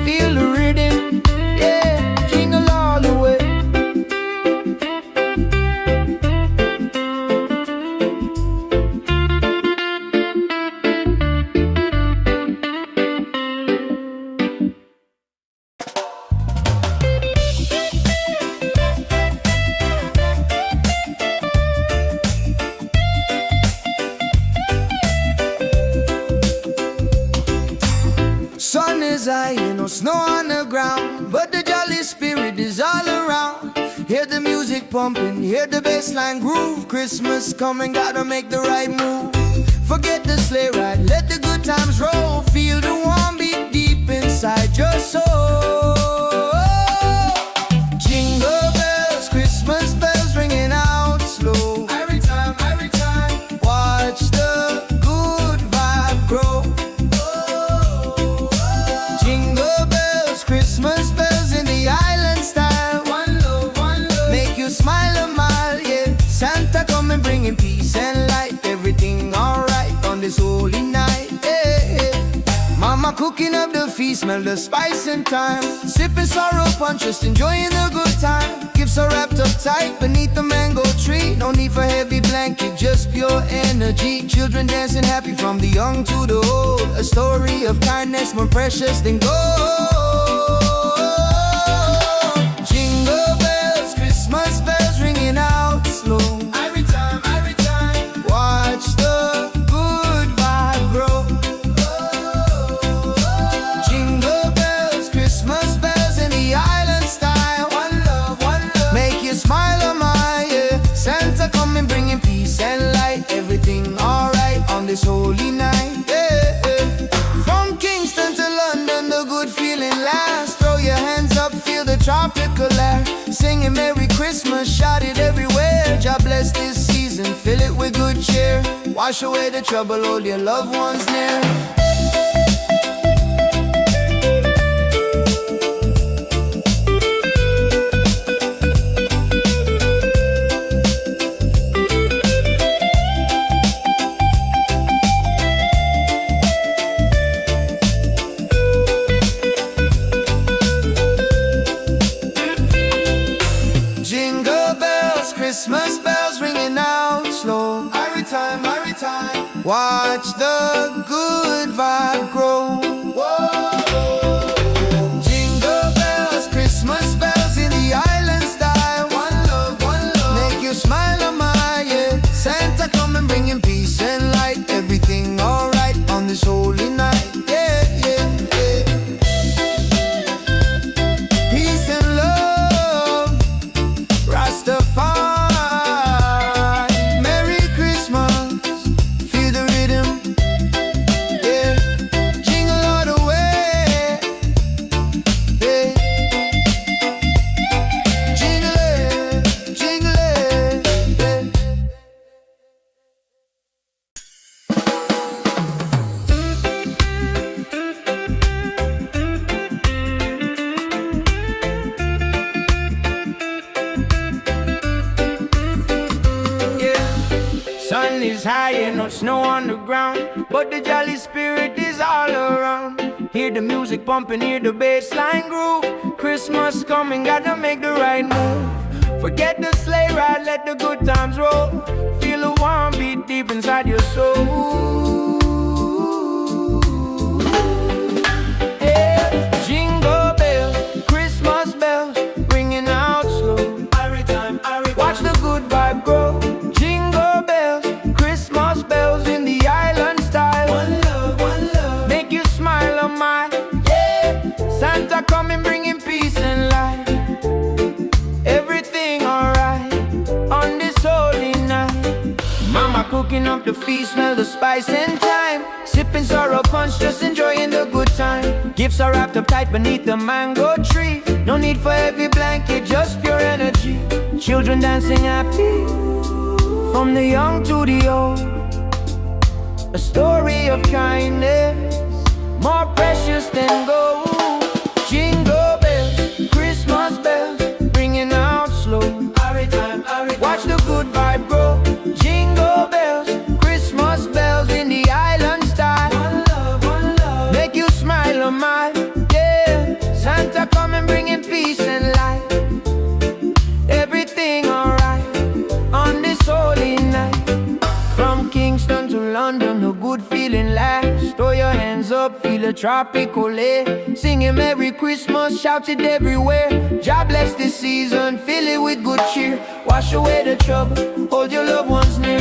feel the rhythm. Yeah, jingle all the way. Sun is high, no snow on the ground, but the jolly spirit is all around. Hear the music pumping, hear the bassline groove. Christmas coming, gotta make the right move. Forget the sleigh ride, let the good times roll. Feel the warm beat deep inside your soul. Jingle bells, Christmas bells ringing out slow. Every time, watch the good vibe grow. Jingle bells, Christmas bells in the island style. One love, make you smile a mile. Yeah, Santa coming bringing peace and light. Everything alright on this holy night. Yeah. Mama cooking up the feast, smell the spice and thyme. Sipping sorrow punch, just enjoying the good time. Gifts are wrapped up tight beneath the mango tree. No need for heavy blanket, just pure energy. Children dancing happy from the young to the old. A story of kindness more precious than gold. Jingle bells, Christmas bells ringing out slow. Every time, watch the good vibe grow. Jingle bells, Christmas bells in the island style. One love, make you smile a mile. Yeah, Santa coming bringing peace and light. Everything alright on this holy night. Yeah. From Kingston to London, the good feeling lasts. Throw your hands up, feel the tropical air. Singing Merry Christmas, shout it everywhere. God bless this season, fill it with good cheer. Wash away the trouble, hold your loved ones near. Jingle bells, Christmas bells ringing out slow. Every time, watch the good vibe grow. Whoa. Jingle bells, Christmas bells in the island style. One love, make you smile a mile. Yeah, Santa coming bringing peace and light. Everything alright on this holy night. Yeah. Peace and love, Rastafari. Merry Christmas, feel the rhythm. Yeah, is high and no snow on the ground, but the jolly spirit is all around. Hear the music pumping, hear the bass line groove. Christmas coming, gotta make the right move. Forget the sleigh ride, let the good times roll. Feel the warm beat deep inside your soul. Yeah. Jingle bells, Christmas bells, ringing out slow. Every time, watch the good vibe grow. Jingle bells, Christmas bells in the island style. One love, make you smile on mine. Yeah. Santa coming, bringing peace and light. Everything alright on this holy night. Mama cooking up the feast, smell the spice and thyme. Sipping sorrow punch, just enjoying the good time. Gifts are wrapped up tight beneath the mango tree. No need for heavy blanket, just pure energy. Children dancing happy, from the young to the old. A story of kindness, more precious than gold. Jingle bells, Christmas bells, ringing out slow. Watch the good vibe grow. Jingle bells, Christmas bells in the island style. One love, make you smile on mine. Yeah, Santa coming, bringing peace and light. Everything alright on this holy night. From Kingston to London, a good feeling lasts. Throw your hands up, feel a tropical air. Singing Merry Christmas, shout it everywhere. God bless this season, fill it with good cheer. Wash away the trouble, hold your loved ones near.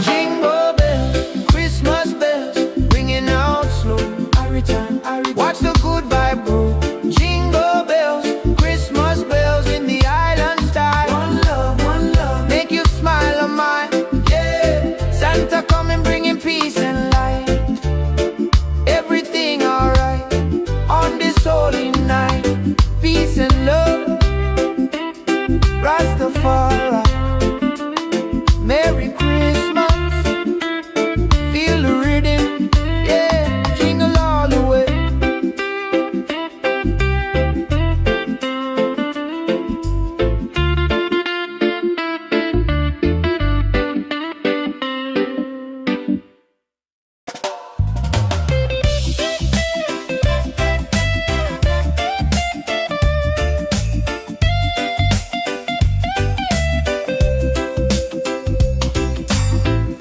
Jingle bells, Christmas bells, ringing out slow. Watch the good vibe grow. Jingle bells, Christmas bells in the island style. One love, make you smile on mine. Yeah, Santa coming, bringing peace and light. Everything alright on this holy night. Peace and love, Rastafari. Merry Christmas, feel the rhythm, yeah, jingle all the way.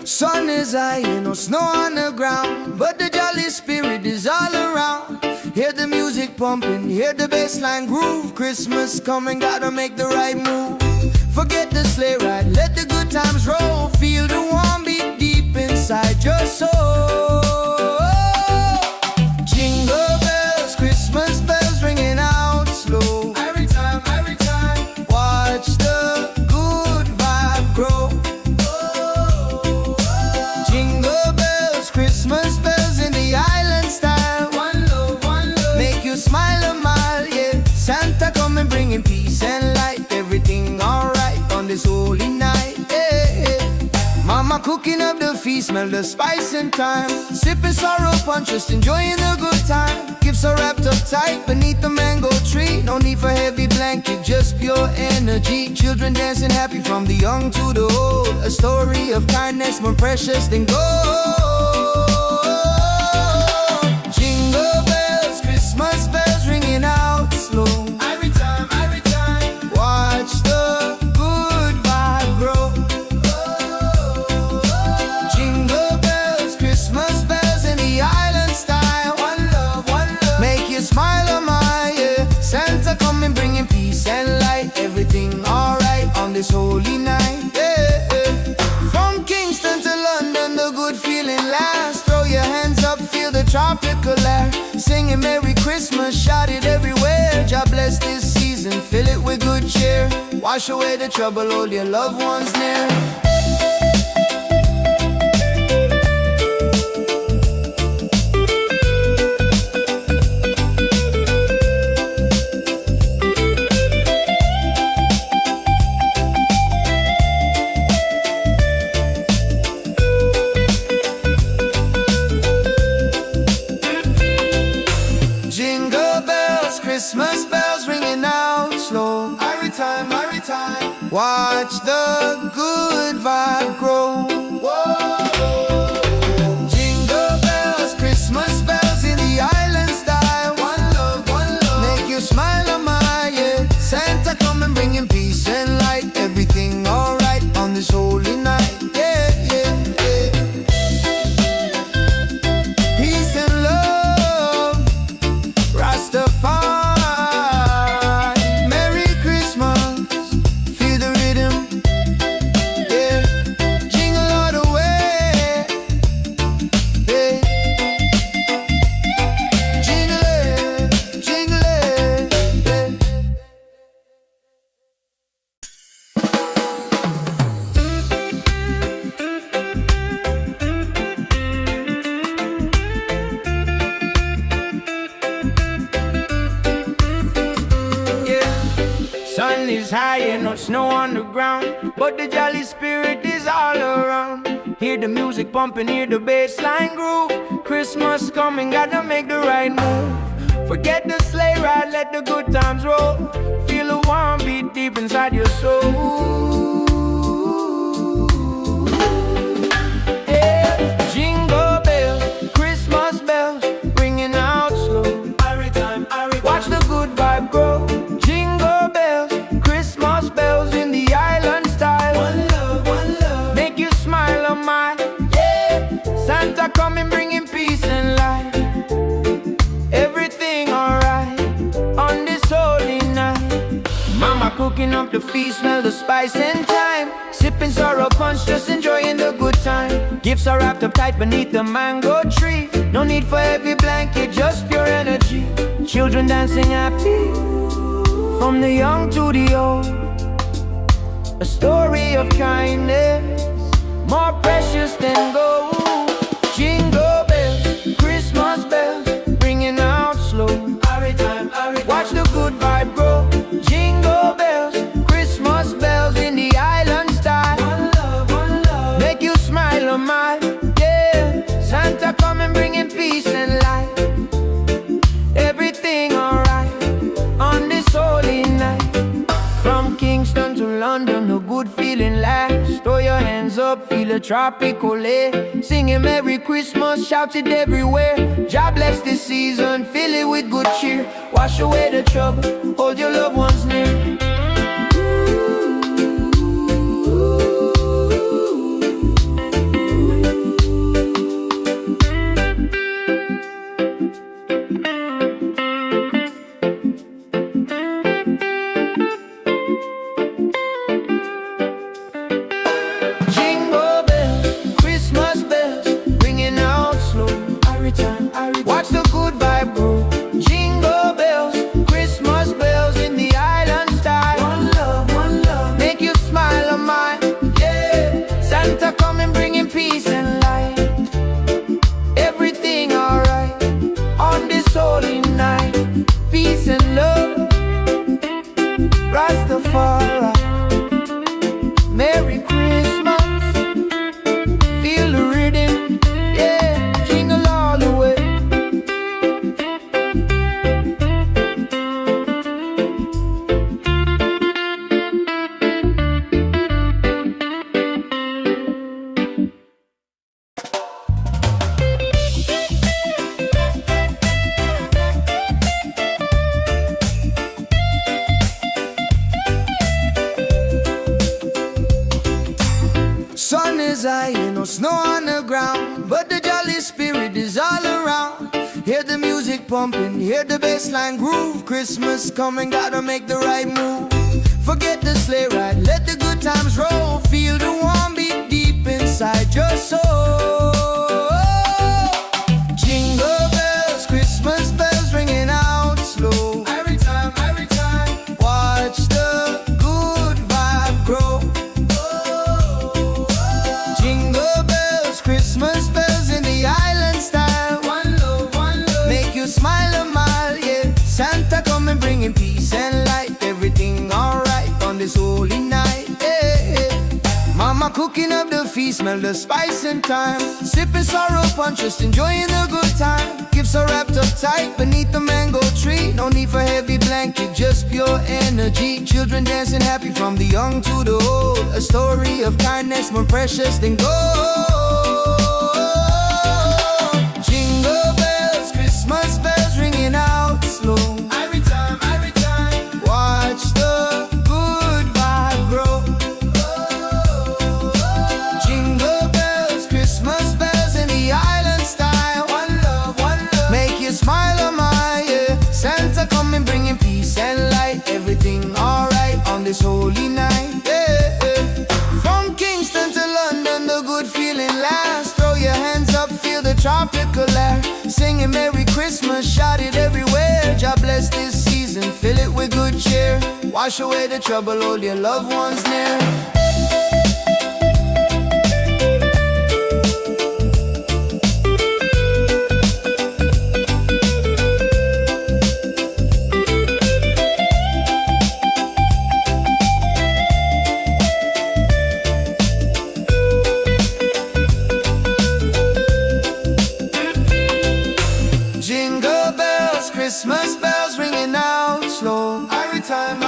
Sun is high and no snow on the ground, but the jolly spirit is all around. Hear the music pumping, hear the bass line groove. Christmas coming, gotta make the right move. Forget the sleigh ride, let the good times roll. Feel the warm beat deep inside your soul. Jingle bells, Christmas bells, ringing out slow. Every time, watch the good vibe grow. Jingle bells, Christmas bells in the island style. One love, make you smile a mile, yeah. Santa coming, bringing peace and light. Everything alright on this holy night, yeah. Mama cooking up the feast, smell the spice and thyme. Sipping sorrow punch, just enjoying the good time. Gifts are wrapped up tight beneath the mango tree. No need for heavy blanket, just pure energy. Children dancing happy, from the young to the old. A story of kindness, more precious than gold. Jingle bells, Christmas bells, ringing out slow. Every time, watch the good vibe grow. Jingle bells, Christmas bells in the island style. One love, make you smile on my, yeah. Santa coming, bringing peace and light. Everything alright on this holy night, yeah. From Kingston to London, the good feeling lasts. Throw your hands up, feel the tropical air. Singing Merry Christmas, shout it everywhere. God bless this season, fill it with good cheer. Wash away the trouble, hold your loved ones near. Watch the good vibe grow. Jingle bells, Christmas bells in the island style. One love, make you smile on my, yeah. Santa come and bring him peace and light. Everything alright on this holy night, yeah, yeah, yeah. Peace and love, Rastafari. Merry Christmas, feel the rhythm, yeah. Jingle all the way, yeah. Jingle it, jingle it, yeah. Sun is high and no snow on the ground, but the jolly spirit is all around. Hear the music pumping, hear the bass line groove. Christmas coming, gotta make the right move. Forget the sleigh ride, let the good times roll. Feel the warm beat deep inside your soul. Yeah. Jingle bells, Christmas bells, ringing out slow. Watch the good vibe grow. Jingle bells, Christmas bells in the island style. One love, make you smile on my, yeah. Santa coming bringing peace and light. Everything alright on this holy night. Mama cooking up the feast, smell the spice and thyme. Sipping sorrow punch, just enjoying the good time. Gifts are wrapped up tight beneath the mango tree. No need for heavy blanket, just pure energy. Children dancing happy, from the young to the old. A story of kindness, more precious than gold. Jingle bells, Christmas bells, ringing out slow. Watch the good vibe grow. Jingle bells, Christmas bells in the island style. One love, make you smile on my, yeah. Santa come and bringing peace and light. Everything alright on this holy night. From Kingston to London, a good feeling lasts. Throw your hands up, feel a tropical air. Singing Merry Christmas, shout it everywhere. God bless this season, fill it with good cheer. Wash away the trouble, hold your loved ones near. Jingle bells, Christmas bells, ringing out slow. Watch the good vibe grow. Jingle bells, Christmas bells in the island style. One love, make you smile on my, yeah. Santa coming bringing peace and light. Everything alright on this holy night. Peace and love, Rastafari. Merry Christmas, feel the rhythm, yeah. Jingle all the way. Sun is high and no snow on the ground, but the jolly spirit is all around. Hear the music pumping, hear the bass line groove. Christmas coming, gotta make the right move. Forget the sleigh ride, let the good times roll. Feel the warm beat deep inside your soul. Jingle bells, Christmas bells ringing out slow. Every time, watch the good vibe grow. Jingle bells, Christmas bells in the island style. One love, make you smile a mile, yeah. Santa come and bringing peace and light. Everything alright on this holy night, yeah. Mama cooking up the feast, smell the spice and thyme. Sipping sorrow punch, just enjoying the good time. Gifts are wrapped up tight beneath the mango tree. No No need for heavy blanket, just pure energy. Children dancing happy from the young to the old. A story of kindness more precious than gold. Jingle bells, Christmas bells ringing out slow. Every time, watch the good vibe grow. Jingle bells, Christmas bells in the island style. One love, make you smile on my yeah. Santa coming bringing peace and light. Everything alright on this holy night, yeah, yeah. From Kingston to London, the good feeling lasts. Throw your hands up, feel the tropical air. Singing Merry Christmas, shout it everywhere. God bless this season, fill it with good cheer. Wash away the trouble, hold your loved ones near. Jingle bells, Christmas bells ringing out slow. Every time,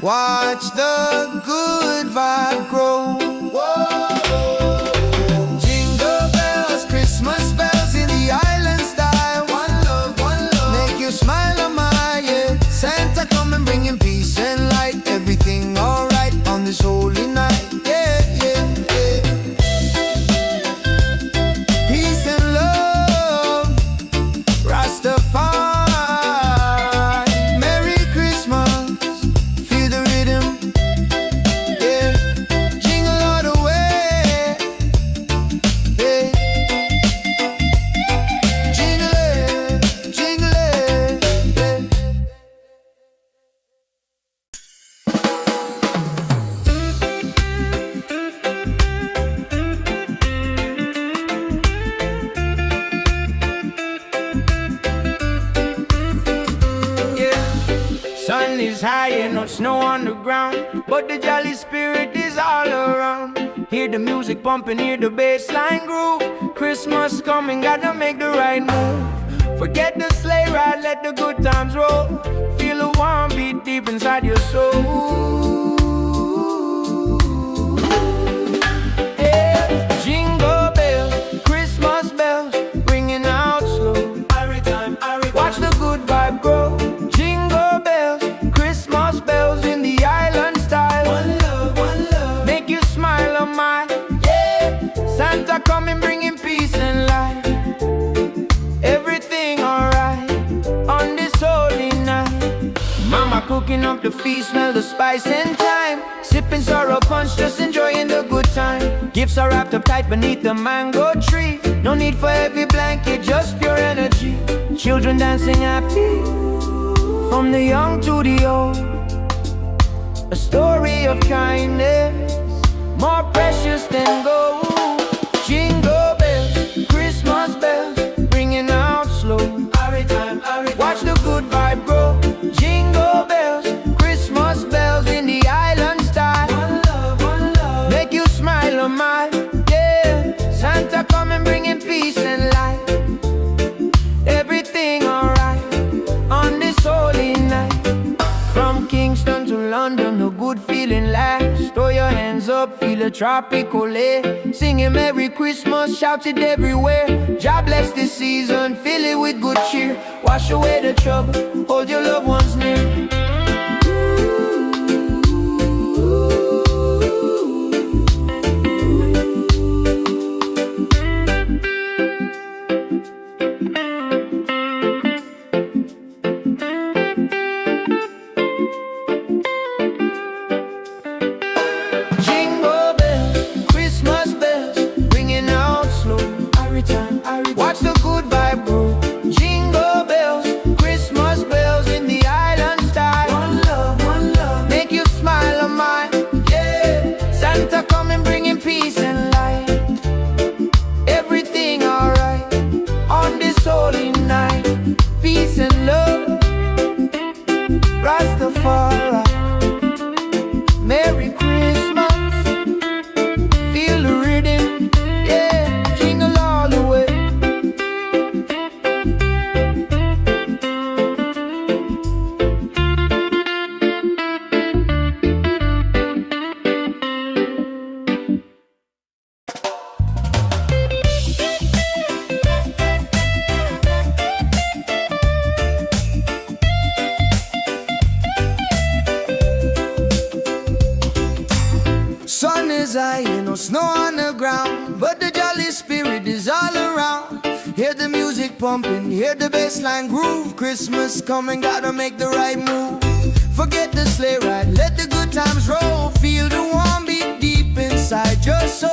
watch the good vibe grow. Whoa. Jingle bells, Christmas bells in the island style. One love, make you smile on my yeah. Santa coming bringing peace and light. Everything alright on this holy night, yeah, yeah, yeah. Peace and love, Rastafari, Merry Christmas, feel the rhythm, yeah. Jingle all the way, yeah. Jingle it, yeah. Sun is high and no snow on the ground, but the jolly spirit is all around. Hear the music pumping, hear the bass line groove. Christmas coming, gotta make the right move. Forget the sleigh ride, let the good times roll. Feel the warm beat deep inside your soul. Yeah. Jingle bells, Christmas bells, ringing out slow. Watch the good vibe grow. Jingle bells, Christmas bells in the island style. One love, make you smile on my yeah. Santa coming bringing peace and light. Everything alright on this holy night. Mama cooking up the feast, smell the spice and thyme. Sipping sorrow punch, just enjoying the good time. Gifts are wrapped up tight beneath the mango tree. No need for heavy blanket, just pure energy. Children dancing happy, from the young to the old. A story of kindness, more precious than gold. Jingle bells, Christmas bells, ringing out slow. Watch the good vibe grow. Jingle bells, Christmas bells in the island style. One love, make you smile on my yeah. Santa coming bringing peace and light. Everything alright on this holy night. From Kingston to London, a good feeling lasts. Throw your hands up, feel a tropical air. Singing Merry Christmas, shout it everywhere. God bless this season, fill it with good cheer. Wash away the trouble, hold your loved ones near. Jingle bells, Christmas bells, ringing out slow. Watch the good vibe grow. Jingle bells, Christmas bells in the island style. snow on the ground, but the jolly spirit is all around. Hear the music pumping, hear the bass line groove. Christmas coming, gotta make the right move. Forget the sleigh ride, let the good times roll. Feel the warm beat deep inside your soul.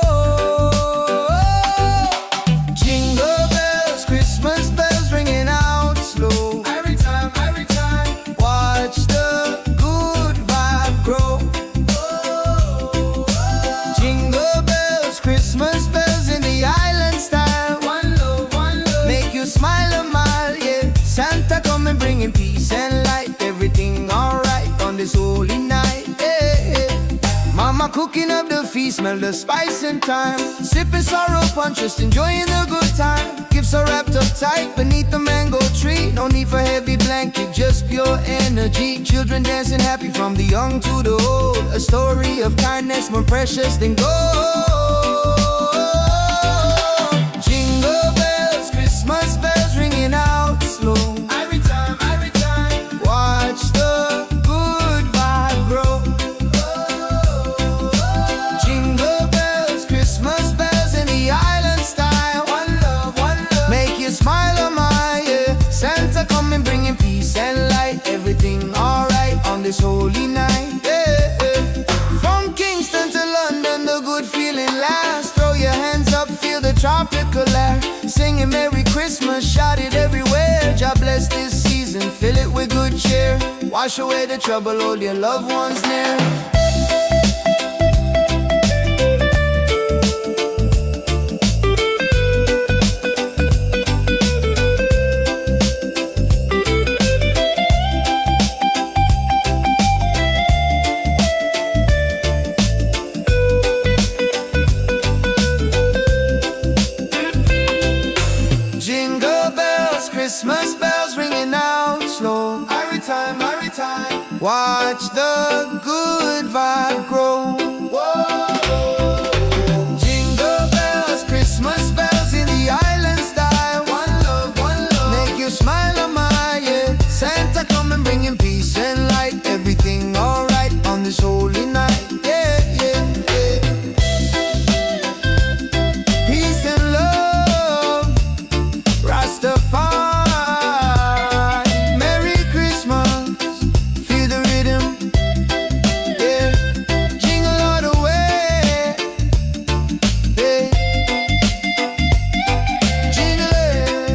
Jingle bells, Christmas bells ringing out slow. Every time, watch the good vibe grow. Jingle bells, Christmas bells in the island style. One love, make you smile a mile, yeah. Santa coming bringing peace and light. Everything alright on this holy night, yeah. Mama cooking up the feast, smell the spice and thyme. Sipping sorrow punch, just enjoying the good time. Gifts are wrapped up tight beneath the mango tree. No need for heavy blanket, just pure energy. Children dancing happy from the young to the old. A story of kindness more precious than gold. Jingle bells, Christmas bells ringing out slow. Every time, watch the good vibe grow. Jingle bells, Christmas bells in the island style. One love, make you smile a mile, yeah. Santa coming bringing peace and light. Everything alright on this holy night, yeah. From Kingston to London, the good feeling lasts. Throw your hands up, feel the tropical air. Singing Merry Christmas, shout it everywhere. God bless this season, fill it with good cheer. Wash away the trouble, hold your loved ones near. Jingle bells, Christmas bells ringing out slow. Every time, watch the good vibe grow. Whoa. Jingle bells, Christmas bells in the island style. One love, make you smile a mile, yeah. Santa coming bringing peace and light. Everything alright on this holy night, yeah, yeah, yeah. Peace and love, Rastafari, Merry Christmas, feel the rhythm, yeah. Jingle all the way, yeah. Jingle it,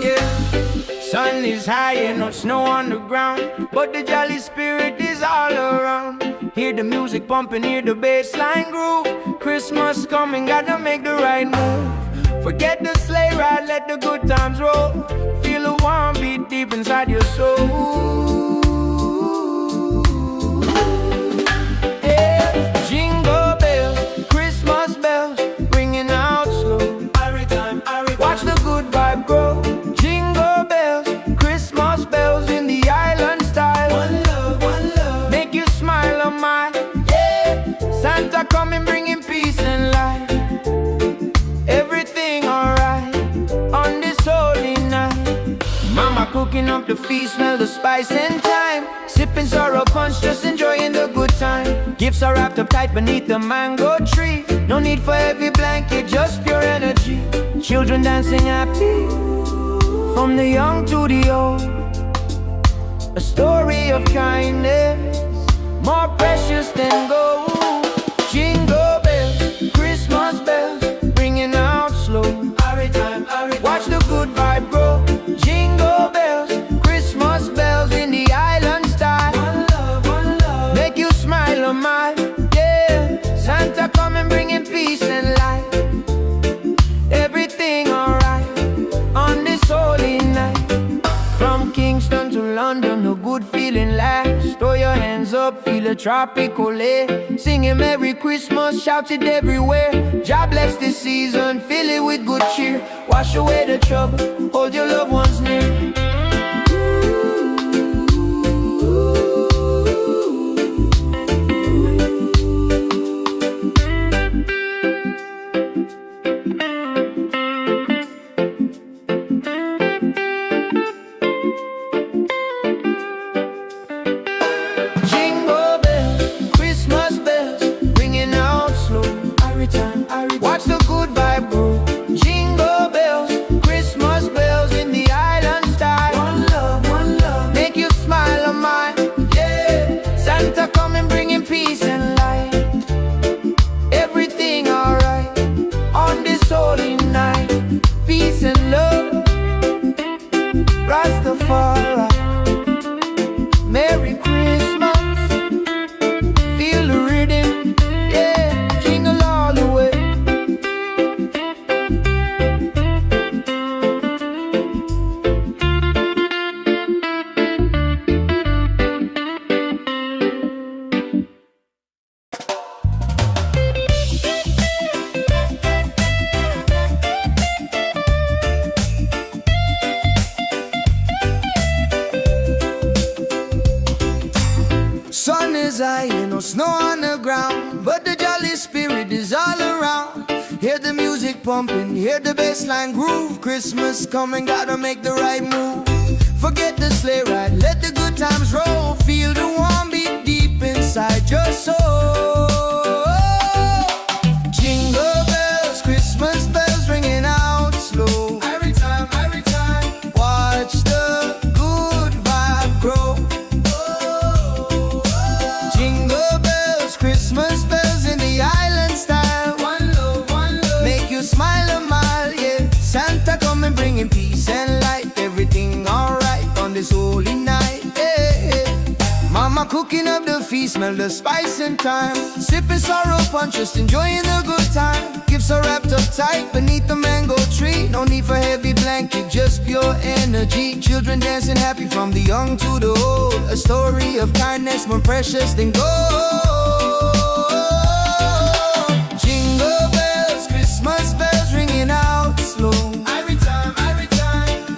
yeah. Sun is high and no snow on the ground, but the jolly spirit is all around. Hear the music pumping, hear the bass line groove. Christmas coming, gotta make the right move. Forget the sleigh ride, let the good times roll. Feel the warm beat deep inside your soul. Yeah. Jingle bells, Christmas bells, ringing out slow. Watch the good vibe grow. Jingle bells, Christmas bells in the island style. One love, make you smile a mile, yeah. Santa coming bringing peace and light. Everything alright on this holy night. Mama cooking up the feast, smell the spice and thyme. Sipping sorrow punch, just enjoying the good time. Gifts are wrapped up tight beneath the mango tree. No need for heavy blanket, just pure energy. Children dancing happy from the young to the old. A story of kindness more precious than gold. Jingle bells, Christmas bells, ringing out slow. Watch the good vibe grow. Jingle bells, Christmas bells in the island style. One love, make you smile a mile, yeah. Santa coming bringing peace and light. Everything alright on this holy night. From Kingston to London, a good feeling lasts. Throw your hands up, feel a tropical air. Singing Merry Christmas, shout it everywhere. God bless this season, fill it with good cheer. Wash away the trouble, hold your loved ones near. alright. Merry Christmas, feel the rhythm, yeah, jingle all the way. Sun is high and no snow on the ground, but the jolly spirit is all around. Hear the music pumping, hear the bassline groove. Christmas coming, gotta make the right move. Forget the sleigh ride, let the good times roll. Feel the warm beat deep inside your soul. Jingle bells, Christmas bells ringing out slow. Every time, watch the good vibe grow. Jingle bells, Christmas bells in the island style. One love, make you smile a mile, yeah. Santa coming bringing peace and light. Everything alright on this holy night, yeah. Mama cooking up the feast, smell the spice and thyme. Sipping sorrow punch, just enjoying the good time. Gifts are wrapped up tight beneath the mango tree. No need for heavy blanket, just pure energy. Children dancing happy from the young to the old. A story of kindness more precious than gold. Jingle bells, Christmas bells ringing out slow. Every time,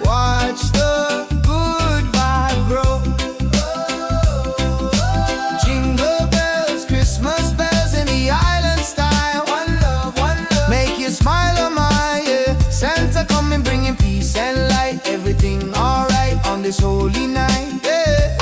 watch the good vibe grow. Jingle bells, Christmas bells in the island style. One love, make you smile a mile, yeah. Santa coming bringing peace and light. Everything alright on this holy night, yeah.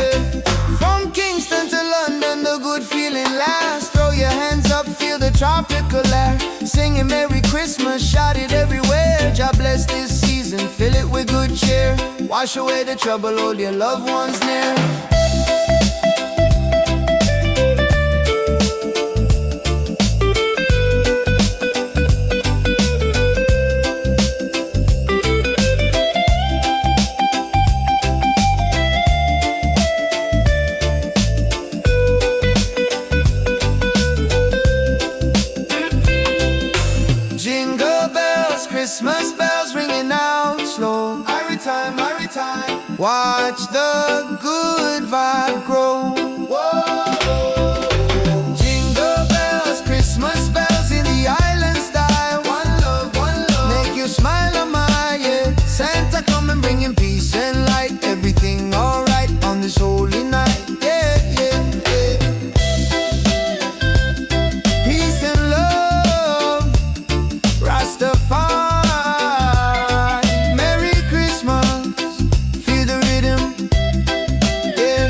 From Kingston to London, the good feeling lasts. Throw your hands up, feel the tropical air. Singing Merry Christmas, shout it everywhere. God bless this season, fill it with good cheer. Wash away the trouble, hold your loved ones near. Jingle bells, Christmas bells ringing out slow. Every time, watch the good vibe grow. Whoa. Jingle bells, Christmas bells in the island style. One love, make you smile a mile, yeah. Santa coming bringing peace and light. Everything alright on this holy night, yeah, yeah, yeah. Peace and love, Rastafari. Merry Christmas, feel the rhythm, yeah.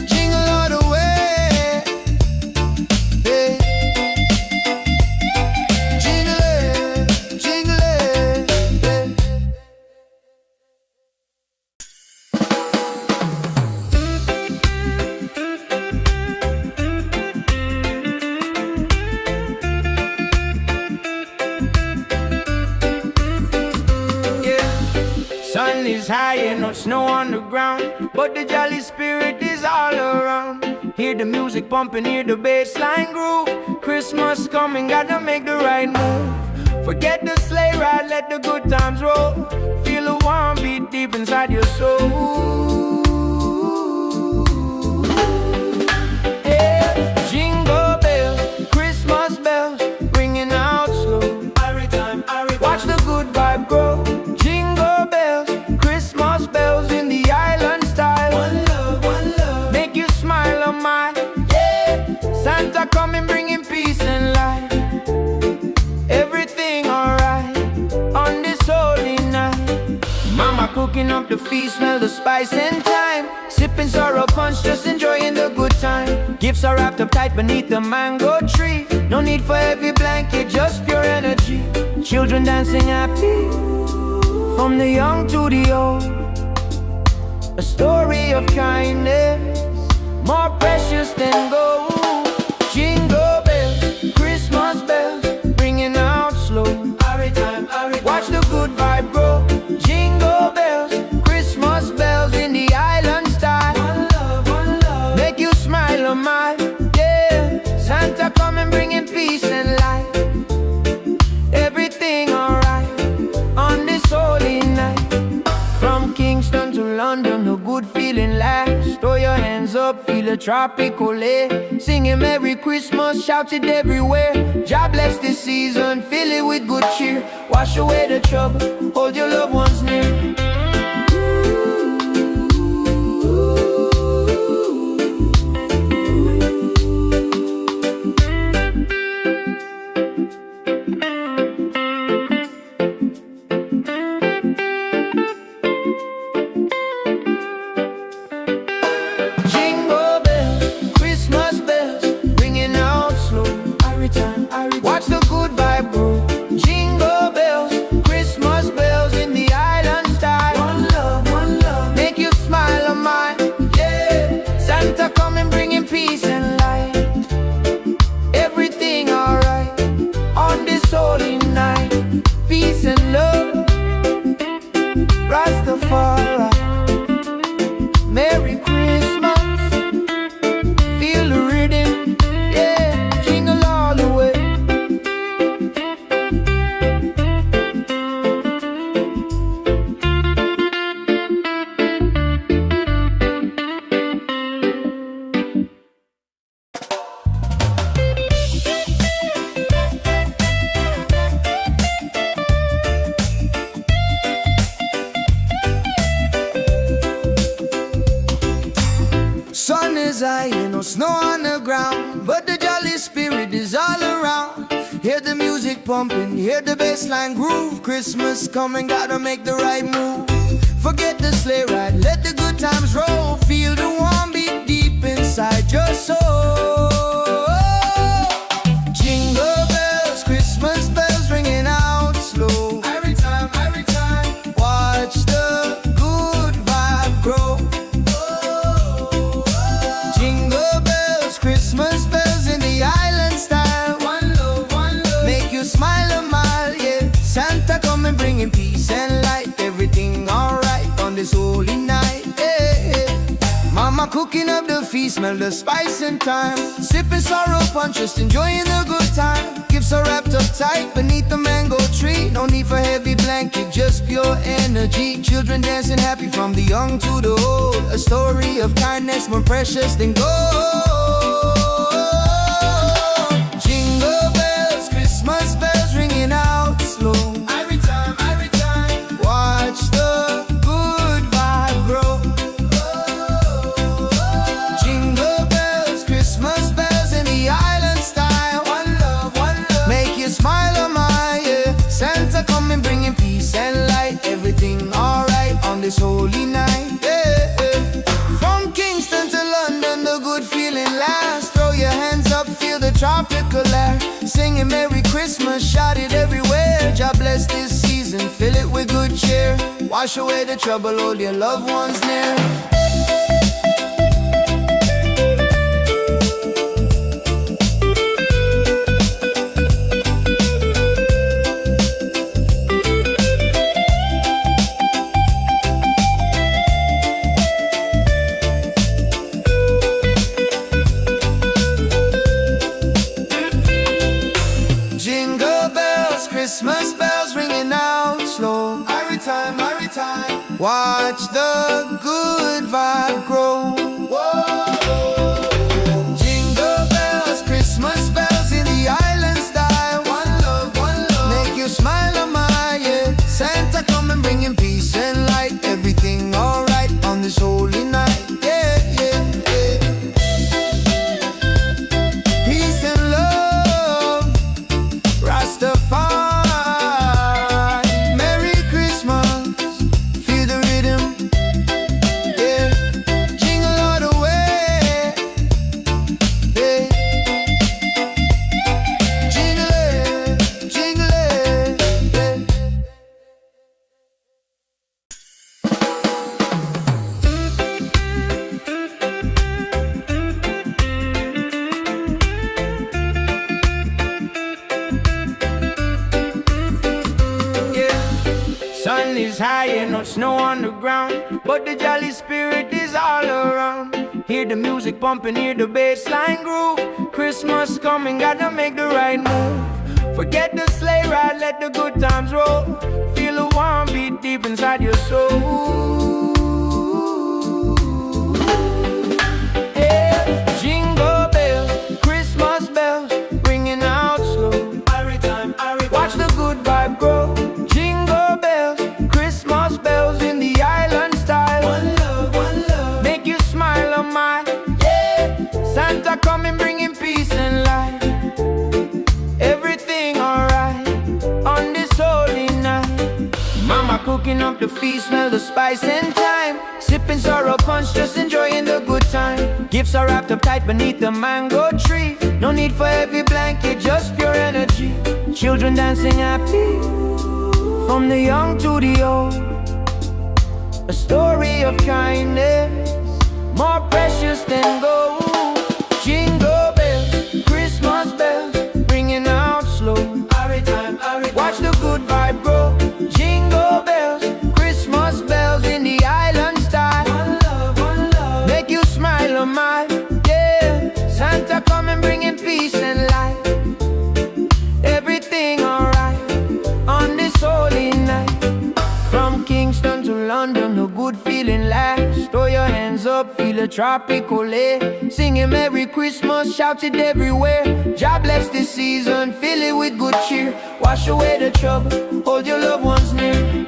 Jingle all the way, yeah. Jingle it, yeah. Sun is high and no snow on the ground, but the jolly spirit is all around. Hear the music pumping, hear the bassline groove. Christmas coming, gotta make the right move. Forget the sleigh ride, let the good times roll. Feel the warm beat deep inside your soul. Yeah. Jingle bells, Christmas bells, ringing out slow. Watch the good vibe grow. Jingle bells, Christmas bells in the island style. One love, make you smile a mile, yeah. Santa coming bringing peace and light. Everything alright on this holy night. Mama cooking up the feast, smell the spice and thyme. Sipping sorrow punch, just enjoying the good time. Gifts are wrapped up tight beneath the mango tree. No need for heavy blanket, just pure energy. Children dancing happy from the young to the old. A story of kindness more precious than gold. Jingle bells, Christmas bells, ringing out slow. Watch the good vibe grow. Jingle bells, Christmas bells in the up, feel a tropical air. Singing Merry Christmas, shout it everywhere. God bless this season, fill it with good cheer. Wash away the trouble, hold your loved ones near. Watch the good vibe grow. Jingle bells, Christmas bells in the island style. One love, make you smile on mine. Yeah, Santa coming bringing peace and light. Everything alright on this holy night. Peace and love, Rastafari. Merry Christmas, feel the rhythm. Yeah, jingle all the way. Sun is high and no snow on the ground, but the jolly spirit is all around. Hear the music pumping, hear the bassline groove. Christmas coming, gotta make the right move. Forget the sleigh ride, let the good times roll. Feel the warm beat deep inside your soul. Jingle bells, Christmas bells ringing out slow. Every time, watch the good vibe grow. Christmas bells in the island style. One love, make you smile a mile, yeah. Santa coming bringing peace and light. Everything alright on this holy night, yeah. Mama cooking up the feast, smell the spice and thyme. Sipping sorrow punch, just enjoying the good time. Gifts are wrapped up tight beneath the mango tree. No need for heavy blanket, just pure energy. Children dancing happy from the young to the old. A story of kindness more precious than gold. Jingle bells, Christmas bells ringing out slow. Every time, watch the good vibe grow. Jingle bells, Christmas bells in the island style. One love, make you smile on my, yeah. Santa coming bringing peace and light. Everything alright on this holy night, yeah. From Kingston to London, the good feeling lasts. Throw your hands up, feel the tropical air. Singing Merry Christmas, shout it everywhere. God bless this season, fill it with good cheer. Wash away the trouble, hold your loved ones near. Christmas bells ringing out slow. Every time, watch the good vibe grow. Whoa. Jingle bells, Christmas bells in the island style. One love, make you smile on my, yeah. Santa coming bringing peace and light. Everything alright on this holy night, yeah. Peace and love, Rastafari. Sun is high and no snow on the ground, but the jolly spirit is all around. Hear the music pumping, hear the bassline groove. Christmas coming, gotta make the right move. Forget the sleigh ride, let the good times roll. Feel the warm beat deep inside your soul. Hey. up the feast, smell the spice and thyme. Sipping sorrow punch, just enjoying the good time. Gifts are wrapped up tight beneath the mango tree. No need for heavy blanket, just pure energy. Children dancing happy, from the young to the old. A story of kindness, more precious than gold. Jingle bells, Christmas bells, ringing out slow. Watch the good vibe grow. Jingle bells, Christmas bells in the island style. One love, make you smile a mile. Yeah, Santa coming bringing peace and light. Everything alright on this holy night. From Kingston to London, a good feeling lasts. Throw your hands up, feel a tropical air. Singing Merry Christmas, shout it everywhere. God bless this season, fill it with good cheer. Wash away the trouble, hold your loved ones near.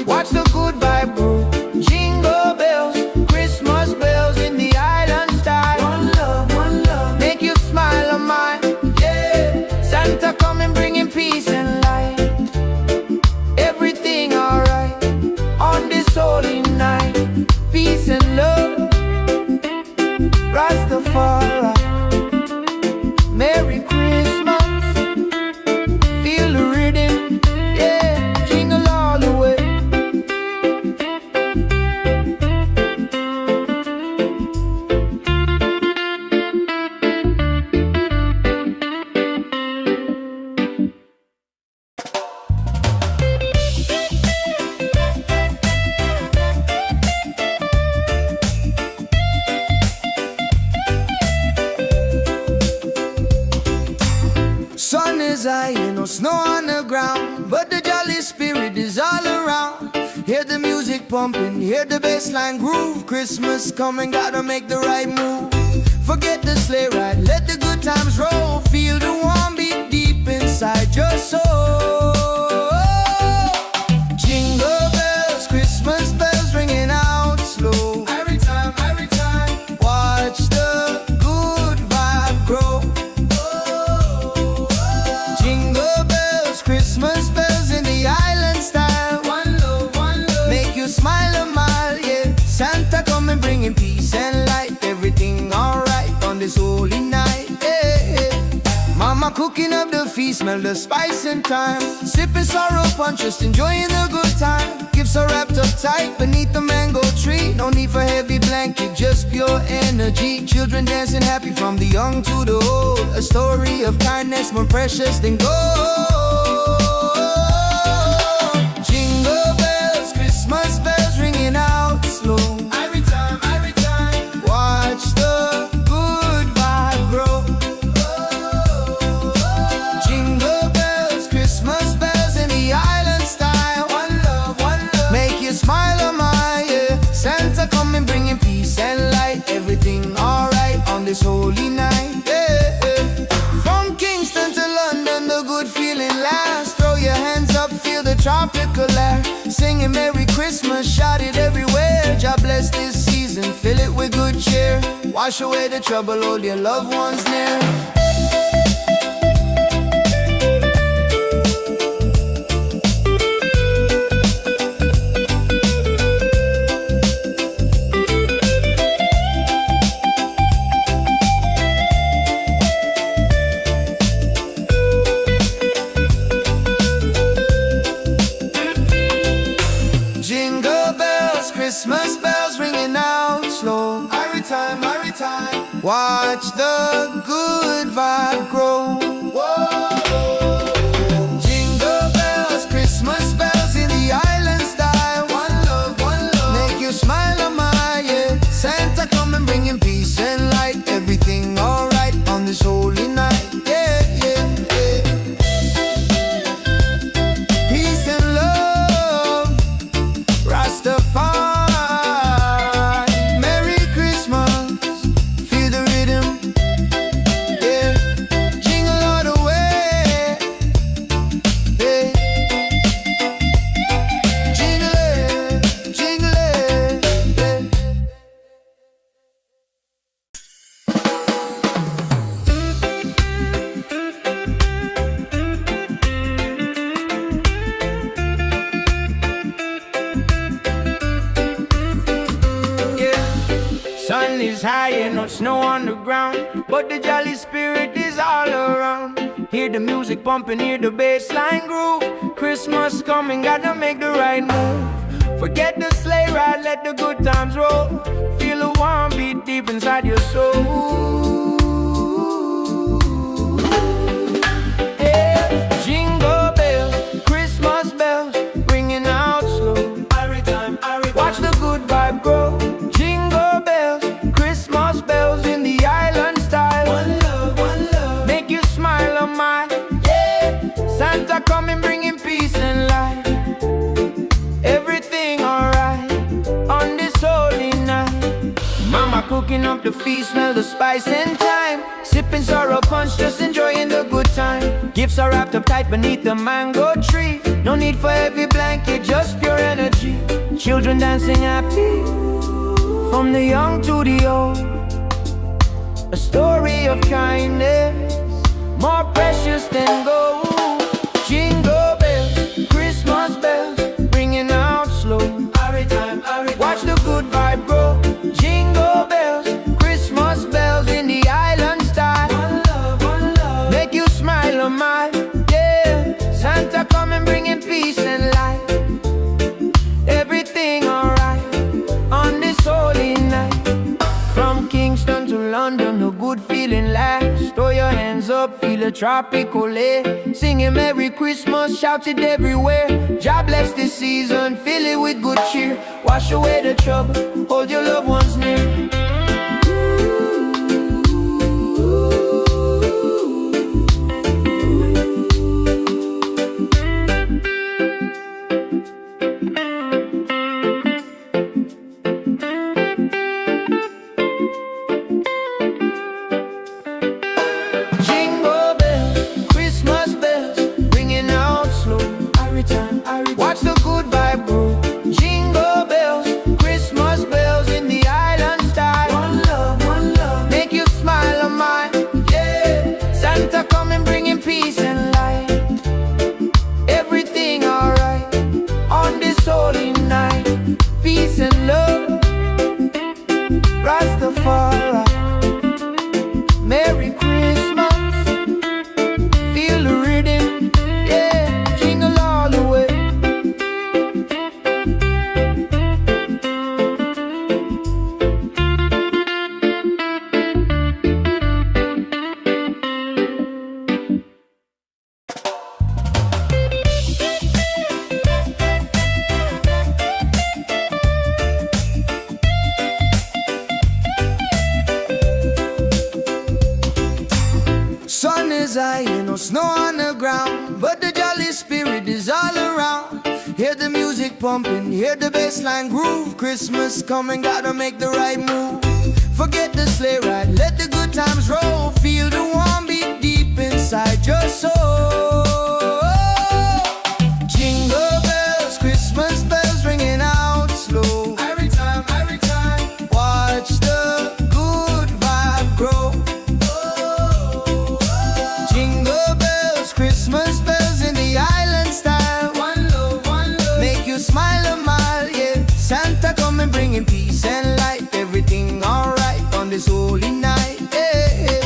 Watch the good vibe grow. Jingle bells, Christmas bells in the island style. One love, make you smile a mile. Yeah, Santa coming bringing peace and light. Everything alright on this holy night. Peace and love, Rastafari. Merry Christmas, feel the rhythm. Yeah, jingle all the way. Sun is high, ain't no snow on the ground, but the jolly spirit is all around. Hear the music pumping, hear the bassline groove. Christmas coming, gotta make the right move. Forget the sleigh ride, let the good times roll. Feel the warm beat deep inside your soul. Jingle bells, Christmas bells ringing out slow. Every time, watch the good vibe grow. Jingle bells, Christmas bells in the island style. One love, make you smile a mile, yeah. Santa coming bringing peace and light. Everything alright on this holy night, yeah. Mama cooking up the feast, smell the spice and thyme. Sipping sorrow punch, just enjoying the good time. Gifts are wrapped up tight beneath the mango tree. No need for heavy blanket, just pure energy. Children dancing happy from the young to the old. A story of kindness more precious than gold. Jingle bells, Christmas bells ringing out slow. Every time, watch the good vibe grow. Jingle bells, Christmas bells in the island style. One love, make you smile a mile, yeah. Santa coming bringing peace and light. Everything alright on this holy night, yeah. From Kingston to London, the good feeling lasts. Throw your hands up, feel the tropical air. Singing Merry Christmas, shout it everywhere. God bless this season, fill it with good cheer. Wash away the trouble, hold your loved ones near. Jingle bells, Christmas bells ringing out slow. Every time, watch the good vibe grow. Jingle bells, Christmas bells in the island style. One love, make you smile a mile, yeah. Santa coming bringing peace and light. Everything alright on this holy night, yeah. Peace and love, Rastafari. Merry Christmas, feel the rhythm. snow on the ground, but the jolly spirit is all around. Hear the music pumping, hear the bass line groove. Christmas coming, gotta make the right move. Forget the sleigh ride, let the good times roll. Feel a warm beat deep inside your soul. Yeah. Jingle bells, Christmas bells, ringing out slow. Watch the good vibe grow. Jingle bells, Christmas bells in the island style. One love, make you smile on my, yeah. Santa coming bringing peace and light. Everything alright on this holy night. Mama cooking up the feast, smell the spice and thyme. Sipping sorrow punch, just enjoying the good time. Gifts are wrapped up tight beneath the mango tree. No need for heavy blanket, just pure energy. Children dancing happy, from the young to the old. A story of kindness, more precious than gold. Jingle bells, Christmas bells, ringing out slow. Watch the good vibe grow. Jingle bells, Christmas bells in the island style. One love, make you smile on my, yeah. Santa coming bringing peace and light. Everything alright on this holy night. From Kingston to London, a good feeling lasts. Throw your hands up, feel a tropical air. Singing Merry Christmas, shout it everywhere. God bless this season, fill it with good cheer. Wash away the trouble, hold your loved ones near. Watch the good vibe grow. Jingle bells, Christmas bells in the island style. One love, make you smile on mine, yeah. Santa coming bringing peace and light. Everything alright on this holy night. Peace and love, Rastafari. Merry Christmas, feel the rhythm, yeah. Jingle all the way. Sun is high, no snow on the ground, but the jolly spirit is all around. Hear the music pumping, hear the bass line groove. Christmas coming, gotta make the right move. Forget the sleigh ride, let the good times roll. Feel the warm beat deep inside your soul. Jingle bells, Christmas bells ringing out slow. Every time, watch the good vibe grow. Jingle bells, Christmas bells in the island style. One love, make you smile a mile, yeah. Santa coming bringing peace and light. Everything alright on this holy night, yeah.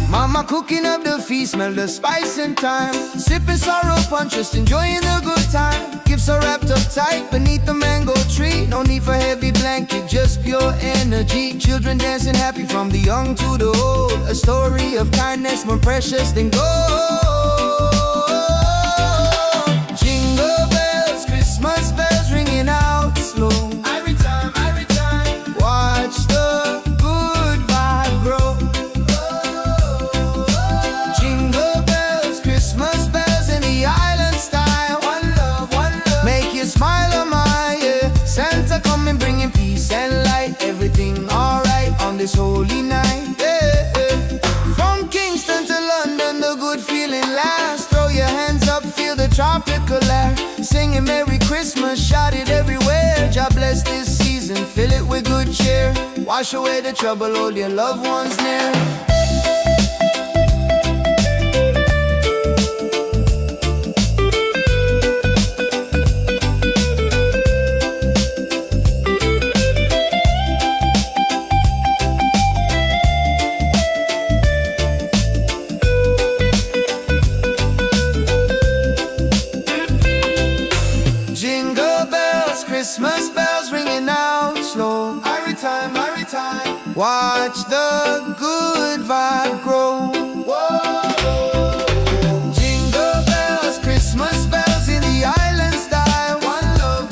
Mama cooking up the feast, smell the spice and thyme. Sipping sorrow punch, just enjoying the good time. Gifts are wrapped up tight beneath the mango tree. No need for heavy blanket, just pure energy. Children dancing happy from the young to the old. A story of kindness more precious than gold. Jingle bells, Christmas bells ringing out slow. Every time, watch the good vibe grow. Jingle bells, Christmas bells in the island style. One love, make you smile on my, yeah. Santa coming bringing peace and light. Everything alright on this holy night, yeah. From Kingston to London, the good feeling lasts. Throw your hands up, feel the tropical air. Singing Merry Christmas, shout it everywhere. God bless this season, fill it with good cheer. Wash away the trouble, hold your loved ones near. watch the good vibe grow. Jingle bells, Christmas bells in the island style. One love,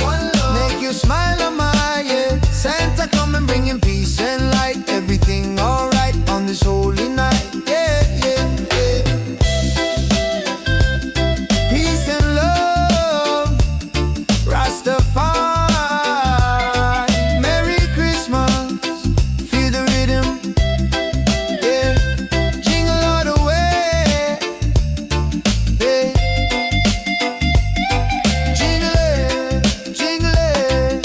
make you smile on my, yeah. Santa come and bringing peace and light. Everything alright on this holy night, yeah, yeah, yeah. Peace and love, Rastafari. Merry Christmas, feel the rhythm, yeah. Jingle all the way, yeah. Jingle it, jingle it,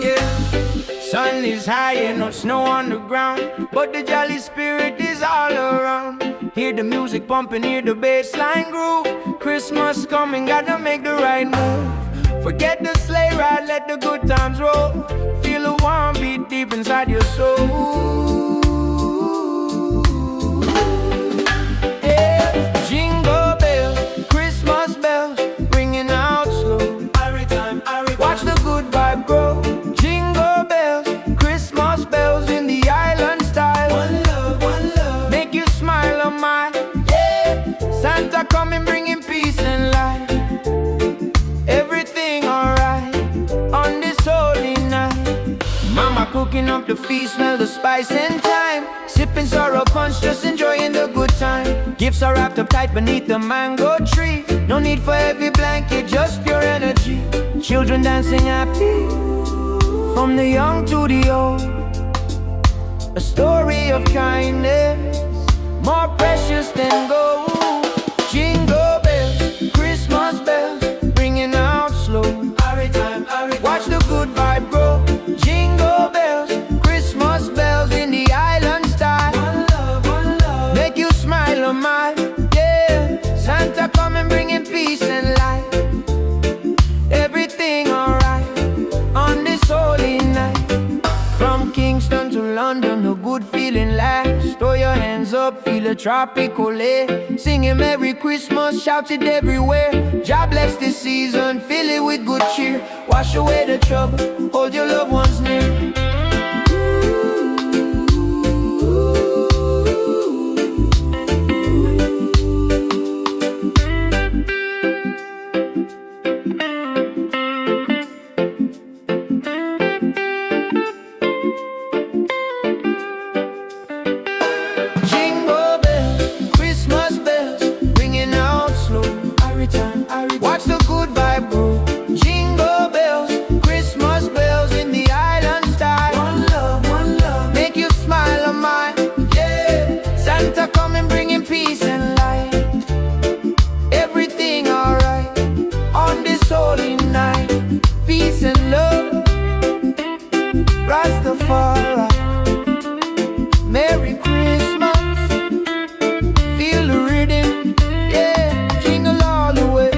yeah. Sun is high and no snow on the ground, but the jolly spirit is all around. Hear the music pumping, hear the bass line groove. Christmas coming, gotta make the right move. Forget the sleigh ride, let the good times roll. Feel a warm beat deep inside your soul. Yeah. Jingle bells, Christmas bells, ringing out slow. Watch the good vibe grow. Jingle bells, Christmas bells in the island style. One love, make you smile on my, yeah. Santa coming bringing peace and light. Everything alright on this holy night. Mama cooking up the feast, smell the spice and thyme. Sipping sorrow punch, just enjoying the good time. Gifts are wrapped up tight beneath the mango tree. No need for heavy blanket, just pure energy. Children dancing happy, from the young to the old. A story of kindness, more precious than gold. Jingle bells, Christmas bells, ringing out slow. Watch the good vibe grow. Jingle bells, Christmas bells in the island style. One love, make you smile on my, yeah. Santa coming bringing peace and light. Everything alright on this holy night. From Kingston to London, a good feeling lasts. Throw your hands up, feel a tropical air. Singing Merry Christmas, shout it everywhere. God bless this season, fill it with good cheer. Wash away the trouble, hold your loved ones near. Jingle bells, Christmas bells, ringing out slow. Watch the good vibe grow. Jingle bells, Christmas bells in the island style. One love, make you smile on my, yeah. Santa coming bringing peace and light. Everything alright on this holy night. Peace and love, Rastafari. Merry Christmas, feel the rhythm, yeah. Jingle all the way.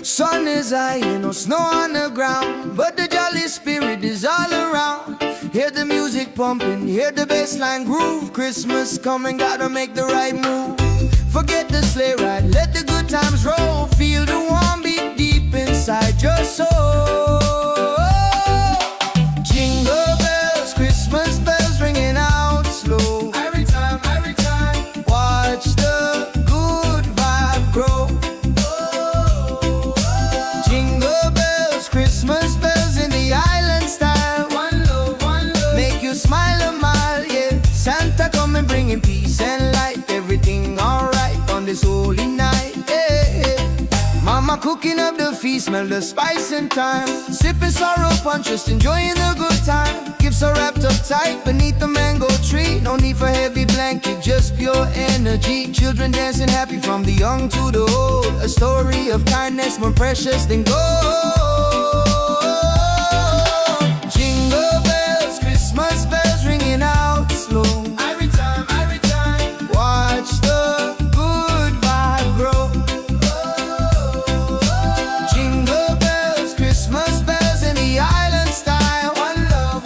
Sun is high and no snow on the ground, but the jolly spirit is all around. Hear the music pumping, hear the bass line groove. Christmas coming, gotta make the right move. Forget the sleigh ride, let the good times roll. Feel the warm beat deep inside your soul. Jingle bells, Christmas bells ringing out slow. Every time, watch the good vibe grow. Jingle bells, Christmas bells in the island style. One love, make you smile a mile, yeah. Santa come and bringing peace and light. Everything alright on this holy night, yeah, yeah. Mama cooking up the feast, smell the spice and thyme. Sipping sorrow punch, just enjoying the good time. Gifts are wrapped up tight beneath the mango tree. No need for heavy blanket, just pure energy. Children dancing happy from the young to the old. A story of kindness more precious than gold. Jingle bells, Christmas bells ringing out slow. Every time, watch the good vibe grow. Jingle bells, Christmas bells in the island style. One love,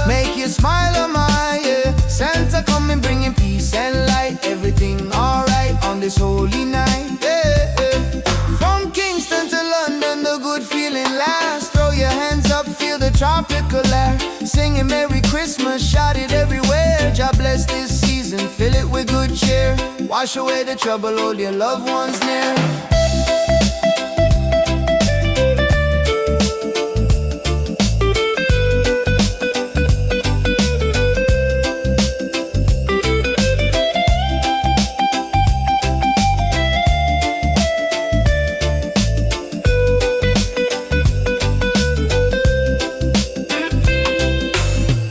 make you smile, oh my, yeah. Santa coming bringing peace and light. Everything alright on this holy night, yeah, yeah. From Kingston to London, the good feeling lasts. Throw your hands up, feel the tropical air. Singing Merry Christmas, shout it everywhere. God bless this season, fill it with good cheer. Wash away the trouble, hold your loved ones near.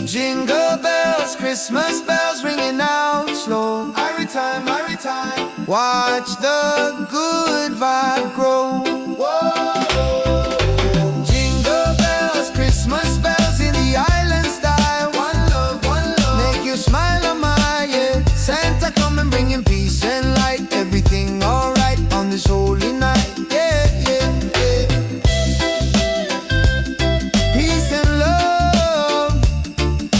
Jingle bells, Christmas bells ringing out slow. Every time, watch the good vibe grow. Whoa. Jingle bells, Christmas bells in the island style. One love, make you smile, oh my, yeah. Santa coming bringing peace and light. Everything alright on this holy night, yeah, yeah, yeah. Peace and love,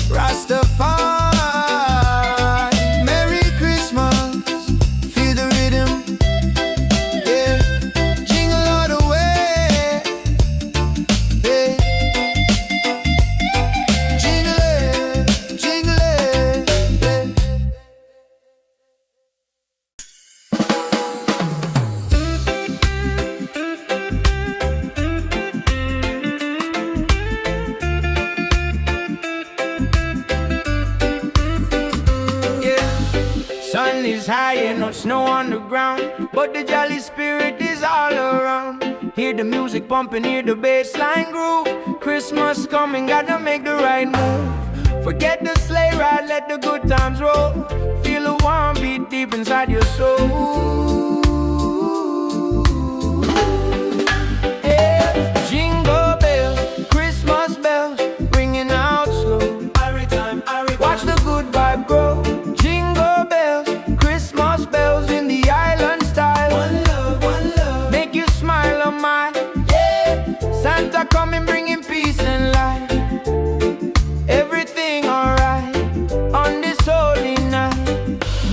Rastafari. Merry Christmas, feel the rhythm, yeah. Jingle all the way, yeah. Jingle it, yeah. Sun is high and no snow on the ground, but the jolly spirit is all around. Hear the music pumping, hear the bass line groove. Christmas coming, gotta make the right move. Forget the sleigh ride, let the good times roll. Feel a warm beat deep inside your soul. Yeah. Jingle bells, Christmas bells, ringing out slow. Watch the good vibe grow. Jingle bells, Christmas bells in the island style. One love, make you smile, oh my, yeah. Santa coming bringing peace and light. Everything alright on this holy night.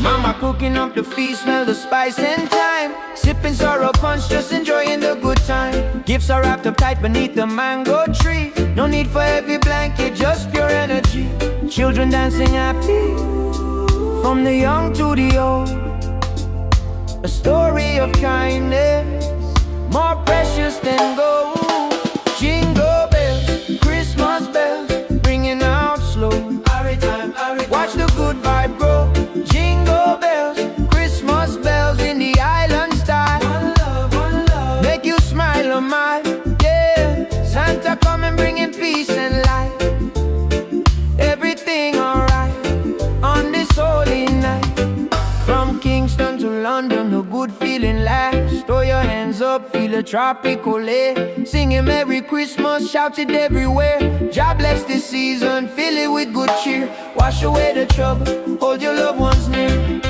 Mama cooking up the feast, smell the spice and thyme. Sipping sorrow punch, just enjoying the good time. Gifts are wrapped up tight beneath the mango tree. No need for heavy blanket, just pure energy. Children dancing happy from the young to the old. A story of kindness more precious than gold. Jingle bells, Christmas bells, ringing out slow. Watch the good vibe grow. Jingle bells, Christmas bells in the island style. One love, make you smile, oh my, yeah. Santa coming bringing peace and light. Everything alright on this holy night. From Kingston to London, the good feeling lasts. Throw your hands up, feel the tropical air. Singing Merry Christmas, shout it everywhere. God bless this season, fill it with good cheer. Wash away the trouble, hold your loved ones near.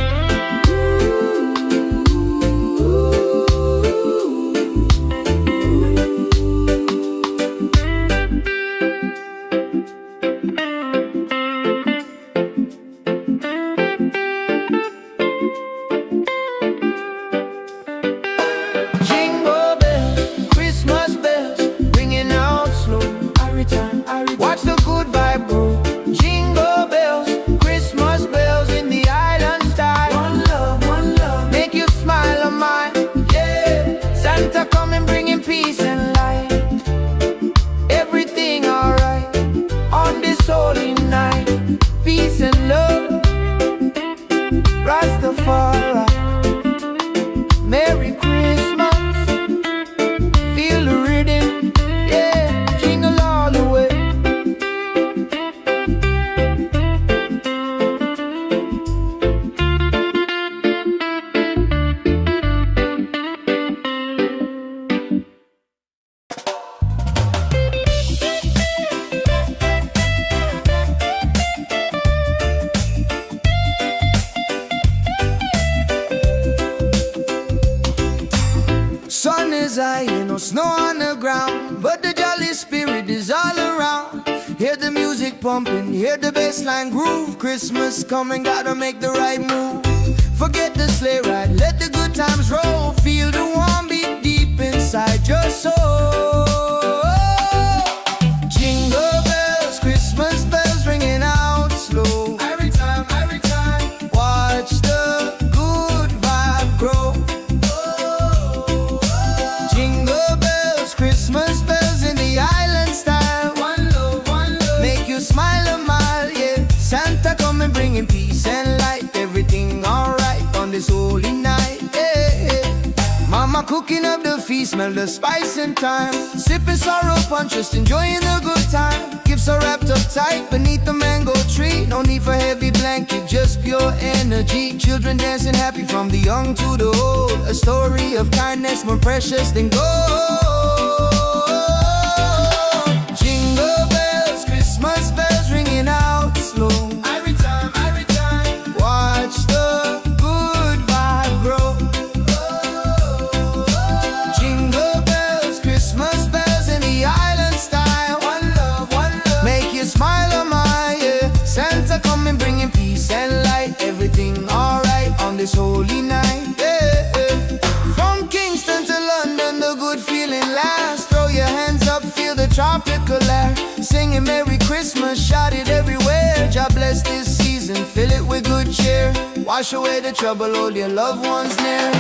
Jingle bells, Christmas bells, ringing out slow. Watch the good vibe grow. Jingle bells, Christmas bells in the island style. bells high, ain't no snow on the ground, but the jolly spirit is all around. Hear the music pumping, hear the bassline groove. Christmas coming, gotta make the right move. Forget the sleigh ride, let the good times roll. Feel the warm beat deep inside your soul. Jingle bells, Christmas bells ringing out slow. Every time, watch the good vibe grow. Jingle bells, Christmas bells in the island style. One love, make you smile a mile, yeah. Santa coming bringing peace and light. Everything alright on this holy night, yeah. Mama cooking up the feast, smell the spice and thyme. Sipping sorrow punch, just enjoying the good time. Gifts are wrapped up tight beneath the mango tree. No need for heavy blanket, just pure energy. Children dancing happy from the young to the old. A story of kindness more precious than gold. Jingle bells, Christmas bells ringing out slow. Every time, watch the good vibe grow. Jingle bells, Christmas bells in the island style. One love, make you smile a mile, yeah. Santa coming bringing peace and light. Everything alright on this holy night, yeah. From Kingston to London, the good feeling lasts. Throw your hands up, feel the tropical air. Singing Merry Christmas, shout it everywhere. God bless this season, fill it with good cheer. Wash away the trouble, hold your loved ones near.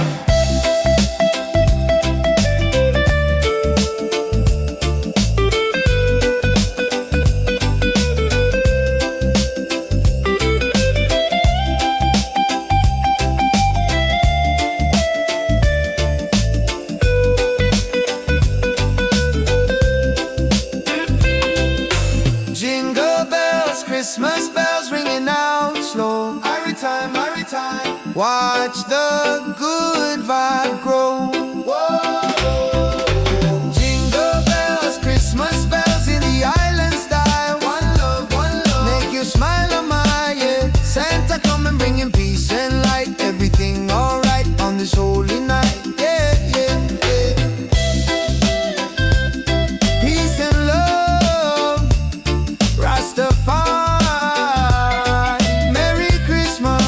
Jingle bells, Christmas bells ringing out slow. Every time, watch the good vibe grow. Jingle bells, Christmas bells in the island style. One love, make you smile a mile, yeah. Santa coming bringing peace and light. Everything alright on this holy night, yeah, yeah, yeah. Peace and love, Rastafari. Merry Christmas,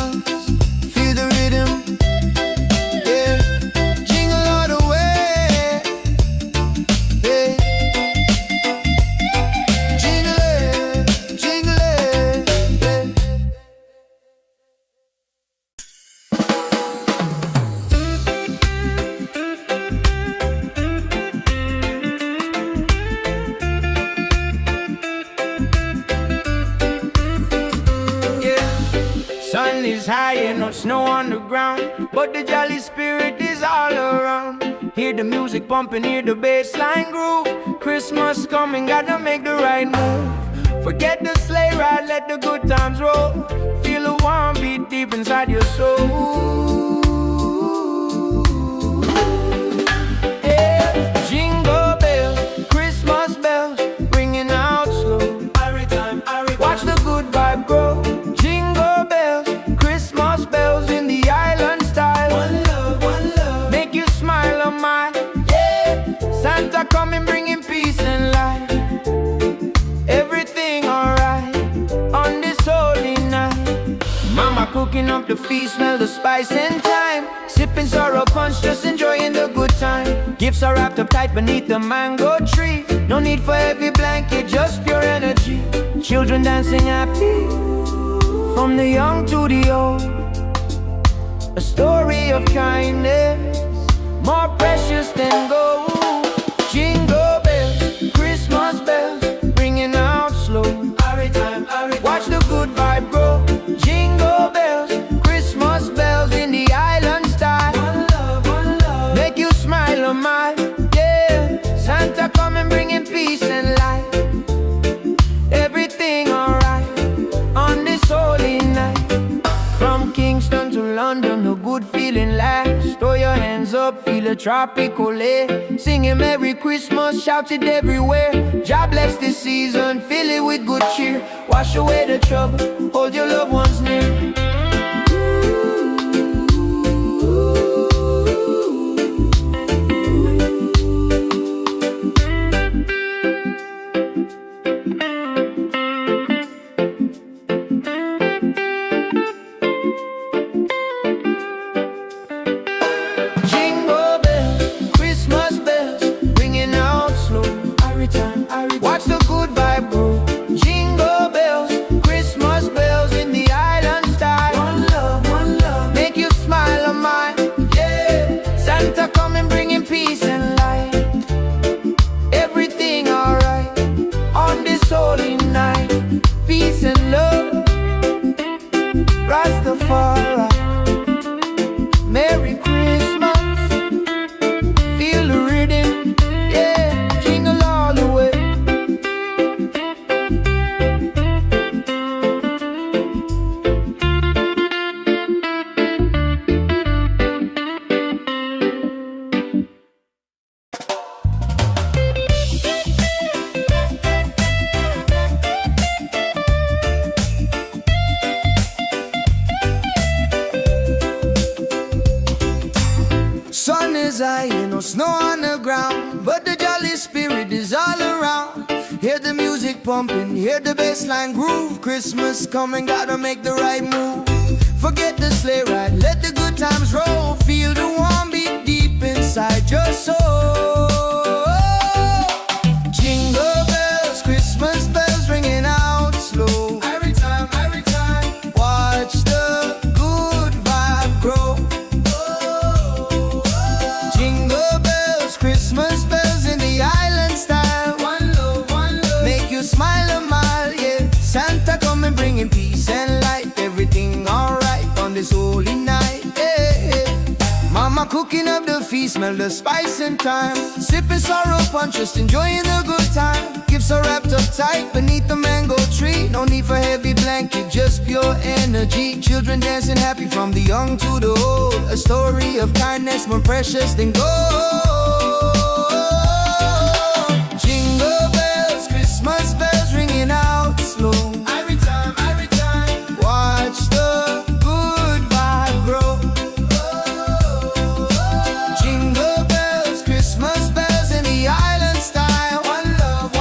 feel the rhythm, yeah. Jingle all the way, yeah. Jingle it, yeah. Sun is high and no snow on the ground, but the jolly spirit is all around. Hear the music pumping, hear the bassline groove. Christmas coming, gotta make the right move. Forget the sleigh ride, let the good times roll. Feel the warm beat deep inside your soul. Yeah. Jingle bells, Christmas bells, ringing out slow. Watch the good vibe grow. Jingle bells, Christmas bells in the island style. One love, make you smile a mile, yeah. Santa coming bringing peace and light. Everything alright on this holy night. Mama cooking up the feast, smell the spice and thyme. Sipping sorrow punch, just enjoying the good time. Gifts are wrapped up tight beneath the mango tree. No need for heavy blanket, just pure energy. Children dancing happy from the young to the old. A story of kindness more precious than gold. Jingle bells, Christmas bells, ringing out slow. Watch the good vibe grow. Jingle bells, Christmas bells in the island style. One love, make you smile a mile, yeah. Santa coming bringing peace and light. Everything alright on this holy night. From Kingston to London, the good feeling lasts. Throw your hands up, feel the tropical air. Singing Merry Christmas, shout it everywhere. God bless this season, fill it with good cheer. Wash away the trouble, hold your loved ones near. pumping, hear the bassline groove. Christmas coming, gotta make the right move. Forget the sleigh ride, let the good times roll. Feel the warm beat deep inside your soul. Jingle bells, Christmas bells ringing out slow. Every time, watch the good vibe grow. Jingle bells, Christmas bells in the island style. One love, make you smile a mile, yeah. Santa coming bringing peace and light. Everything alright on this holy night, yeah. Mama cooking up the feast, smell the spice and thyme. Sipping sorrow punch, just enjoying the good time. Gifts are wrapped up tight beneath the mango tree. No need for heavy blanket, just pure energy. Children dancing happy from the young to the old. A story of kindness more precious than gold. Jingle bells, Christmas bells ringing out slow. Every time, watch the good vibe grow. Jingle bells, Christmas bells in the island style. One love,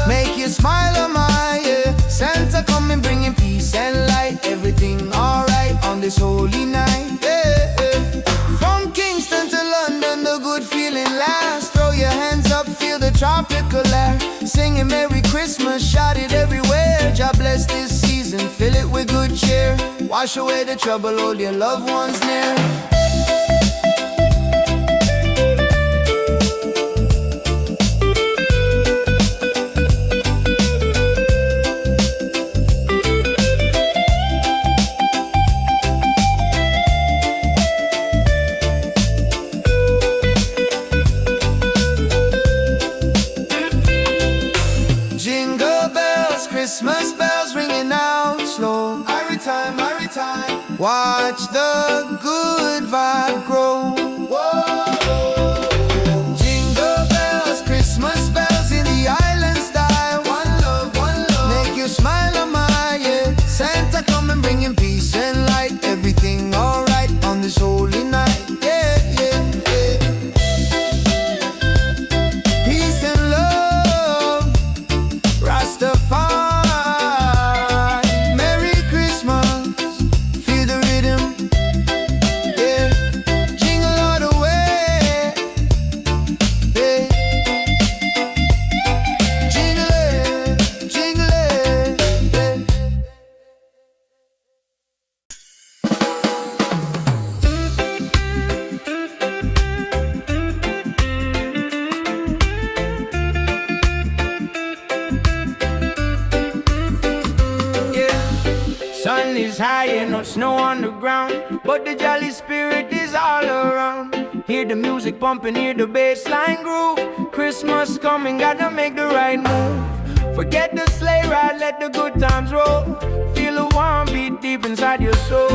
make you smile a mile, yeah. Santa coming bringing peace and light. Everything alright on this holy night, yeah. From Kingston to London, the good feeling lasts. Throw your hands up, feel the tropical air. Singing Merry Christmas, shout it everywhere. God bless this season, fill it with good cheer. Wash away the trouble, hold your loved ones near. Jingle bells, Christmas bells ringing out slow. Every time, watch the good vibe grow. Jingle bells, Christmas bells in the island style. One love, make you smile a mile, yeah. Santa coming bringing peace and light. Everything alright on this holy night, yeah, yeah, yeah. Peace and love, Rastafari. Merry Christmas, feel the rhythm, yeah. Jingle all the way, yeah. Jingle it, yeah. Sun is high and no snow on the ground, but the jolly spirit is all around. Hear the music pumping, hear the bassline groove. Christmas coming, gotta make the right move. Forget the sleigh ride, let the good times roll. Feel the warm beat deep inside your soul.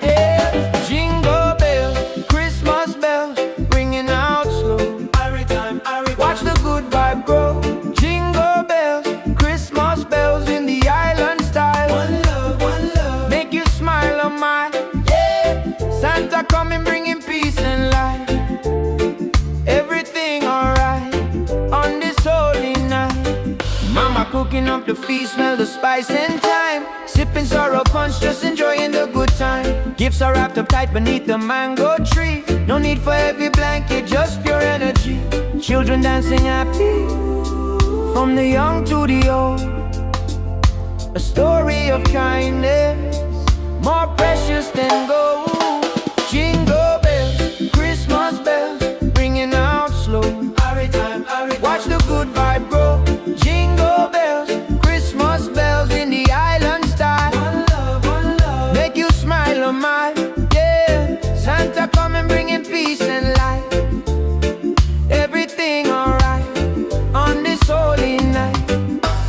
Yeah. Jingle bells, Christmas bells, ringing out slow. Watch the good vibe grow. Jingle bells, Christmas bells in the island style. One love, make you smile a mile, yeah. Santa coming bringing peace and light. Everything alright on this holy night. Mama cooking up the feast, smell the spice and thyme. Sipping sorrow punch, just enjoying the good time. Gifts are wrapped up tight beneath the mango tree. No need for heavy blanket, just pure energy. Children dancing happy from the young to the old. A story of kindness more precious than gold. Jingle bells, Christmas bells, ringing out slow. Watch the good vibe grow. Jingle bells, Christmas bells in the island style. One love, make you smile a mile, yeah. Santa coming bringing peace and light. Everything alright on this holy night.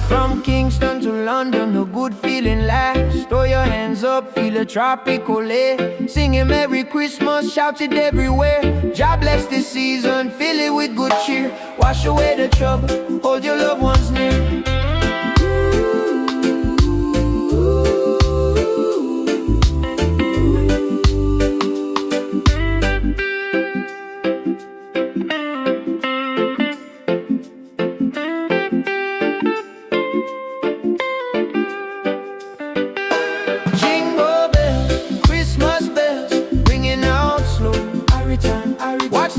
From Kingston to London, the good feeling lasts. Throw your hands up, feel the tropical air. Singing Merry Christmas, shout it everywhere. God bless this season, fill it with good cheer. Wash away the trouble, hold your loved ones near.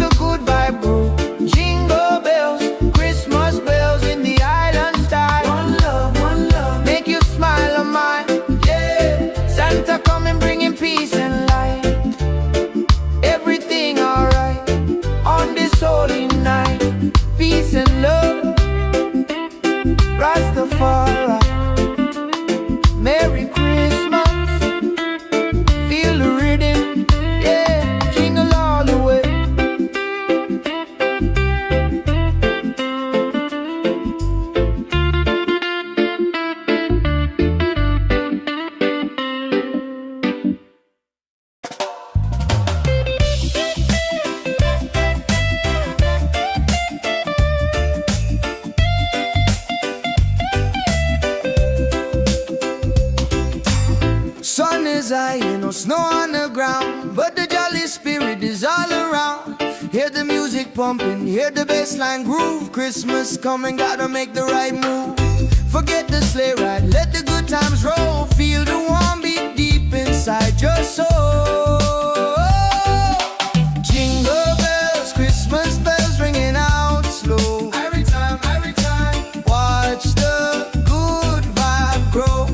the good vibe groove. Jingle bells, Christmas bells in the island style. One love, make you smile on mine. Yeah, Santa coming bringing peace and light. Everything alright on this holy night. Peace and love, Rastafari. Merry Christmas, feel the rhythm, yeah, jingle all the way. Sun is high, no snow on the ground, but the jolly spirit is all around. Hear the music pumping, hear the bassline groove. Christmas coming, gotta make the right move. Forget the sleigh ride, let the good times roll. Feel the warm beat deep inside your soul. Jingle bells, Christmas bells ringing out slow. Every time, watch the good vibe grow.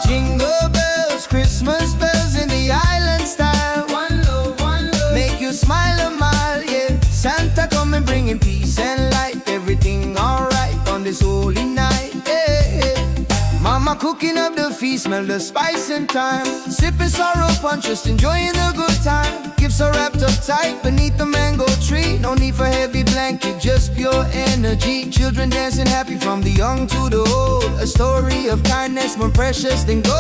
Jingle bells, Christmas bells in the island style. One love, make you smile a mile, yeah. Santa coming bringing peace and light. Everything alright on this holy night, yeah. Mama cooking up the feast, smell the spice and thyme. Sipping sorrow punch, just enjoying the good time. Gifts are wrapped up tight beneath the mango tree. No need for heavy blanket, just pure energy. Children dancing happy from the young to the old. A story of kindness more precious than gold.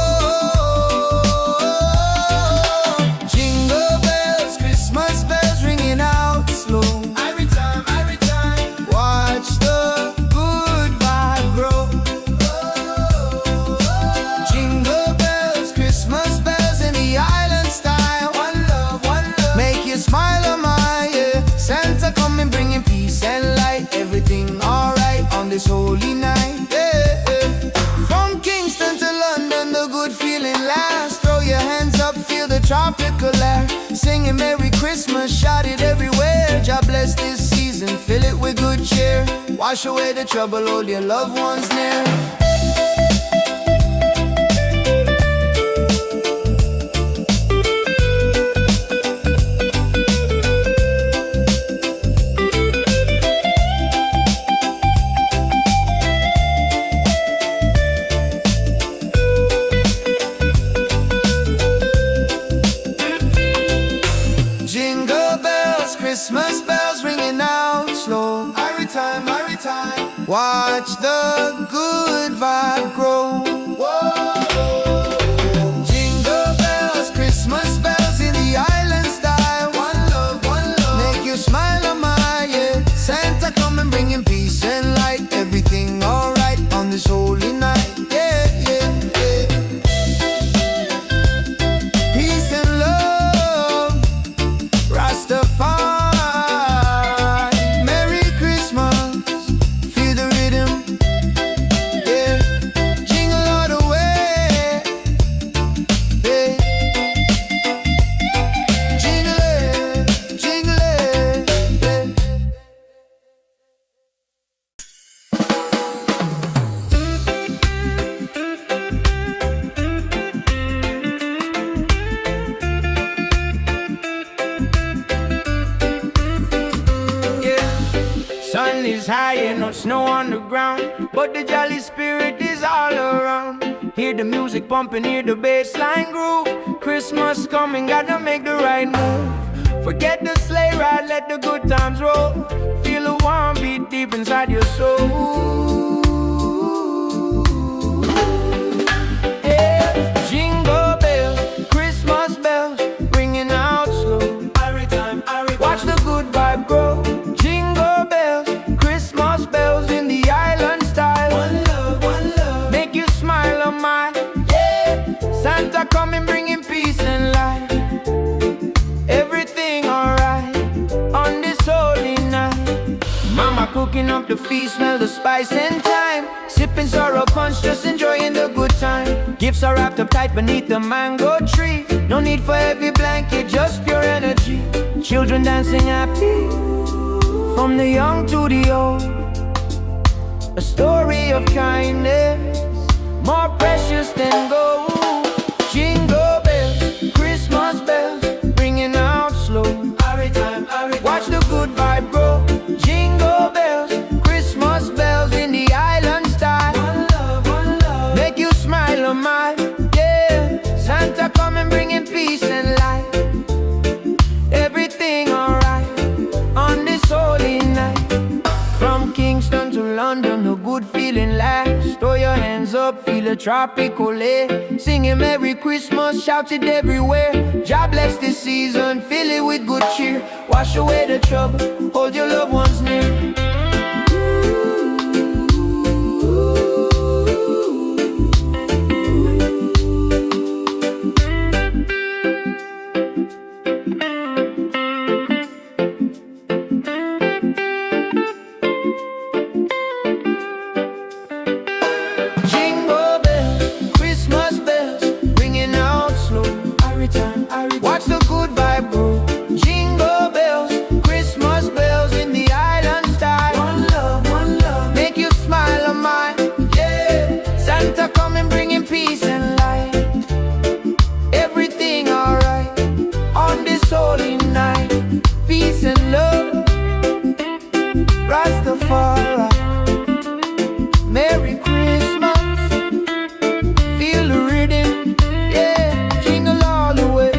Jingle bells, Christmas bells ringing out slow. Every time, watch the good vibe grow. Jingle bells, Christmas bells in the island style. One love, make you smile on my, yeah. Santa coming bringing peace and light. Everything alright on this holy night, yeah. From Kingston to London, the good feeling lasts. Throw your hands up, feel the tropical air. Singing Merry Christmas, shout it everywhere. God bless this season, fill it with good cheer. Wash away the trouble, hold your loved ones near. Jingle bells, Christmas bells ringing out slow. Every time, watch the good vibe grow. Whoa. Jingle bells, Christmas bells in the island style. One love, make you smile on my, yeah. Santa coming bringing peace and light. Everything alright on this holy night, yeah, yeah, yeah. Peace and love, Rastafari. Merry Christmas, feel the rhythm, yeah. Jingle all the way, yeah. Jingle it, yeah. Sun is high and no snow on the ground, but the jolly spirit is all around. Hear the music pumping, hear the bassline groove. Christmas coming, gotta make the right move. Forget the sleigh ride, let the good times roll. Feel the warm beat deep inside your soul. Yeah, jingle bells, Christmas bells, ringing out slow. Watch the good vibe grow. Jingle bells, Christmas bells in the island style. One love, make you smile on my, yeah. Santa coming bringing peace and light. Everything alright on this holy night. Mama cooking up the feast, smell the spice and thyme. Sipping sorrow punch, just enjoying the good time. Gifts are wrapped up tight beneath the mango tree. No need for heavy blanket, just pure energy. children dancing happy, from the young to the old. A story of kindness, more precious than gold. Jingle bells, Christmas bells, ringing out slow. Watch the good vibe grow. Jingle bells, Christmas bells in the island style. One love, make you smile a mile. Yeah, Santa coming bringing peace and light. Everything alright on this holy night. From Kingston to London, the good feeling lasts. Throw your hands up, feel a tropical air. Singing Merry Christmas, shout it everywhere. God bless this season, fill it with good cheer. Wash away the trouble, hold your loved ones near. Watch the good vibe grow. Jingle bells, Christmas bells in the island style. One love, make you smile a mile. Yeah, Santa coming bringing peace and light. Everything alright on this holy night. Peace and love, Rastafari. Merry Christmas, feel the rhythm. Yeah, jingle all the way.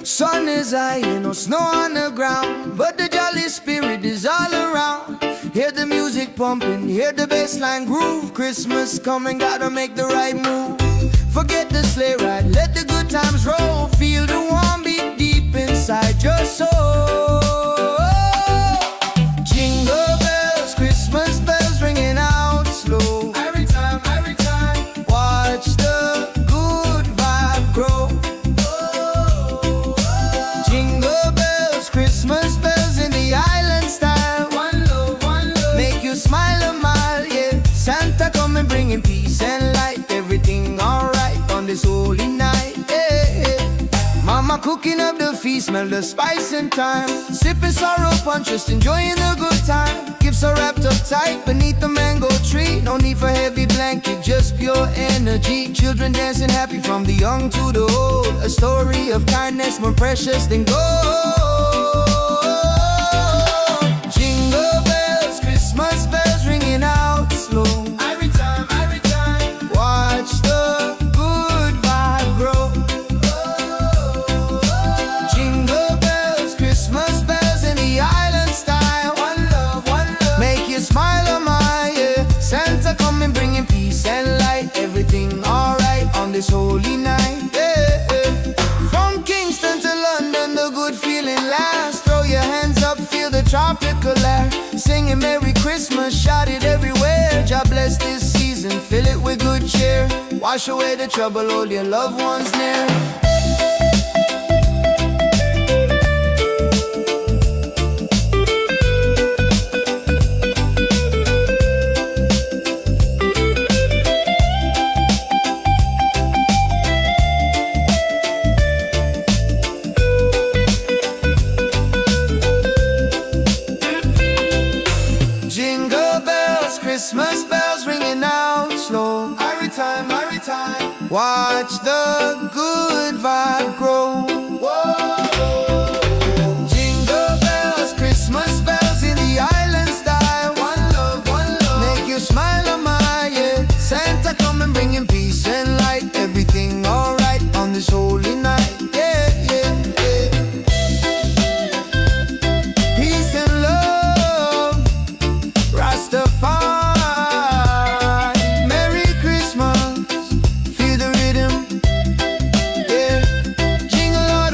Sun is high, no snow on the ground, but the jolly spirit is all around. Hear the music pumping, hear the bassline groove. Christmas coming, gotta make the right move. Forget the sleigh ride, let the good times roll. Feel the warm beat deep inside your soul. Jingle bells, Christmas bells ringing out slow. Every time, watch the good vibe grow. Jingle bells, Christmas bells in the island style. One love, make you smile a mile. Yeah, Santa coming bringing peace and light. Everything alright on this holy night. Yeah. Mama cooking up the feast, smell the spice and thyme. Sipping sorrow punch, just enjoying the good time. Gifts are wrapped up tight beneath the mango tree. No need for heavy blanket, just pure energy. Children dancing happy from the young to the old. A story of kindness more precious than gold. Jingle bells, Christmas bells ringing out slow. Every time, watch the good vibe grow. Jingle bells, Christmas bells in the island style. One love, make you smile a mile. Yeah, Santa coming bringing peace and light. Everything alright on this holy night. Yeah. From Kingston to London, the good feeling lasts. Throw your hands up, feel the tropical air. Singing Merry Christmas, shout it everywhere. God bless this season, fill it with good cheer. Wash away the trouble, hold your loved ones near. Jingle bells, Christmas bells ringing out slow. Every time, watch the good vibe grow. Jingle bells, Christmas bells in the island style. One love, make you smile a mile. Yeah, Santa coming bringing peace and light. Everything alright on this holy night. Yeah. Peace and love, Rastafari. Merry Christmas, feel the rhythm. Yeah, jingle all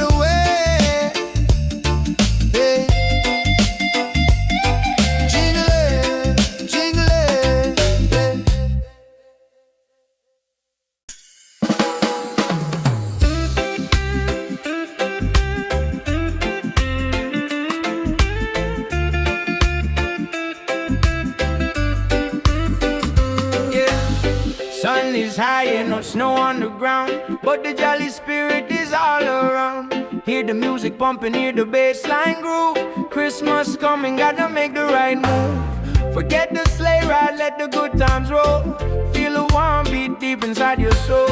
Sun is high and no snow on the ground, but the jolly spirit is all around. Hear the music pumping, hear the bass line groove. Christmas coming, gotta make the right move. Forget the sleigh ride, let the good times roll. Feel a warm beat deep inside your soul.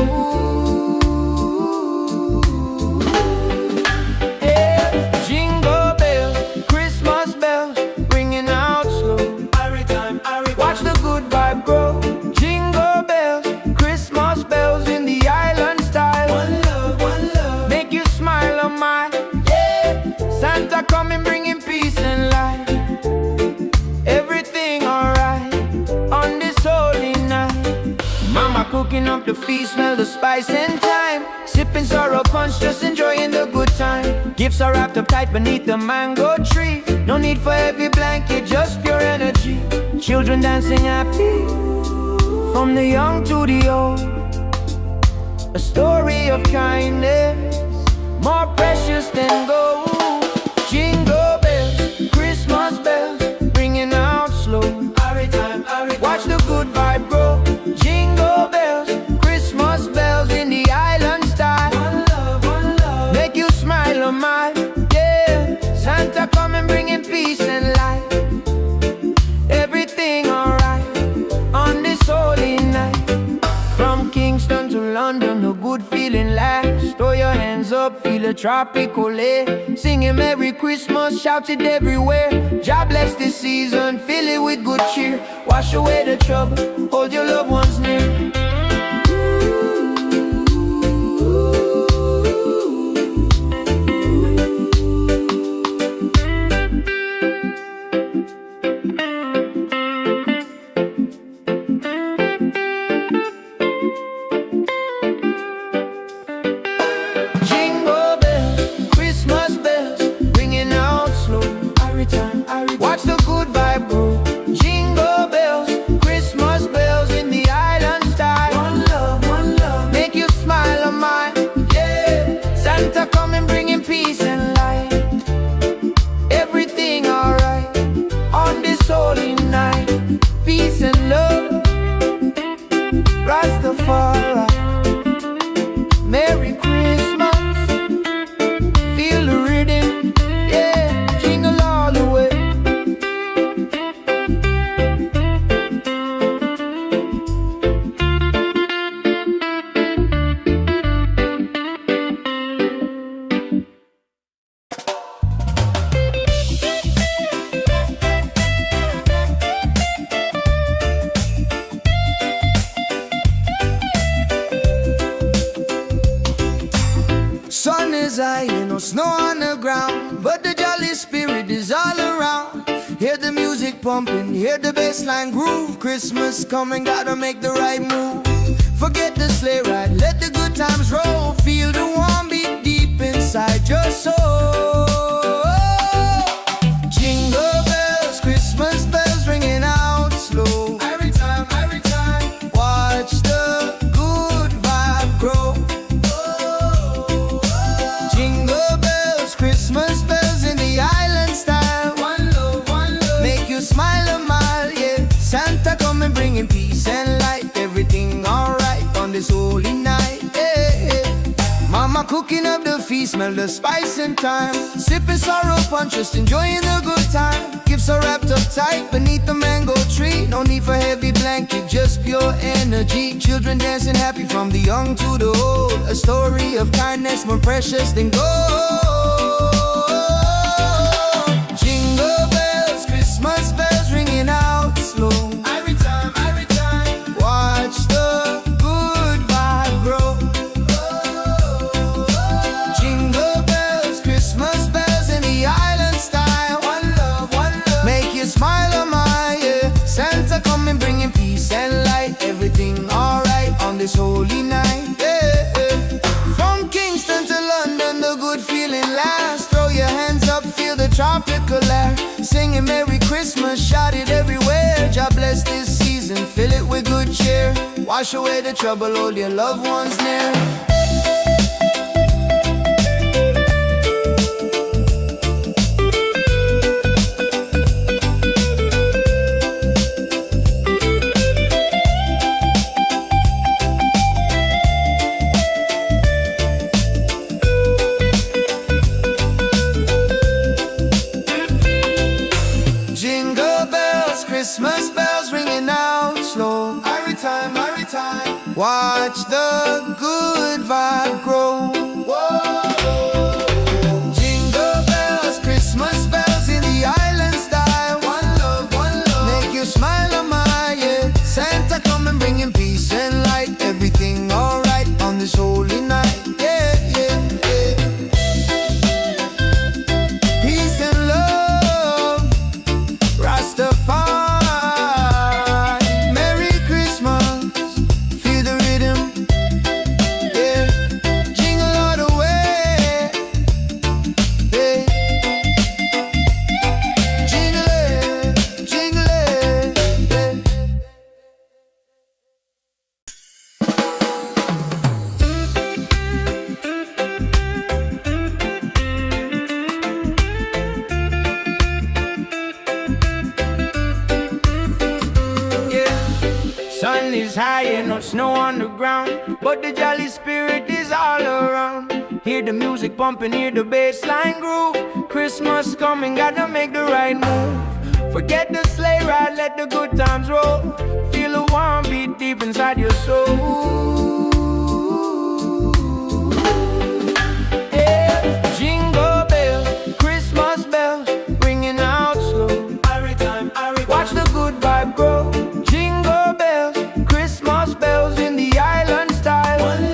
Yeah. Jingle bells, Christmas bells, ringing out slow. Every time, watch the good vibe grow. Jingle bells, Christmas bells in the island style. One love, make you smile on my, yeah. Santa coming, bringing peace and light. Everything alright on this holy night. Mama cooking up the feast, smell the spice and thyme. Sipping sorrow punch, just enjoying the good time. Gifts are wrapped up tight beneath the mango tree. No need for heavy blanket, just pure energy. Children dancing happy, from the young to the old. A story of kindness, more precious than gold. Jingle bells, Christmas bells, ringing out slow. Watch the good vibe grow. Jingle bells, Christmas bells in the island style. One love, make you smile on my, yeah. Santa coming, bringing peace and light. Everything alright on this holy night. From Kingston to London, the good feeling lasts. Throw your hands up, feel a tropical air. Singing Merry Christmas, shout it everywhere. God bless this season, fill it with good cheer. Wash away the trouble, hold your loved ones near. Watch the good vibe grow. Jingle bells, Christmas bells in the island style. One love, make you smile on mine, yeah. Santa coming, bringing peace and light. Everything alright on this holy night. Peace and love, Rastafari. Merry Christmas, feel the rhythm, yeah. Jingle all the way. Sun is high and no snow on the ground, but the jolly spirit is all around. Hear the music pumping, hear the bass line groove. Christmas coming, gotta make the right move. Forget the sleigh ride, let the good times roll. Feel the warm beat deep inside your soul. Jingle bells, Christmas bells ringing out slow. Every time, watch the good vibe grow. Jingle bells, Christmas bells in the island style. One love, make you smile a mile, yeah. Santa coming, bringing peace and light. Everything alright on this holy night, yeah. Mama cooking up the feast, smell the spice and thyme. Sipping sorrow punch, just enjoying the good time. Gifts are wrapped up tight beneath the mango tree. No need for heavy blanket, just pure energy. Children dancing happy, from the young to the old. A story of kindness, more precious than gold. Jingle bells, Christmas bells ringing out slow. Every time, watch the good vibe grow. Jingle bells, Christmas bells in the island style. One love, make you smile on my, yeah. Santa coming, bringing peace and light. Everything alright on this holy night, yeah. From Kingston to London, the good feeling lasts. Throw your hands up, feel the tropical air. Singing Merry Christmas, shout it everywhere. God bless this season, fill it with good cheer. Wash away the trouble, hold your loved ones near. time, every time. Watch the good vibe grow. Whoa. Jingle bells, Christmas bells in the island style. One love, make you smile on my yeah. Santa come and bring him peace and light. Everything alright on this holy night. Yeah, yeah, yeah. Peace and love, Rastafari. Sun is high and no snow on the ground, but the jolly spirit is all around. Hear the music pumping, hear the bass line groove. Christmas coming, gotta make the right move. Forget the sleigh ride, let the good times roll. Feel a warm beat deep inside your soul. Yeah. Jingle bells, Christmas bells, ringing out slow. Every time, watch the good vibe grow. Jingle bells, Christmas bells in the island style. One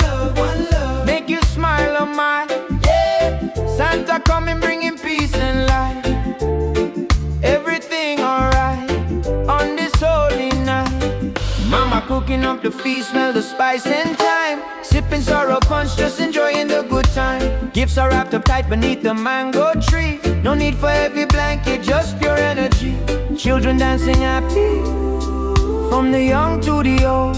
love, make you smile on my yeah. Santa coming, bringing peace and light. Everything alright on this holy night. Mama cooking up the feast, smell the spice and thyme. Sipping sorrow punch, just enjoying the good time. Gifts are wrapped up tight beneath the mango tree. No need for heavy blanket, just pure energy. Children dancing happy, from the young to the old.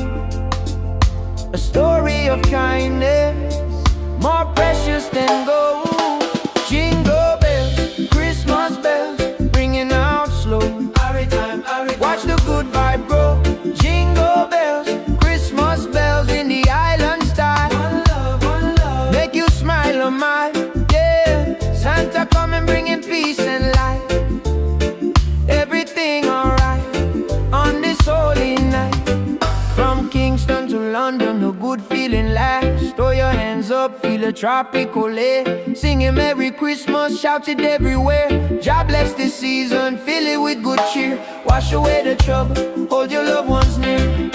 A story of kindness, more precious than gold. Jingle bells, Christmas bells, ringing out slow. Every time, watch the good vibe grow. Jingle bells, Christmas bells in the island style. One love, make you smile on my yeah. Santa coming, bringing peace and light. Everything alright on this holy night. From Kingston to London, a good feeling lasts. Throw your hands up, feel a tropical air. Singing Merry Christmas, shout it everywhere. God bless this season, fill it with good cheer. Wash away the trouble, hold your loved ones near.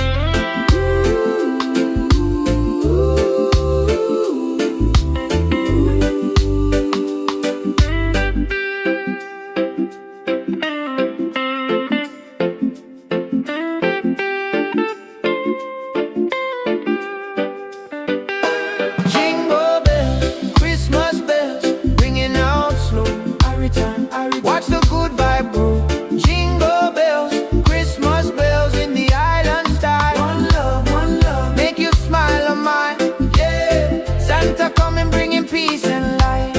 Watch the good vibe grow. Jingle bells, Christmas bells in the island style. One love, make you smile on mine. Yeah, Santa coming, bringing peace and light.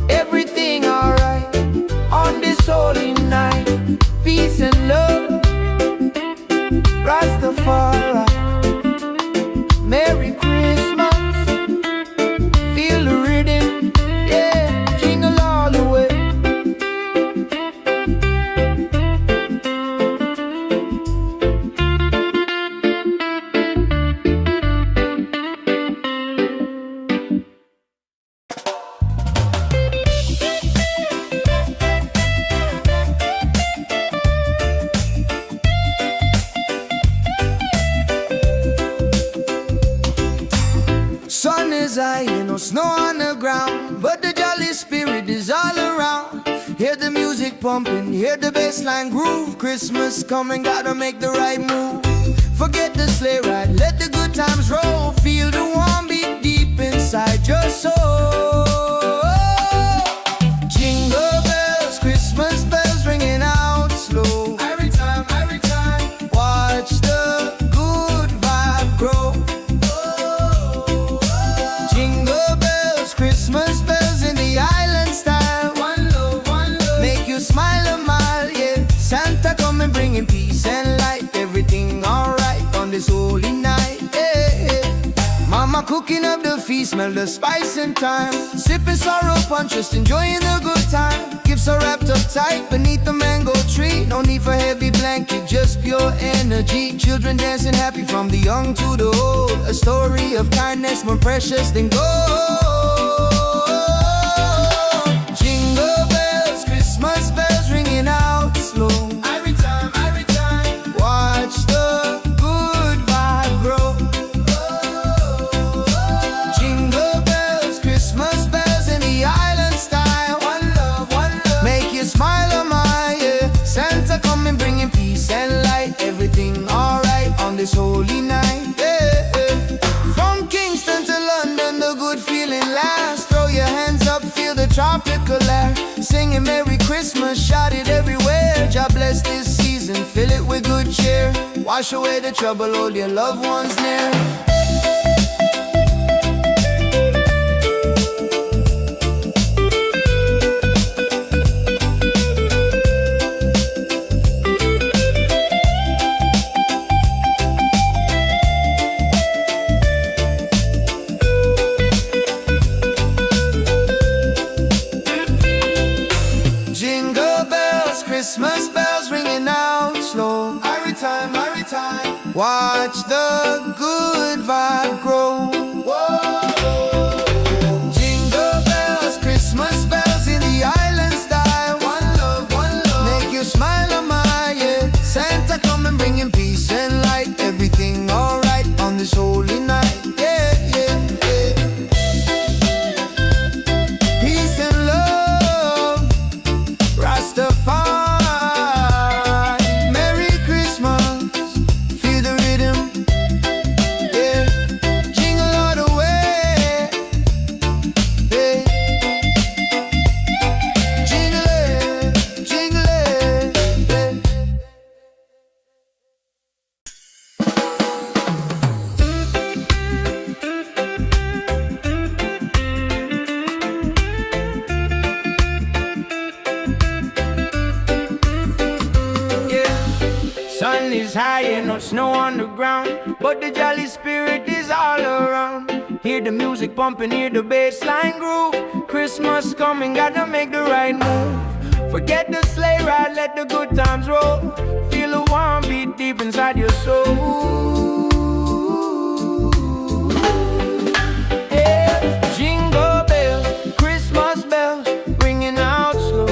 Everything alright on this holy night. Peace and love, Rastafari. Merry Christmas, feel the rhythm. Yeah, jingle all the way. Sun is high and no snow on the ground, but the jolly spirit is all around. Hear the music pumping, hear the bass line groove. Christmas coming, gotta make the right move. Forget the sleigh ride, let the good times roll. Feel the warm beat deep inside your soul. Jingle bells, Christmas bells ringing out slow. Every time, watch the good vibe grow. Jingle bells, Christmas bells in the island style. One love, make you smile a mile, yeah. Santa come and bringing peace and light. Everything alright on this holy night, yeah. Mama cooking up the feast, smell the spice and thyme. Sipping sorrow punch, just enjoying the good time. Gifts are wrapped up tight beneath the mango tree. No need for heavy blanket, just pure energy. Children dancing happy from the young to the old. A story of kindness more precious than gold. Jingle bells, Christmas bells ringing out slow. Every time, watch the good vibe grow. Jingle bells, Christmas bells in the island style. One love, make you smile, oh my, yeah. Santa coming bringing peace and light. Everything alright on this holy night, yeah, yeah. From Kingston to London, the good feeling lasts. Throw your hands up, feel the tropical air. Singing Merry Christmas, shout it everywhere. God bless this season, fill it with good cheer. Wash away the trouble, hold your loved ones near. Jingle bells, Christmas bells ringing out slow. Every time, watch the good vibe grow. Whoa. Jingle bells, Christmas bells in the island style. One love, make you smile, oh my, yeah. Santa coming bringing peace and light. Everything alright on this holy night, yeah, yeah, yeah. Peace and love, Rastafari. Merry Christmas, feel the rhythm, yeah. Jingle all the way, yeah. Jingle it, yeah. Sun is high and no snow on the ground, but the jolly spirit is all around. Hear the music pumping, hear the bass line groove. Christmas coming, gotta make the right move. Forget the sleigh ride, let the good times roll. Feel the warm beat deep inside your soul. Yeah. Jingle bells, Christmas bells, ringing out slow.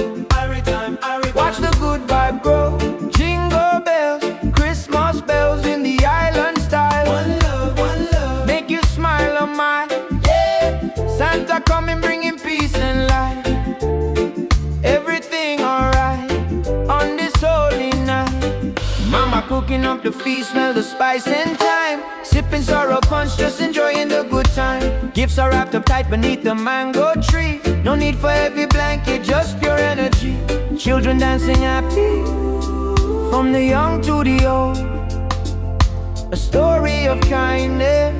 Watch the good vibe grow. Jingle bells, Christmas bells in the island style. One love, make you smile, oh my, yeah. Santa coming bringing peace and light. Everything alright on this holy night. Mama cooking up the feast, smell the spice and thyme. Sipping sorrow punch, just enjoying the good time. Gifts are wrapped up tight beneath the mango tree. No need for heavy blanket, just pure energy. Children dancing happy from the young to the old. A story of kindness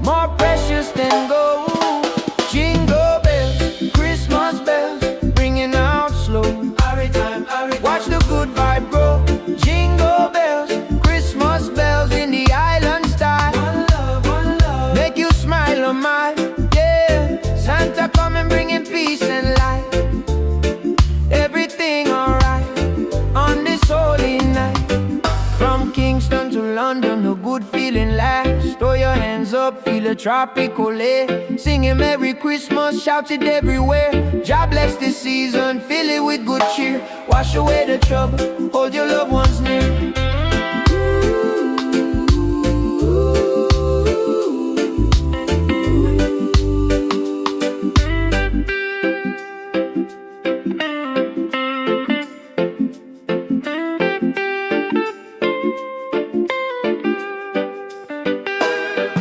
more precious than gold. Jingle bells, Christmas bells, ringing out slow. Watch the good vibe grow. Jingle bells, Christmas bells in the island style. One love, make you smile, oh my, yeah. Santa coming bringing peace and light. Everything alright on this holy night. From Kingston to London, a good feeling lasts. Throw your hands up, feel a tropical air. Singing Merry Christmas, shout it everywhere. God bless this season, fill it with good cheer. Wash away the trouble, hold your loved ones near.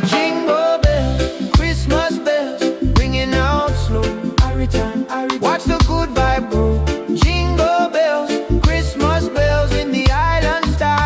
Jingle bells, Christmas bells, ringing out slow. Watch the good vibe grow. Jingle bells, Christmas bells in the island style.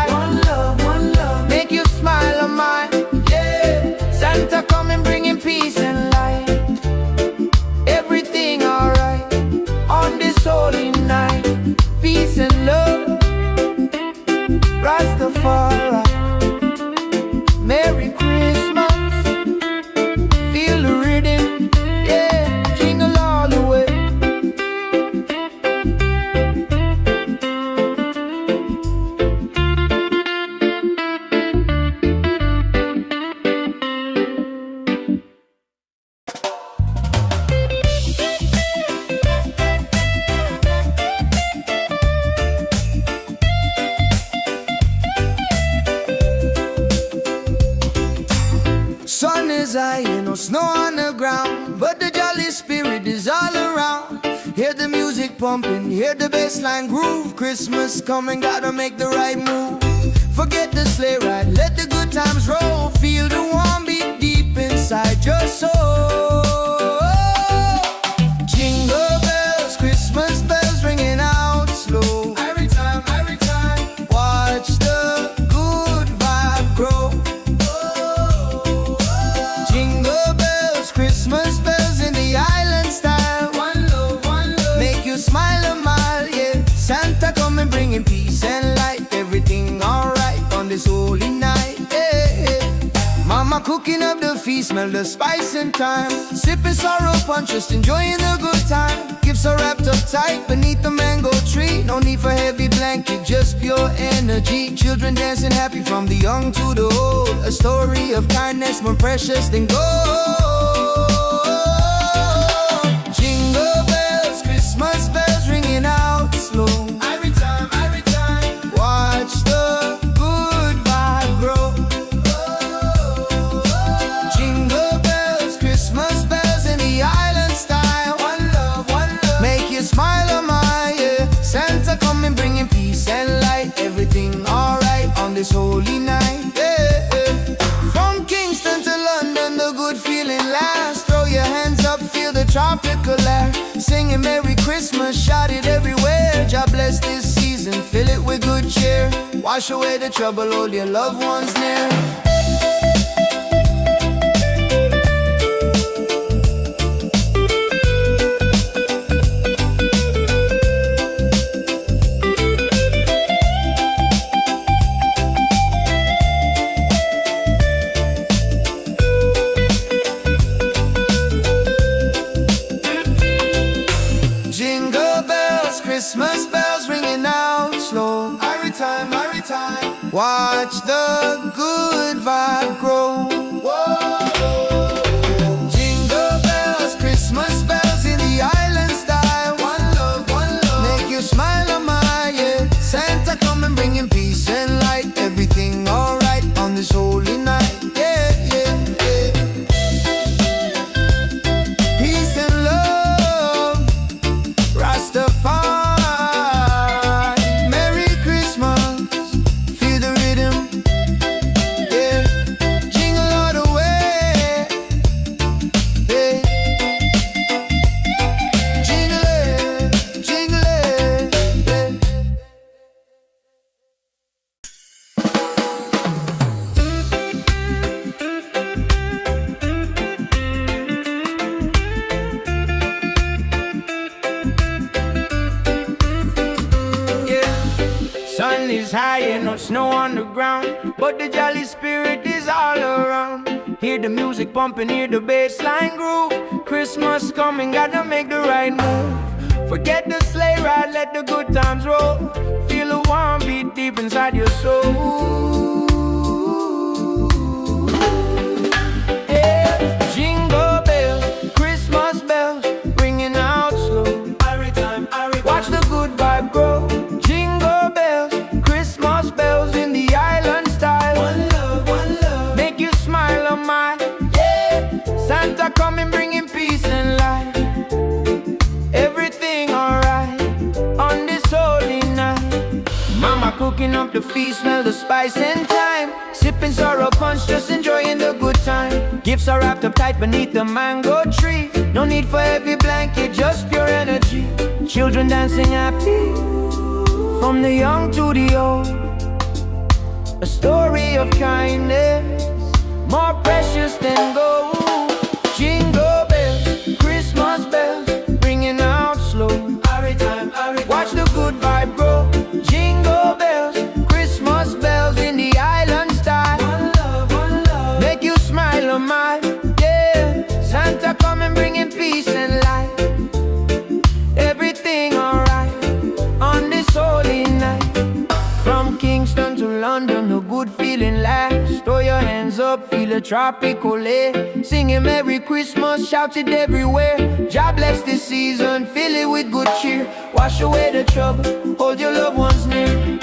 is high and no snow on the ground, but the jolly spirit is all around. Hear the music pumping, hear the bassline groove. Christmas coming, gotta make the right move. Forget the sleigh ride, let the good times roll. Feel the warm beat deep inside your soul. Jingle bells, Christmas bells ringing out slow. Every time, watch the good vibe grow. Jingle bells, Christmas bells in the island style. One love, make you smile a mile, yeah. Santa coming bringing peace and light. Everything alright on this holy night, yeah. Mama cooking up the feast, smell the spice and thyme. Sipping sorrow punch, just enjoying the good time. Gifts are wrapped up tight beneath the mango tree. No need for heavy blanket, just pure energy. Children dancing happy from the young to the old. A story of kindness more precious than gold. Jingle bells, Christmas bells ringing out slow. Every time, watch the good vibe grow. Jingle bells, Christmas bells in the island style. One love, make you smile a mile, yeah. Santa coming bringing peace and light. Everything alright on this holy night, yeah. From Kingston to London, the good feeling lasts. Throw your hands up, feel the tropical air. Singing Merry Christmas, shout it everywhere. God bless this season, fill it with good cheer. Wash away the trouble, hold your loved ones near. Jingle bells, Christmas bells ringing out slow. Every time, watch the good vibe grow. Jingle bells, Christmas bells in the island style. One love, make you smile a mile, yeah. Santa coming bringing peace and light. Everything alright on this holy night, yeah, yeah, yeah. Peace and love, Rastafari, Merry Christmas, feel the rhythm, yeah. Jingle all the way, yeah. Jingle it, yeah. Sun is high and no snow on the ground, but the jolly spirit is all around. Hear the music pumping, hear the bassline groove. Christmas coming, gotta make the right move. Forget the sleigh ride, let the good times roll. Feel the warm beat deep inside your soul. Yeah. Jingle bells, Christmas bells, ringing out slow. Watch the good vibe grow. Jingle bells, Christmas bells in the island style. One love, make you smile a mile, yeah. Santa coming bringing peace and light. Everything alright on this holy night. Mama cooking up the feast, smell the spice and thyme. Sipping sorrow punch, just enjoying the good time. Gifts are wrapped up tight beneath the mango tree. No need for heavy blanket, just pure energy. Children dancing happy, from the young to the old. A story of kindness, more precious than gold. Jingle bells, Christmas bells, ringing out slow. Watch the good vibe grow. Jingle bells, Christmas bells in the island style. One love, make you smile a mile, yeah. Santa coming bringing peace and light. Everything alright on this holy night. From Kingston to London, a good feeling lasts. Throw your hands up, feel a tropical air. Singing Merry Christmas, shout it everywhere. God bless this season, fill it with good cheer. Wash away the trouble, hold your loved ones near.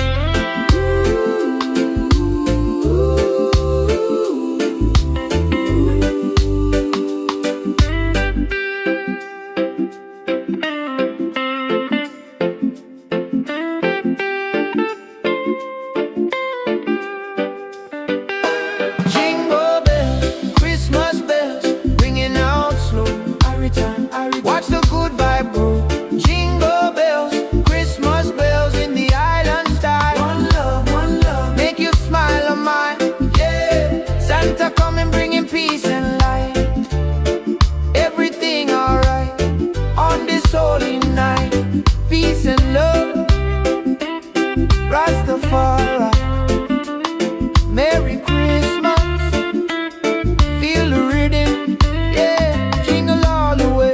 coming bringing peace and light. Everything alright on this holy night. Peace and love, Rastafari. Merry Christmas, feel the rhythm, yeah, jingle all the way.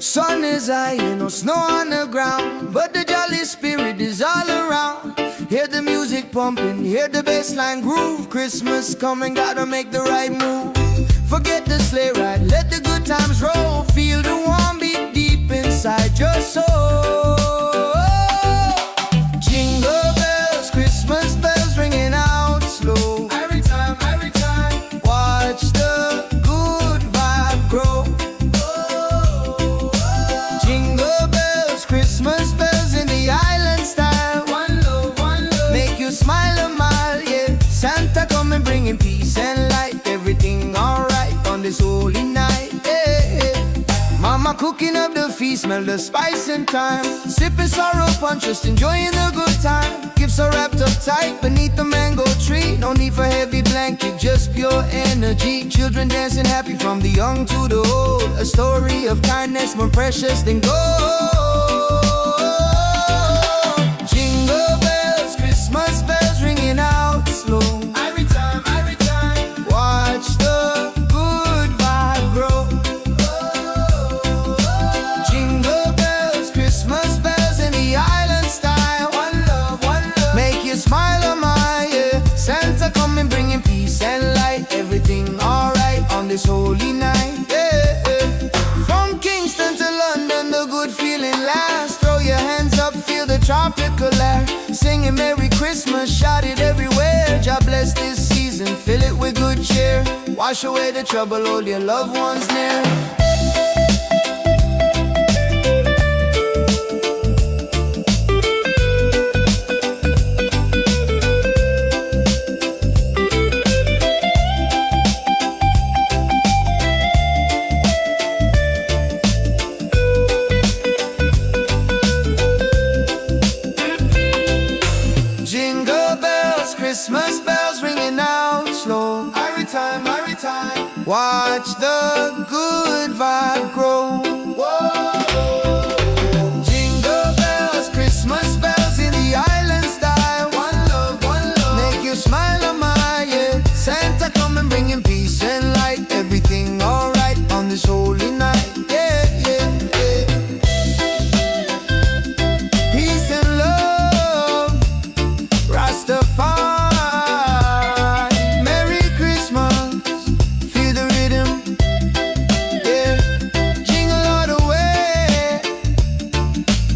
Sun is high and no snow on the ground, but the jolly spirit is all around. Hear the music pumping, hear the bassline groove. Christmas coming, gotta make the right move. Forget the sleigh ride, let the good times roll. Feel the warm beat deep inside your soul. Jingle bells, Christmas bells ringing out slow. Every time, watch the good vibe grow. Jingle bells, Christmas bells in the island style. One love, make you smile a mile, yeah. Santa coming bringing peace and light. Everything alright on this holy night, yeah. Mama cooking up the feast, smell the spice and thyme. Sipping sorrow punch, just enjoying the good time. Gifts are wrapped up tight beneath the mango tree. No need for heavy blanket, just pure energy. Children dancing happy from the young to the old. A story of kindness more precious than gold. Jingle bells, Christmas bells ringing out slow. Every time, watch the good vibe grow. Jingle bells, Christmas bells in the island style. One love, make you smile a mile, yeah. Santa coming bringing peace and light. Everything alright on this holy night, yeah. From Kingston to London, the good feeling lasts. Throw your hands up, feel the tropical air. Singing Merry Christmas, shout it everywhere. God bless this season, fill it with good cheer. Wash away the trouble, hold your loved ones near. Jingle bells, Christmas bells ringing out slow. Every time, watch the good vibe grow. Whoa. Jingle bells, Christmas bells in the island style. One love, make you smile a mile, yeah. Santa coming bringing peace and light. Everything alright on this holy night, yeah, yeah, yeah. Peace and love, Rastafari. Merry Christmas, feel the rhythm, yeah. Jingle all the way,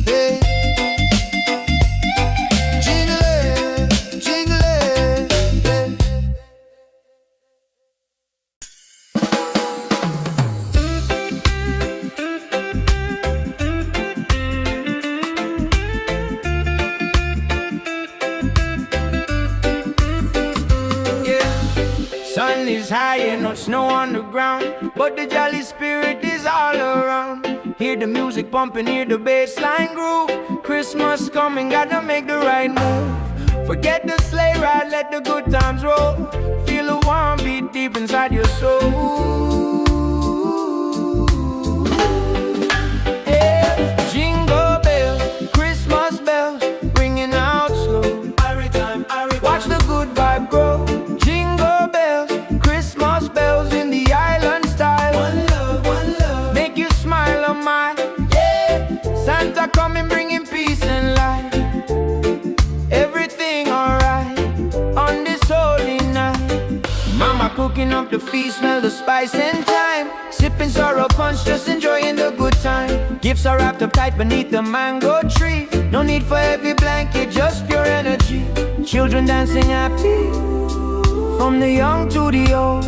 yeah. Jingle it, yeah. Sun is high and no snow on the ground, but the jolly spirit is all around. Hear the music pumping, hear the bassline groove. Christmas coming, gotta make the right move. Forget the sleigh ride, let the good times roll. Feel the warm beat deep inside your soul. Yeah. Jingle bells, Christmas bells, ringing out slow. Watch the good vibe grow. Jingle bells, Christmas bells in the island style. One love, make you smile a mile, yeah. Santa coming bringing peace and light. Everything alright on this holy night. Mama cooking up the feast, smell the spice and thyme. Sipping sorrow punch, just enjoying the good time. Gifts are wrapped up tight beneath the mango tree. No need for heavy blanket, just pure energy. Children dancing happy, from the young to the old.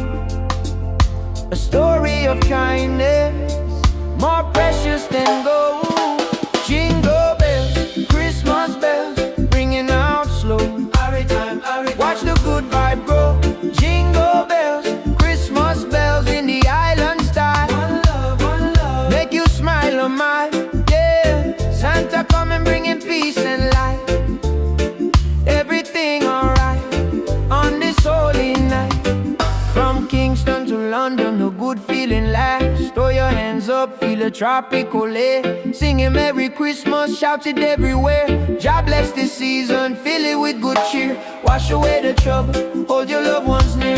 A story of kindness, more precious than gold. a mile, yeah. Santa coming bringing peace and light. Everything alright on this holy night. From Kingston to London, a good feeling lasts. Throw your hands up, feel a tropical air. Singing Merry Christmas, shout it everywhere. God bless this season, fill it with good cheer. Wash away the trouble, hold your loved ones near.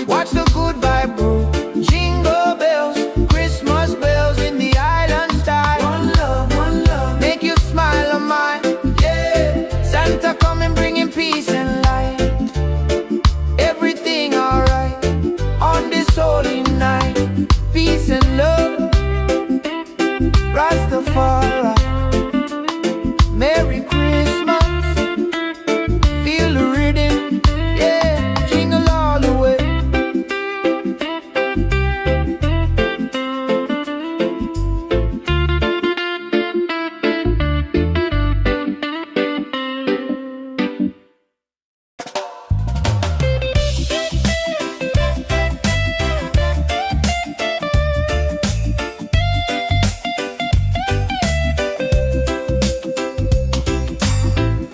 Watch the good vibe grow. Jingle bells, Christmas bells in the island style. One love, make you smile on mine, yeah. Santa coming bringing peace and light. Everything alright on this holy night. Peace and love, Rastafari. Merry Christmas, feel the rhythm, yeah. Jingle all the way.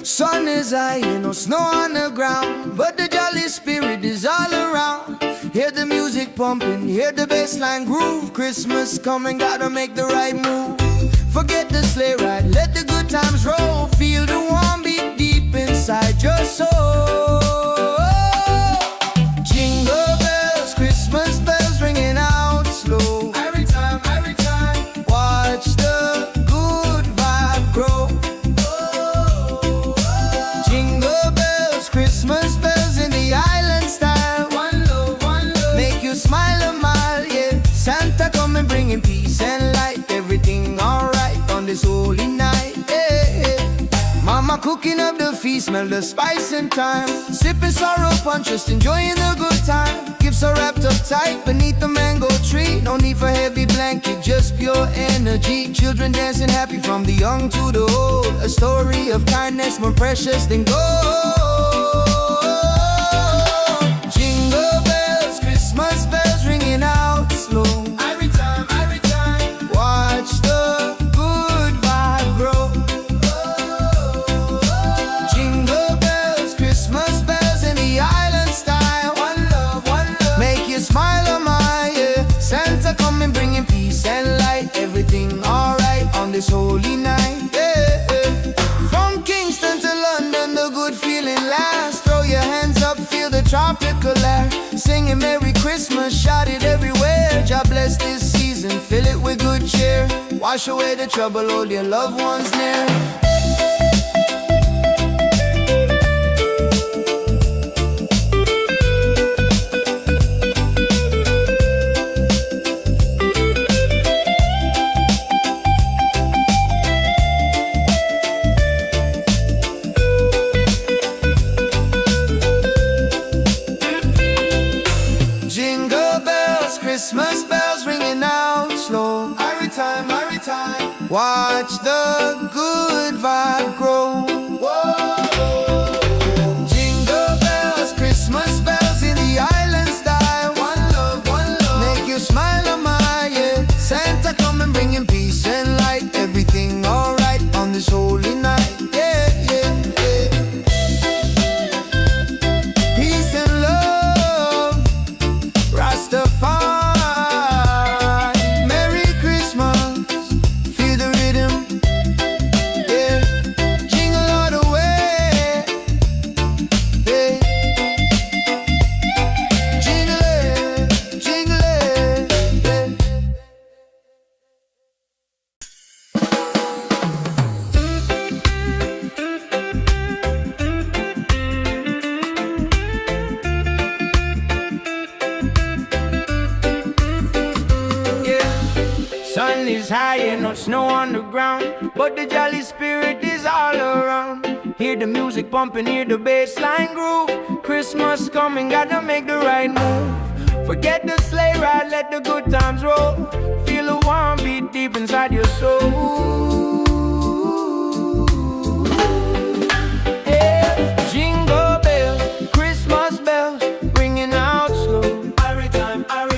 Sun is high, no snow on the ground, but the jolly spirit is all around. Hear the music pumping, hear the bassline groove. Christmas coming, gotta make the right move. Forget the sleigh ride, let the good times roll. Feel the warm beat deep inside your soul. Jingle bells, Christmas bells ringing out slow. Every time, watch the good vibe grow. Jingle bells, Christmas bells in the island style. One love, make you smile a mile, yeah. Santa coming bringing peace and light. Everything alright on this holy night, yeah. Mama cooking up the feast, smell the spice and thyme. Sipping sorrow punch, just enjoying the good time. Gifts are wrapped up tight beneath the mango tree. No need for heavy blanket, just pure energy. Children dancing happy from the young to the old. A story of kindness more precious than gold. Jingle bells, Christmas bells ringing out slow. Every time, watch the good vibe grow. Jingle bells, Christmas bells in the island style. One love, make you smile on my, yeah. Santa coming bringing peace and light. Everything alright on this holy night, yeah. From Kingston to London, the good feeling lasts. Throw your hands up, feel the tropical air. Singing Merry Christmas, shout it everywhere. God bless this season, fill it with good cheer. Wash away the trouble, hold your loved ones near. Jingle bells, Christmas bells ringing out slow. Every time, watch the good vibe grow. Whoa. Jingle bells, Christmas bells in the island style. One love, make you smile on my, yeah. Santa coming bringing peace and light. Everything alright on this holy night, yeah, yeah, yeah. Peace and love, Rastafari. Merry Christmas, feel the rhythm, yeah. Jingle all the way, yeah. Jingle it, yeah. Sun is high and no snow on the ground, but the jolly spirit is all around. Hear hear the music pumping, hear the bass line groove. Christmas coming, gotta make the right move. Forget the sleigh ride, let the good times roll. Feel the warm beat deep inside your soul. Yeah. Jingle bells, Christmas bells, ringing out slow.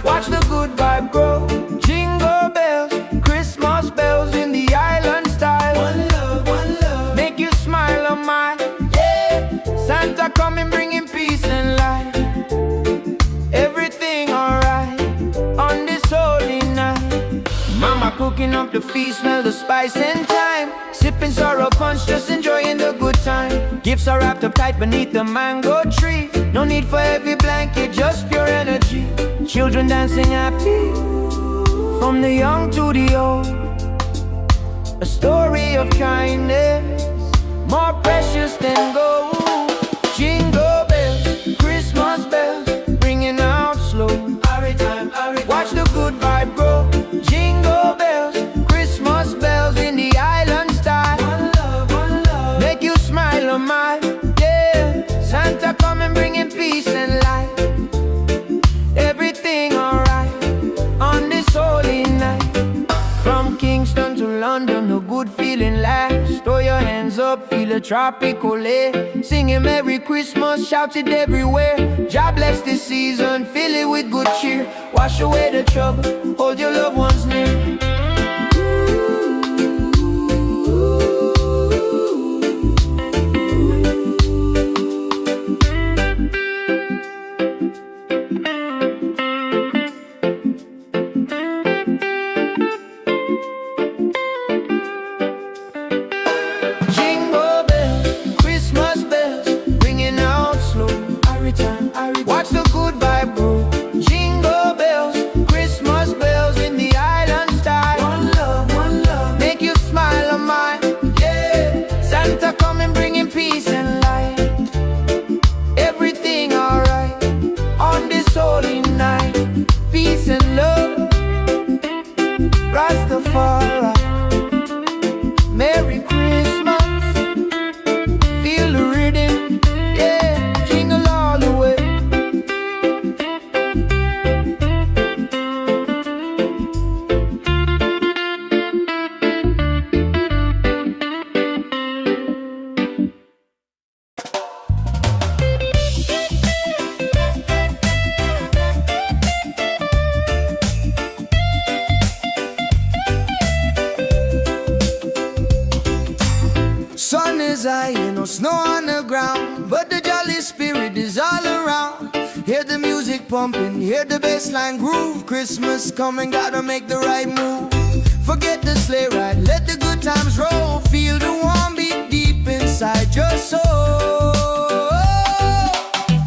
Watch the good vibe grow. Jingle bells, Christmas bells in the island style. One love, make you smile on my, yeah. Santa coming bringing peace and light. Everything alright on this holy night. Mama cooking up the feast, smell the spice and thyme. Sipping sorrow punch, just enjoying the good time. Gifts are wrapped up tight beneath the mango tree. No need for heavy blanket, just pure energy. Children dancing happy, from the young to the old. A story of kindness, more precious than gold. Jingle bells, Christmas bells, ringing out slow. Watch the good vibe grow. Jingle bells, Christmas bells in the island style. One love, make you smile on my, yeah. Santa coming bringing peace and light. Everything alright on this holy night. From Kingston to London, a good feeling lasts. Throw your hands up, feel a tropical air. Singing Merry Christmas, shout it everywhere. God bless this season, fill it with good cheer. Wash away the trouble, hold your loved ones near. Watch the good vibe grow. Jingle bells, Christmas bells in the island style. One love, make you smile on my, yeah. Santa coming bringing peace and light. Everything alright on this holy night. Peace and love, Rastafari. Merry Christmas, feel the rhythm, yeah. Jingle all the way. Sun is high, no snow on the ground, but the jolly spirit is all around. Hear the music pumping, hear the bass line groove. Christmas coming, gotta make the right move. Forget the sleigh ride, let the good times roll. Feel the warm beat deep inside your soul.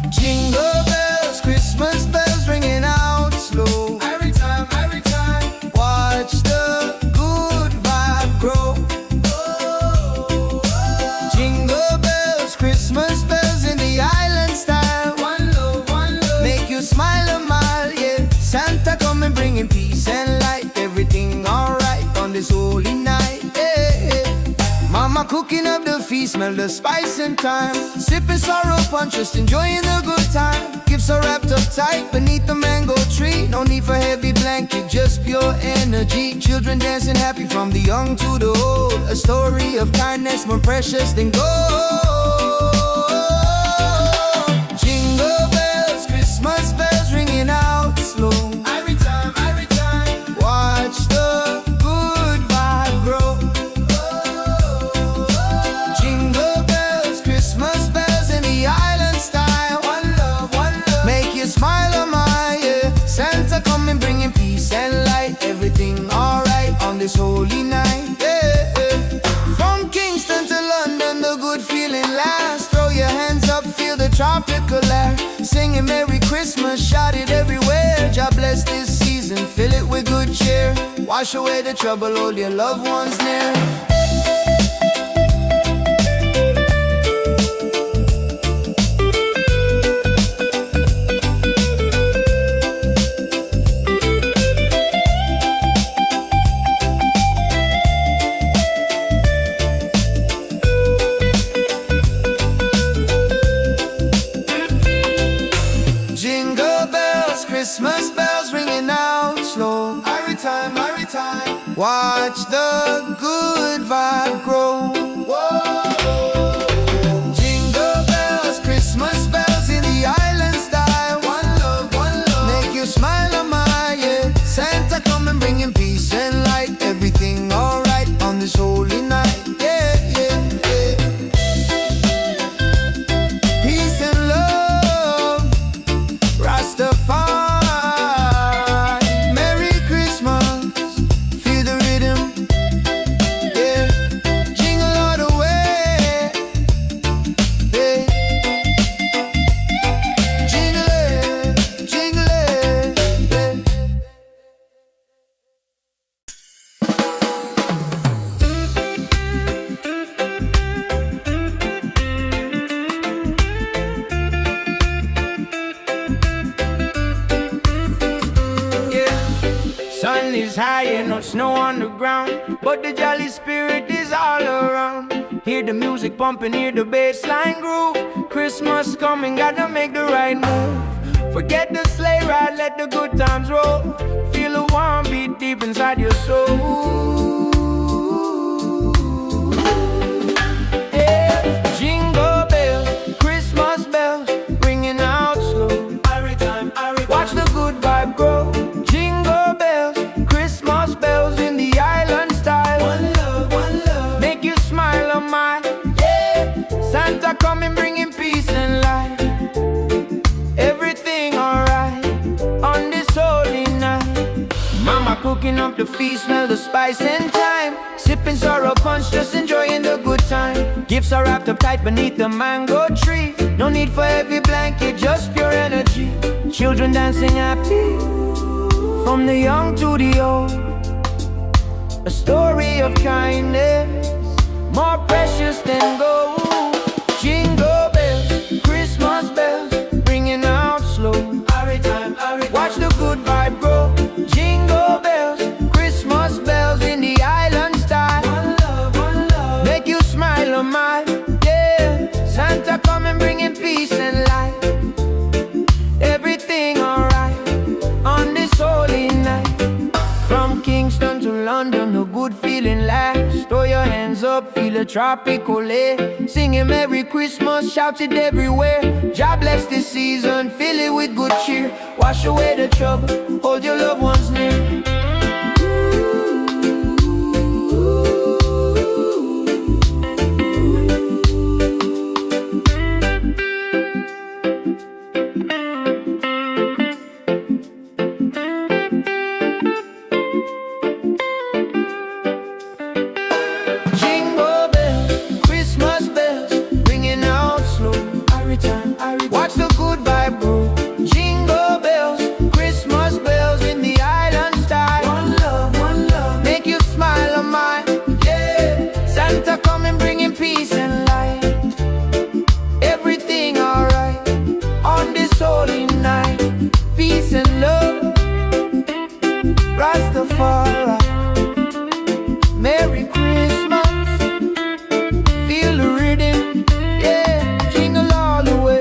Jingle bells, Christmas bells ringing out slow. Every time, watch the good vibe grow. Jingle bells, Christmas bells in the island style. One love, make you smile a mile, yeah. Santa coming bringing peace and light. Everything alright on this holy night, yeah. Mama cooking up the feast, smell the spice and thyme. Sipping sorrow punch, just enjoying the good time. Gifts are wrapped up tight beneath the mango tree. No need for heavy blanket, just pure energy. Children dancing happy from the young to the old. A story of kindness more precious than gold. Jingle bells, Christmas bells ringing out slow. Every time, watch the good vibe grow. Jingle bells, Christmas bells in the island style. One love, make you smile on my, yeah. Santa coming bringing peace and light. Everything alright on this holy night, yeah. From Kingston to London, the good feeling lasts. Throw your hands up, feel the tropical air. Singing Merry Christmas, shout it everywhere. God bless this season, fill it with good cheer. Wash away the trouble, hold your loved ones near. Christmas bells ringing out slow. Every time, watch the good vibe grow. Whoa. Jingle bells, Christmas bells in the island style. One love, make you smile on my, yeah. Santa come and bringing peace and light. Everything alright on this holy night, yeah, yeah, yeah. Peace and love, Rastafari. Merry Christmas, feel the rhythm, yeah. Jingle all the way, yeah. Jingle it, yeah. Sun is high and no snow on the ground, but the jolly spirit is all around. Hear the music pumping, hear the bass line groove. Christmas coming, gotta make the right move. Forget the sleigh ride, let the good times roll. Feel a warm beat deep inside your soul. Yeah. Jingle bells, Christmas bells, ringing out slow. Watch the good vibe grow. Jingle bells, Christmas bells in the island style. One love, make you smile on my, yeah. Santa coming bringing peace and light. Everything alright on this holy night. Mama cooking up the feast, smell the spice and thyme. Sipping sorrow punch, just enjoying the good time. Gifts are wrapped up tight beneath the mango tree. No need for heavy blanket, just pure energy. Children dancing happy, from the young to the old. A story of kindness, more precious than gold. Jingle bells, Christmas bells, ringing out slow. Watch the good vibe grow. Jingle bells, Christmas bells in the island style. One love, make you smile on my, yeah. Santa come and bringing peace and light. Everything alright on this holy night. From Kingston to London, a good feeling lasts. Throw your hands up, feel a tropical air. Singing Merry Christmas, shout it everywhere. God bless this season, fill it with good cheer. Wash away the trouble, hold your loved ones near. Watch the good vibe grow. Jingle bells, Christmas bells in the island style. One love, make you smile on my, yeah. Santa coming bringing peace and light. Everything alright on this holy night. Peace and love, Rastafari. Merry Christmas, feel the rhythm, yeah. Jingle all the way.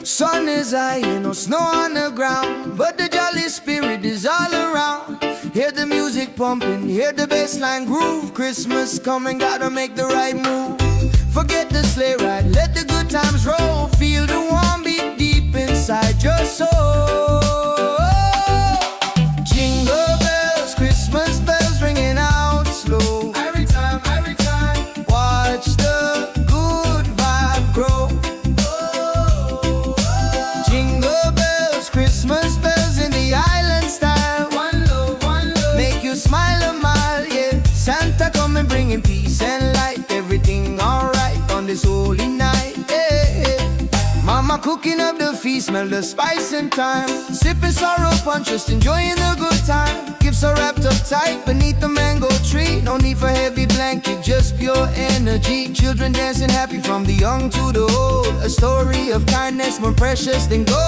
Sun is high and no snow on the ground, but the jolly spirit is all around. Hear the music pumping, hear the bass line groove. Christmas coming, gotta make the right move. Forget the sleigh ride, let the good times roll. Feel the warm beat deep inside your soul. Jingle bells, Christmas bells ringing out slow. Every time, watch the good vibe grow. Jingle bells, Christmas bells in the island style. One love, make you smile a mile, yeah. Santa come and bringing peace and light. Everything alright on this holy night, yeah. Mama cooking up the feast, smell the spice and thyme. Sipping sorrow punch, just enjoying the good time. Gifts are wrapped up tight beneath the mango tree. No need for heavy your energy. Children dancing happy from the young to the old. A story of kindness more precious than gold.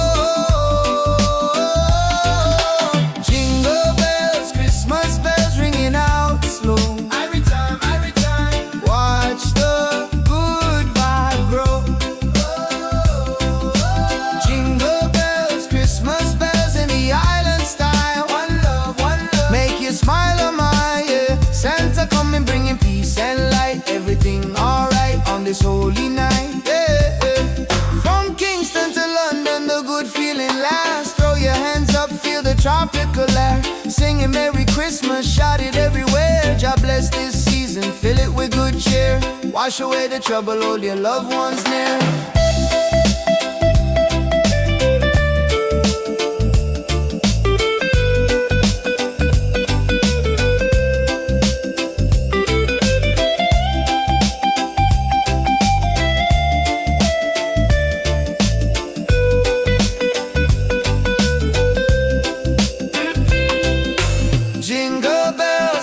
Jingle bells, Christmas bells ringing out slow. Every time, watch the good vibe grow. Jingle bells, Christmas bells in the island style. One love, make you smile on my yeah. Santa coming bringing peace and light. Everything alright on this holy night. Yeah, yeah. From Kingston to London, the good feeling lasts. Throw your hands up, feel the tropical air. Singing Merry Christmas, shout it everywhere. God bless this season, fill it with good cheer. Wash away the trouble, hold your loved ones near.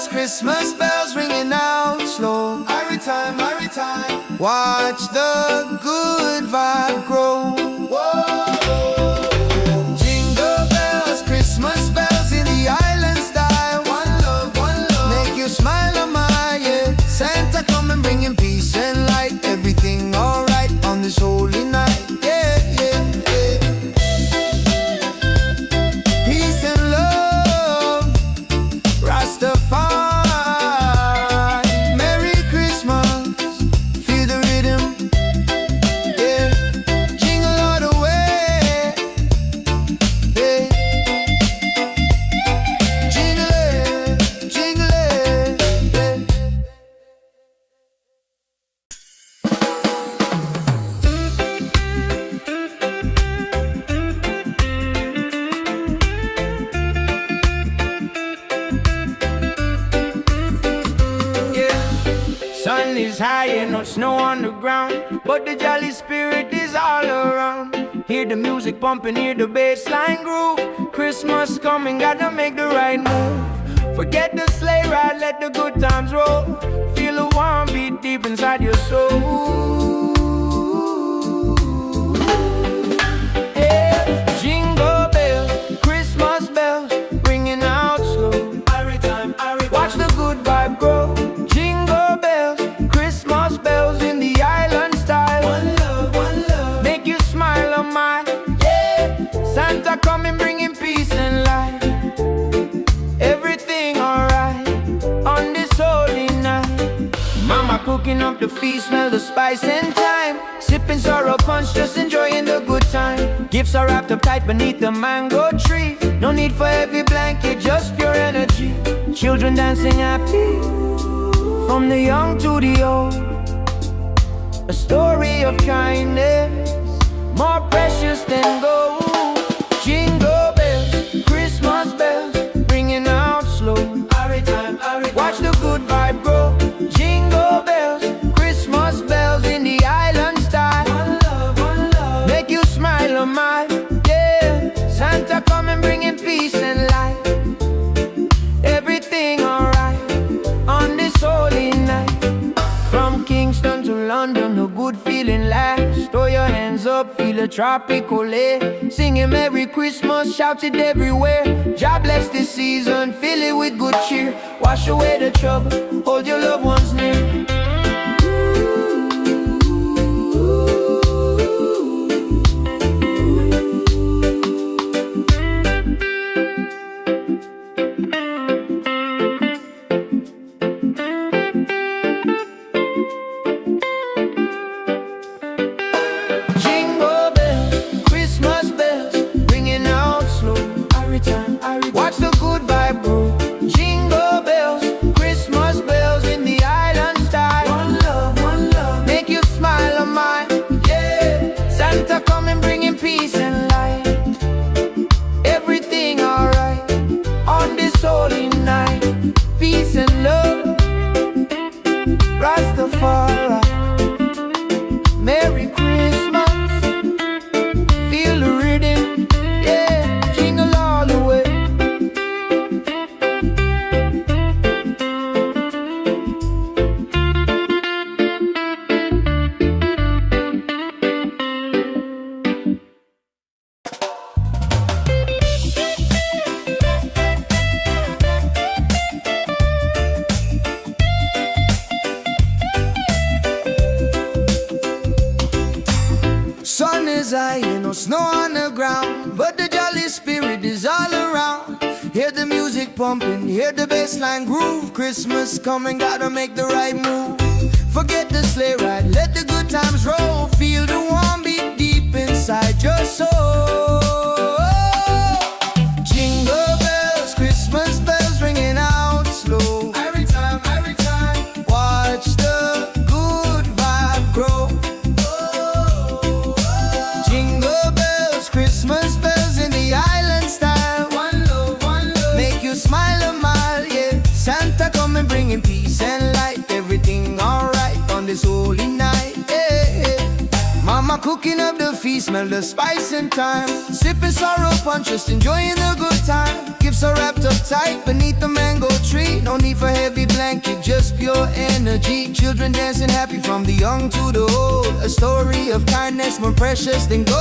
Christmas bells ringing out slow. Every time, watch the good vibe grow. Whoa. Jingle bells, Christmas bells in the island style. One love, make you smile on my yeah. Santa coming bringing peace and light. Everything alright on this holy night. Yeah, yeah, yeah. Peace and love, Rastafari. Sun is high and no snow on the ground, but the jolly spirit is all around. Hear the music pumping, hear the bass line groove. Christmas coming, gotta make the right move. Forget the sleigh ride, let the good times roll. Feel a warm beat deep inside your soul. Yeah. Jingle bells, Christmas bells, ringing out slow. Watch the good vibe grow. Jingle bells, Christmas bells in the island style. One love, make you smile on my yeah. Santa coming bringing peace and light. Everything alright on this holy night. Mama cooking up the feast, smell the spice and thyme. Sipping sorrow punch, just enjoying the good time. Gifts are wrapped up tight beneath the mango tree. No need for heavy blanket, just pure energy. Children dancing happy, from the young to the old. A story of kindness, more precious than gold. Jingle bells, Christmas bells, ringing out slow. Watch the good vibe grow. Jingle bells, Christmas bells in the island style. One love, make you smile on my yeah. Santa coming bringing peace and light. Everything alright on this holy night. From Kingston to London, a good feeling lasts. Throw your hands up, feel a tropical air. Singing Merry Christmas, shout it everywhere. God bless this season, fill it with good cheer. Wash away the trouble, hold your loved ones near. Watch the good vibe grow. Jingle bells, Christmas bells in the island style. One love, make you smile on my yeah. Santa coming bringing peace and light. Everything alright on this holy night. Peace and love, Rastafari. Merry Christmas, feel the rhythm, yeah. Jingle all the way. music pumping, hear the bassline groove. Christmas coming, gotta make the right move. Forget the sleigh ride, let the good times roll. Feel the warm beat deep inside your soul. Jingle bells, Christmas bells ringing out slow. Every time, watch the good vibe grow. Jingle bells, Christmas bells in the island style. One love, make you smile a mile, yeah. Santa coming bringing peace and light. Everything alright on this holy night, yeah. Mama cooking up the feast, smell the spice and thyme. Sipping sorrow punch, just enjoying the good time. Gifts are wrapped up tight beneath the mango tree. No need for heavy blanket, just pure energy. Children dancing happy from the young to the old. A story of kindness more precious than gold.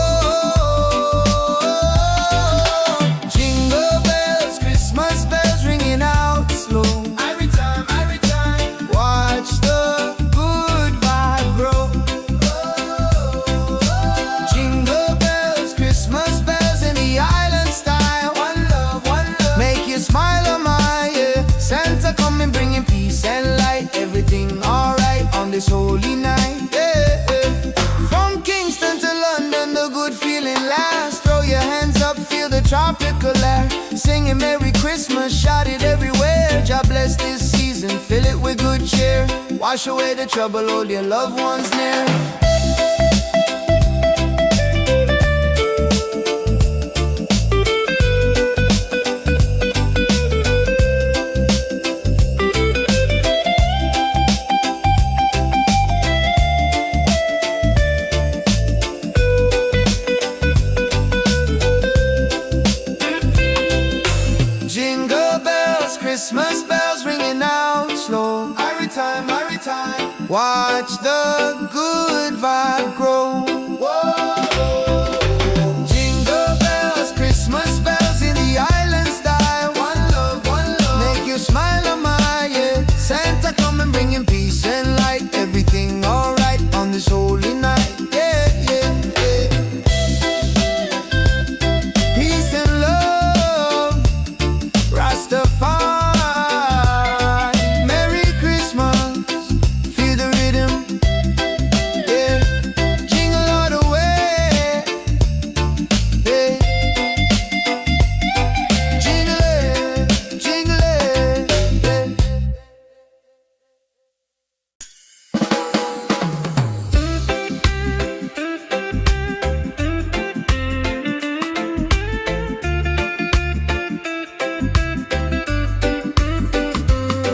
Jingle bells, Christmas bells ringing out slow. Every time, watch the good vibe grow. Jingle bells, Christmas bells in the island style. One love, make you smile a mile, yeah. Santa coming bringing peace and light. Everything alright on this holy night, yeah. From Kingston to London, the good feeling lasts. Throw your hands up, feel the tropical air. Singing Merry Christmas, shout it everywhere. God bless this season, fill it with good cheer. Wash away the trouble, hold your loved ones near. Jingle bells, Christmas bells ringing out slow. Every time, watch the good vibe grow. Jingle bells, Christmas bells in the island style. One love, make you smile a mile, yeah. Santa coming bringing peace and light. Everything alright on this holy night, yeah. Peace and love, Rastafari. Merry Christmas, feel the rhythm, yeah. Jingle all the way, yeah. Jingle it,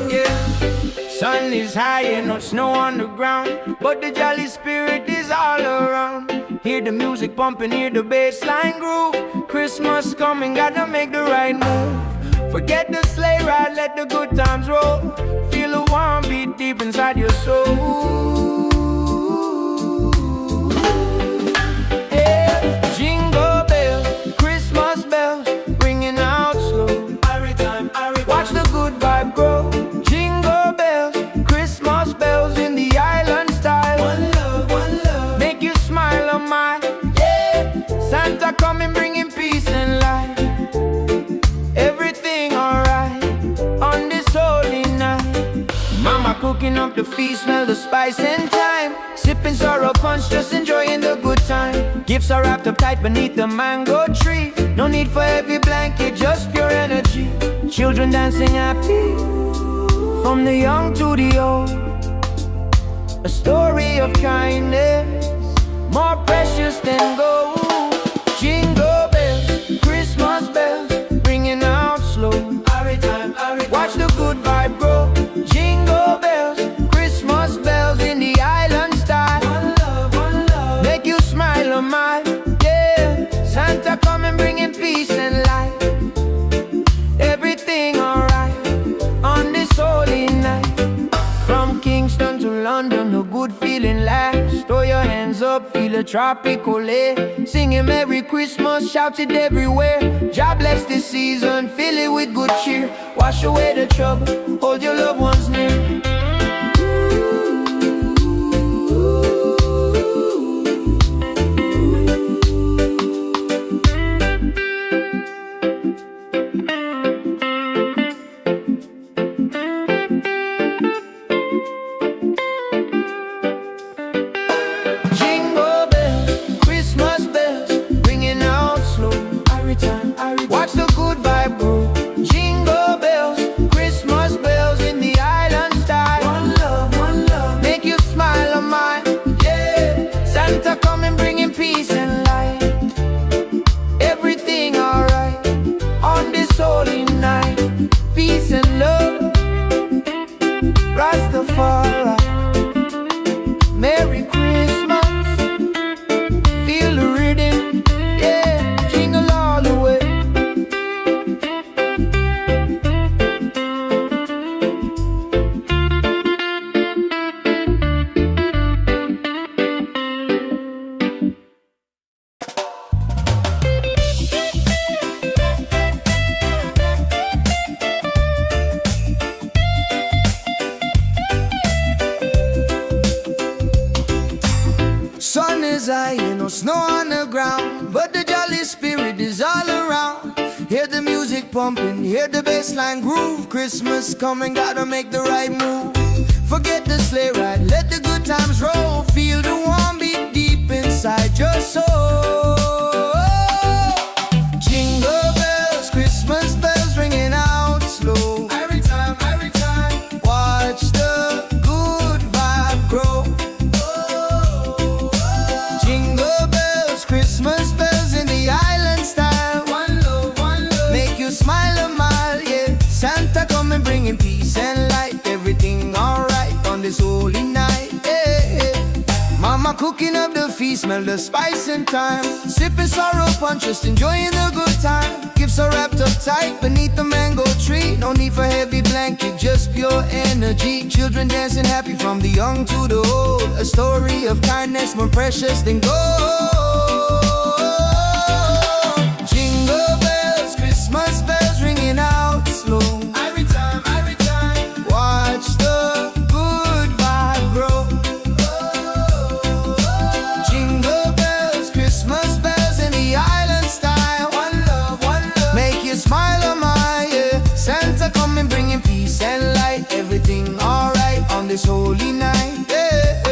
yeah. Sun is high and no snow on the ground, but the jolly spirit is all around. Hear the music pumping, hear the bassline groove. Christmas coming, gotta make the right move. Forget the sleigh ride, let the good times roll. Feel a warm beat deep inside your soul. Yeah. Jingle bells, Christmas bells, ringing out slow. Watch the good vibe grow. Jingle bells, Christmas bells in the island style. One love, make you smile a mile, yeah. Santa coming bringing peace and light. Everything alright on this holy night. Mama cooking up the feast, smell the spice and thyme. Sipping sorrow punch, just enjoying the good time. Gifts are wrapped up tight beneath the mango tree. No need for heavy blanket, just pure energy. Children dancing happy from the young to the old. A story of kindness more precious than gold. Jingle bells, Christmas bells, ringing out slow. Watch the good vibe grow. Jingle bells, Christmas bells in the island style. One love, make you smile a mile, yeah. Santa coming bringing peace and light. Everything alright on this holy night. From Kingston to London, a good feeling lasts. Throw your hands up, feel a tropical air. Singing Merry Christmas, shout it everywhere. God bless this season, fill it with good cheer. Wash away the trouble, hold your loved ones near. pumping, hear the bassline groove. Christmas coming, gotta make the right move. Forget the sleigh ride, let the good times roll. Feel the warm beat deep inside your soul. Jingle bells, Christmas bells ringing out slow. Every time, watch the good vibe grow. Jingle bells, Christmas bells in the island style. One love, make you smile a mile, yeah. Santa coming bringing peace and light. Everything alright on this holy night, yeah. Mama cooking up the feast, smell the spice and thyme. Sipping sorrow punch, just enjoying the good time. Gifts are wrapped up tight beneath the mango tree. No need for heavy blanket, just pure energy. Children dancing happy from the young to the old. A story of kindness more precious than gold. Jingle bells, Christmas bells ringing out slow. Every time, watch the good vibe grow. Jingle bells, Christmas bells in the island style. One love, make you smile a mile, yeah. Santa coming bringing peace and light. Everything alright on this holy night, yeah.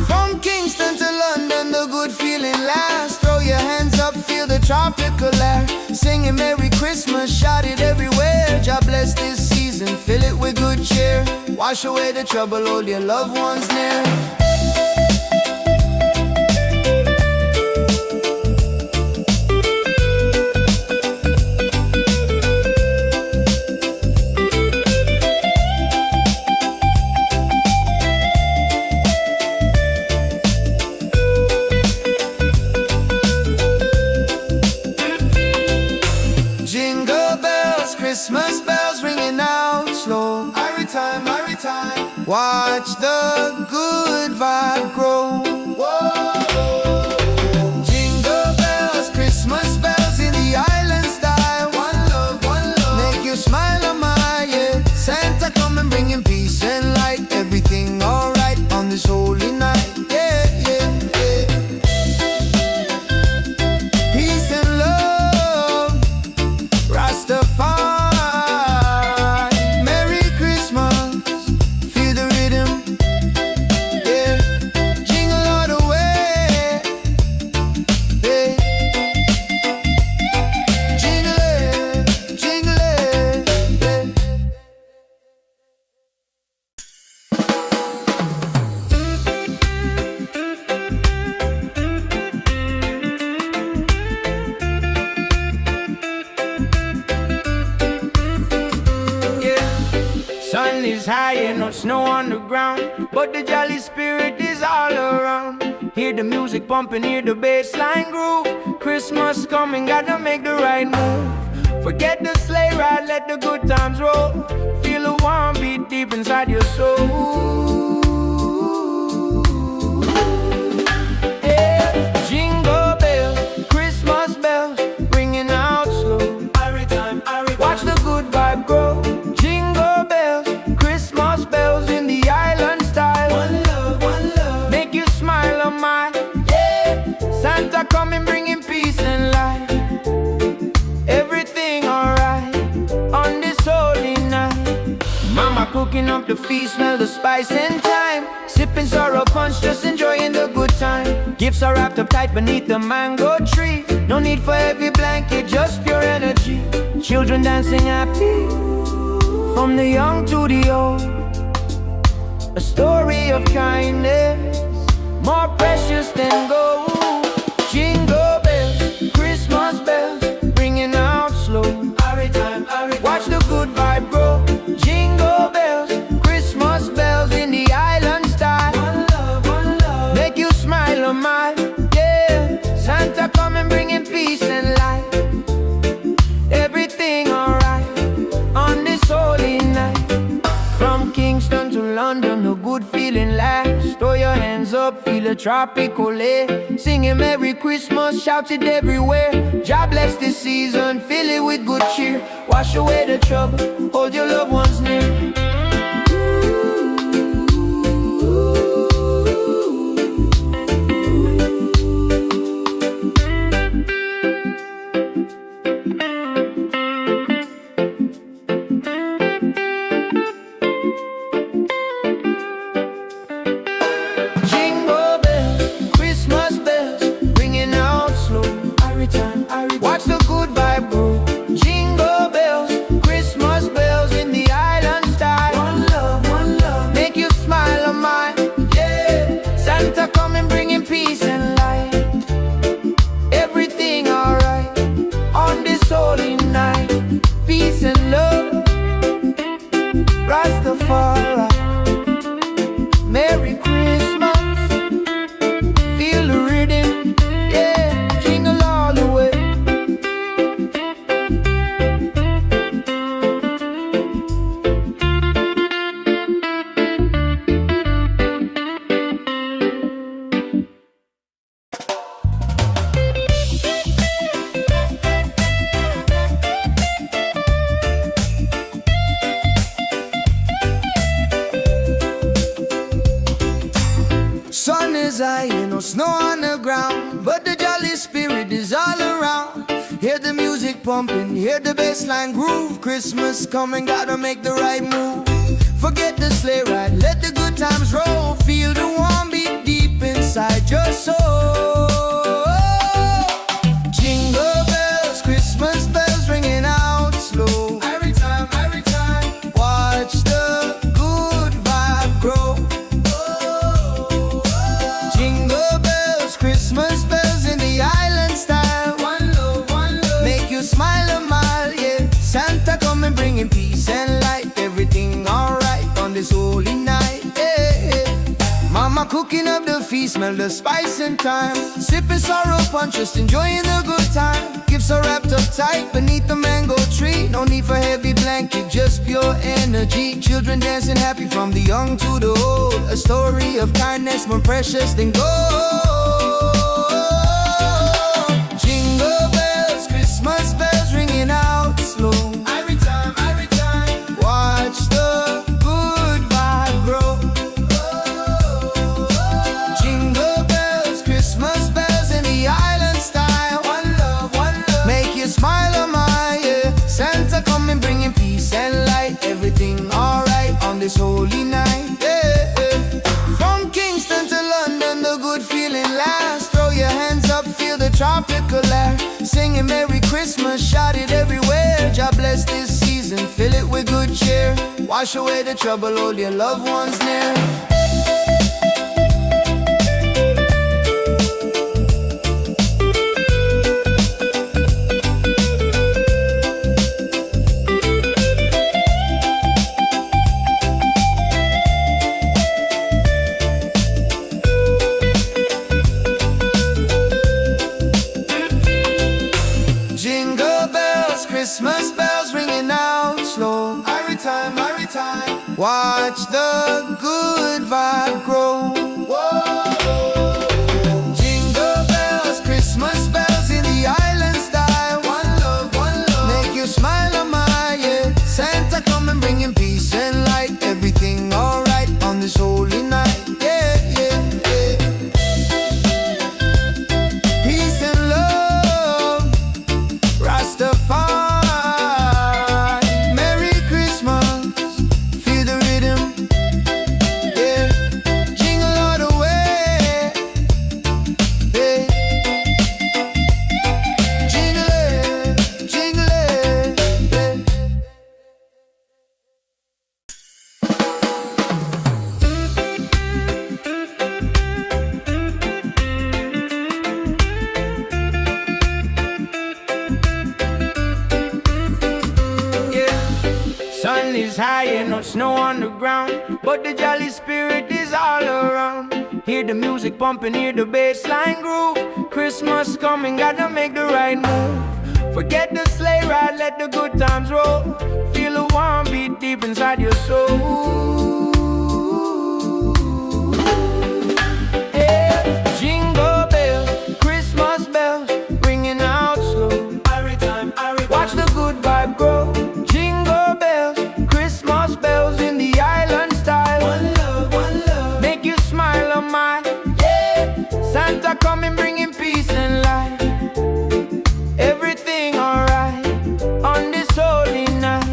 From Kingston to London, the good feeling lasts. Throw your hands up, feel the tropical air. Singing Merry Christmas, shout it everywhere. God bless this season, fill it with good cheer. Wash away the trouble, hold your loved ones near. Jingle bells, Christmas bells ringing out slow. Every time, watch the good vibe grow. Jingle bells, Christmas bells in the island style. One love, make you smile a mile, yeah. Santa coming bringing peace and light. Everything alright on this holy night, yeah. Peace and love, Rastafari, Merry Christmas, feel the rhythm, yeah. Jingle all the way, yeah. Jingle it, yeah. Sun is high and no snow on the ground, but the jolly spirit is all around. Hear the music pumping, hear the bassline groove. Christmas coming, gotta make the right move. Forget the sleigh ride, let the good times roll. Feel the warm beat deep inside your soul. Yeah. Jingle bells, Christmas bells, ringing out slow. Watch the good vibe grow. Jingle bells, Christmas bells in the island style. One love, make you smile a mile, yeah. Santa coming bringing peace and light. Everything alright on this holy night. Mama cooking up the feast, smell the spice and thyme. Sipping sorrow punch, just enjoying the good time. Gifts are wrapped up tight beneath the mango tree. No need for heavy blanket, just pure energy. Children dancing happy from the young to the old. A story of kindness more precious than gold. Jingle bells, Christmas bells, ringing out slow. Watch the good vibe grow. Jingle bells, Christmas bells in the island style. One love, make you smile a mile, yeah. Santa coming bringing peace and light. Everything alright on this holy night. From Kingston to London, a good feeling lasts. Throw your hands up, feel the tropical air. Singing Merry Christmas, shout it everywhere. God bless this season, fill it with good cheer. Wash away the trouble, hold your loved ones near. is high, ain't no snow on the ground, but the jolly spirit is all around. Hear the music pumping, hear the bassline groove. Christmas coming, gotta make the right move. Forget the sleigh ride, let the good times roll. Feel the warm beat deep inside your soul. Jingle bells, Christmas bells ringing out slow. Every time, watch the good vibe grow. Jingle bells, Christmas bells in the island style. One love, make you smile a mile, yeah. Santa coming bringing peace and light. Everything alright on this holy night, yeah. Mama cooking up the feast, smell the spice and thyme. Sipping sorrow punch, just enjoying the good time. Gifts are wrapped up tight beneath the mango tree. No need for heavy blanket, just pure energy. Children dancing happy from the young to the old. A story of kindness more precious than gold. Jingle bells, Christmas bells ringing out slow. Every time, watch the good vibe grow. Jingle bells, Christmas bells in the island style. One love, make you smile a mile, yeah. Santa coming bringing peace and light. Everything alright on this holy night, yeah. From Kingston to London, the good feeling lasts. Throw your hands up, feel the tropical air. Singing Merry Christmas, shout it everywhere. God bless this season, fill it with good cheer. Wash away the trouble, hold your loved ones near. Jingle bells, Christmas bells ringing out slow. Every time, watch the good vibe grow. Jingle bells, Christmas bells in the island style. One love, make you smile a mile, yeah. Santa coming bringing peace and light. Everything alright on this holy night, yeah, yeah, yeah. Peace and love, Rastafari. Merry Christmas, feel the rhythm, yeah. Jingle all the way, yeah. Jingle it, yeah. Sun is high and no snow on the ground, but the jolly spirit is all around. Hear the music pumping, hear the bassline groove. Christmas coming, gotta make the right move. Forget the sleigh ride, let the good times roll. Feel the warm beat deep inside your soul. Yeah. Jingle bells, Christmas bells, ringing out slow. Watch the good vibe grow. Jingle bells, Christmas bells in the island style. One love, make you smile a mile, yeah. Santa coming bringing peace and light. Everything alright on this holy night.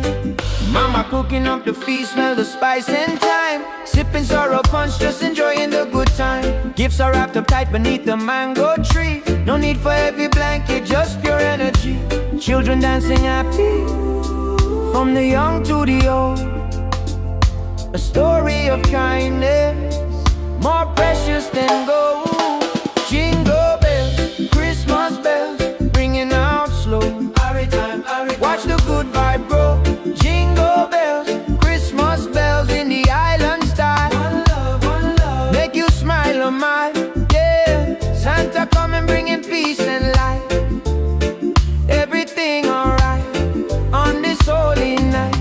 Mama cooking up the feast, smell the spice and thyme. Sipping sorrow punch, just enjoying the good time. Gifts are wrapped up tight beneath the mango tree. No need for heavy blanket, just pure energy. Children dancing happy from the young to the old. A story of kindness more precious than gold. Jingle bells, Christmas bells, ringing out slow. Watch the good vibe grow. Jingle bells, Christmas bells in the island style. One love, make you smile a mile, yeah. Santa coming bringing peace and light. Everything alright on this holy night.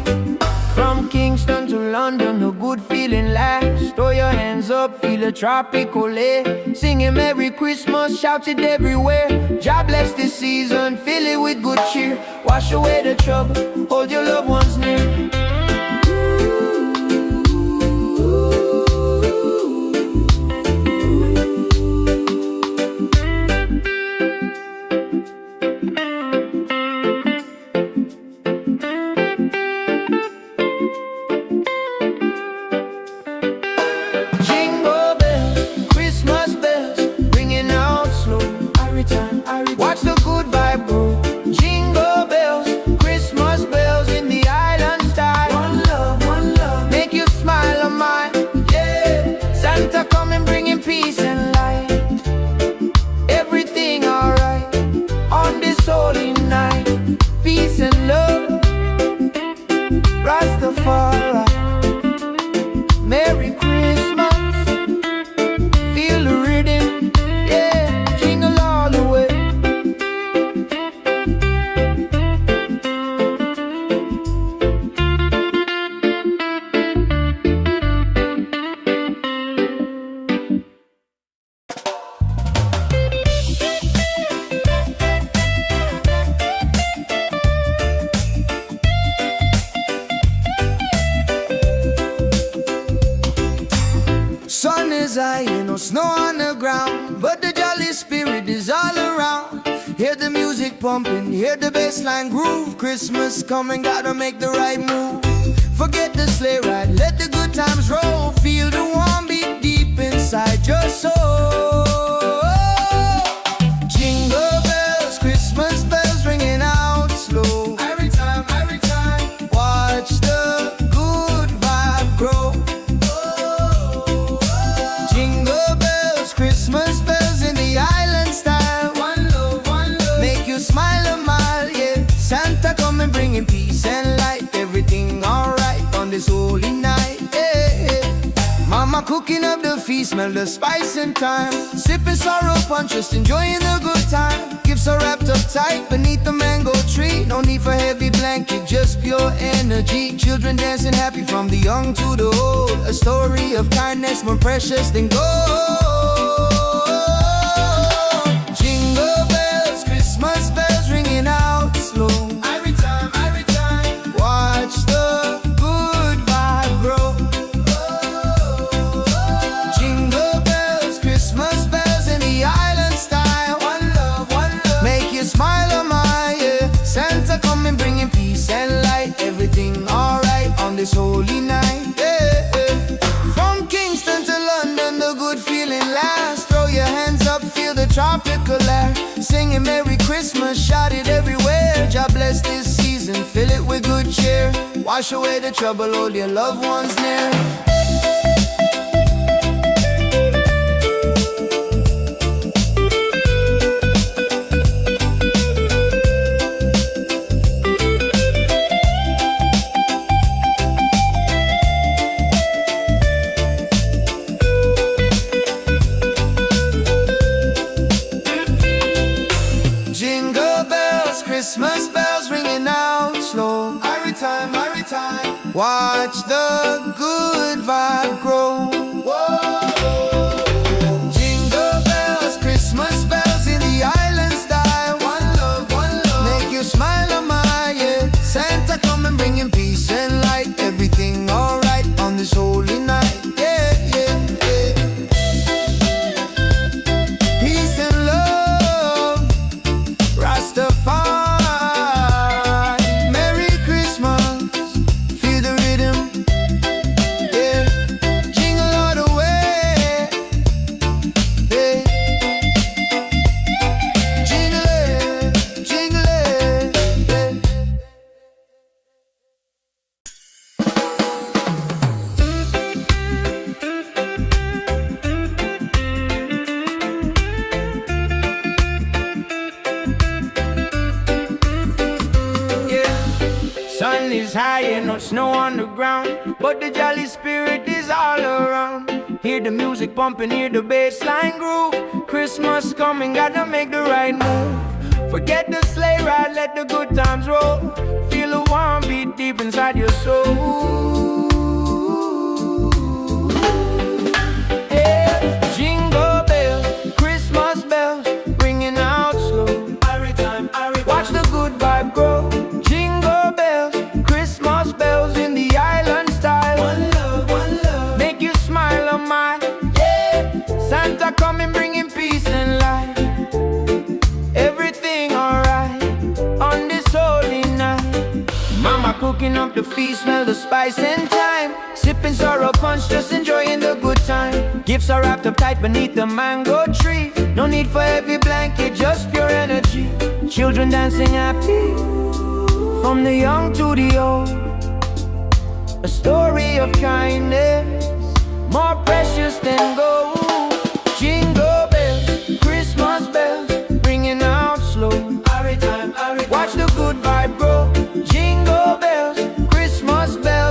From Kingston to London, the good feeling lasts. Throw your hands up, feel the tropical air. Singing Merry Christmas, shout it everywhere. God bless this season, fill it with good cheer. Wash away the trouble, hold your loved ones near. Rastafari. Merry Christmas, feel the rhythm, yeah, jingle all the way. Sun is high, ain't no snow on the ground, but the jolly spirit is all around. Hear the music pumping, hear the bassline groove. Christmas coming, gotta make the right move. Forget the sleigh ride, let the good times roll. Feel the warm beat deep inside your soul. Jingle bells, Christmas bells ringing out slow. Every time, watch the good vibe grow. Jingle bells, Christmas bells in the island style. One love, make you smile a mile, yeah. Santa coming bringing peace and light. Everything alright on this holy night, yeah. Mama cooking up the feast, smell the spice and thyme. Sipping sorrow punch, just enjoying the good time. Gifts are wrapped up tight beneath the mango tree. No need for heavy blanket, just pure energy. Children dancing happy from the young to the old. A story of kindness more precious than gold. Jingle bells, Christmas bells ringing out slow. Every time, watch the good vibe grow. Jingle bells, Christmas bells in the island style. One love, make you smile a mile, yeah. Santa coming bringing peace and light. Everything alright on this holy night, yeah. From Kingston to London, the good feeling lasts. Throw your hands up, feel the tropical air. Singing Merry Christmas, shout it everywhere. God bless this season, fill it with good cheer. Wash away the trouble, hold your loved ones near. Jingle bells, Christmas bells ringing out slow. Every time, watch the good vibe grow. Whoa. Jingle bells, Christmas bells in the island style. One love, make you smile a mile, yeah. Santa coming bringing peace and light. Everything alright on this holy night, yeah, yeah, yeah. Peace and love, Rastafari. Merry Christmas, feel the rhythm, yeah. Jingle all the way, yeah. Jingle it, yeah. Yeah, sun is high and no snow on the ground, but the jolly spirit is all around. Hear the music pumping, hear the bassline groove. Christmas coming, gotta make the right move. Forget the sleigh ride, let the good times roll. Feel the warm beat deep inside your soul. Yeah, jingle bells, Christmas bells ringing out slow. Watch the good vibe grow. Jingle bells, Christmas bells in the island style. One love, make you smile a mile, yeah. Santa coming bringing peace and light. Everything alright on this holy night. Mama cooking up the feast, smell the spice and thyme. Sipping sorrow punch, just enjoying the good time. Gifts are wrapped up tight beneath the mango tree. No need for heavy blanket, just pure energy. Children dancing happy from the young to the old. A story of kindness more precious than gold. Jingle bells, Christmas bells ringing out slow. Watch the good vibe grow. Jingle bells, Christmas bells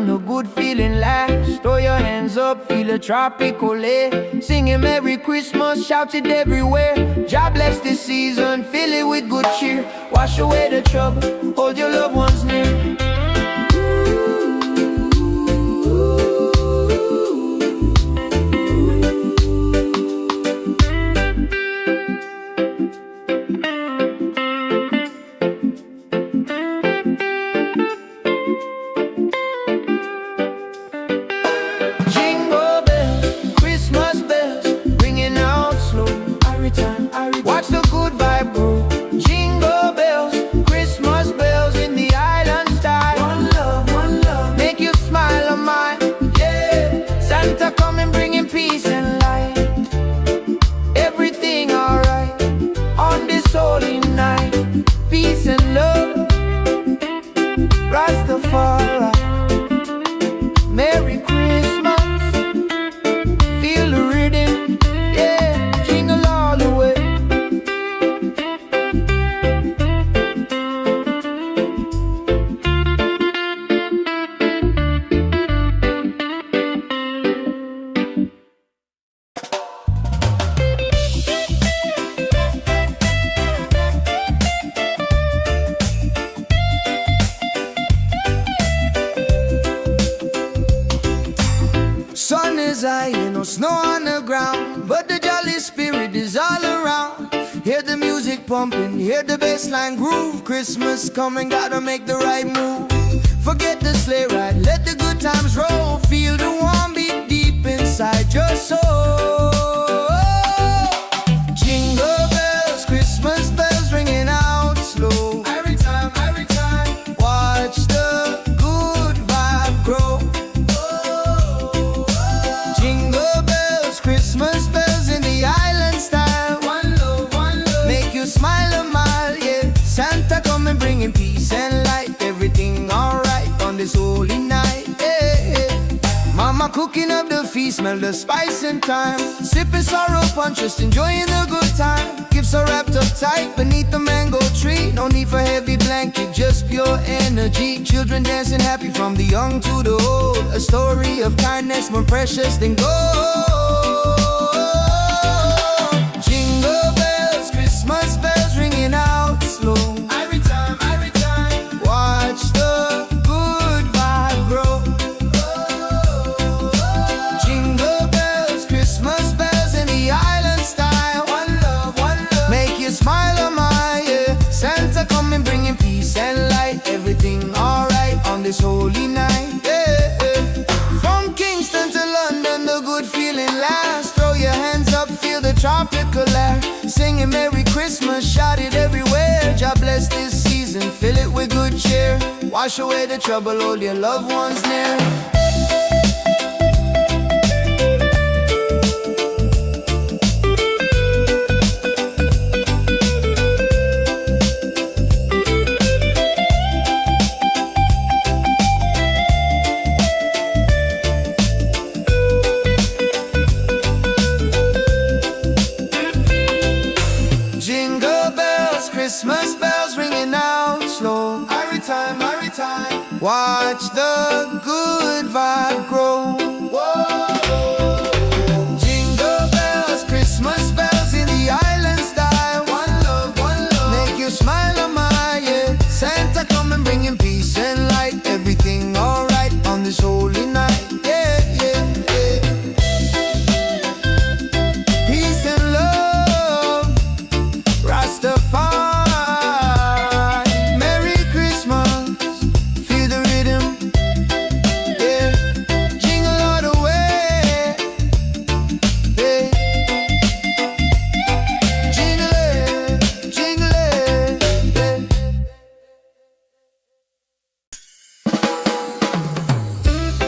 the good feeling lasts. Throw your hands up, feel a tropical air. Singing Merry Christmas, shout it everywhere. God bless this season, fill it with good cheer. Wash away the trouble, hold your loved ones near. Watch the good vibe grow. Jingle bells, Christmas bells in the island style. One love, make you smile on mine. Yeah, Santa coming bringing peace and light. Everything alright on this holy night. Peace and love, Rastafari. Merry Christmas, feel the rhythm. Yeah, jingle all the way. Sun is high, no snow on the ground, but the jolly spirit is all around. Hear the music pumping, hear the bassline groove. Christmas coming, gotta make the right move. Forget the sleigh ride, let the good times roll. Feel the warm beat deep inside your soul. Jingle bells, Christmas bells ringing out slow. Every time, watch the good vibe grow. Christmas bells in the island style. One love, make you smile a mile, yeah. Santa coming bringing peace and light. Everything alright on this holy night, yeah. Mama cooking up the feast, smell the spice and thyme. Sipping sorrow punch, just enjoying the good time. Gifts are wrapped up tight beneath the mango tree. No need for heavy blanket, just pure energy. Children dancing happy from the young to the old. A story of kindness more precious than gold. Jingle bells, Christmas bells ringing out slow. Every time, watch the good vibe grow. Jingle bells, Christmas bells in the island style. One love, make you smile on my, yeah. Santa coming bringing peace and light. Everything alright on this holy night, yeah. From Kingston to London, the good feeling lasts. Throw your hands up, feel the tropical air. Singing Merry Christmas, shout it everywhere. God bless this season, fill it with good cheer. Wash away the trouble, hold your loved ones near. Jingle bells, Christmas bells ringing out slow. Every time, watch the good vibe grow. Whoa. Jingle bells, Christmas bells in the island style. One love, make you smile on my, yeah. Santa coming bringing peace and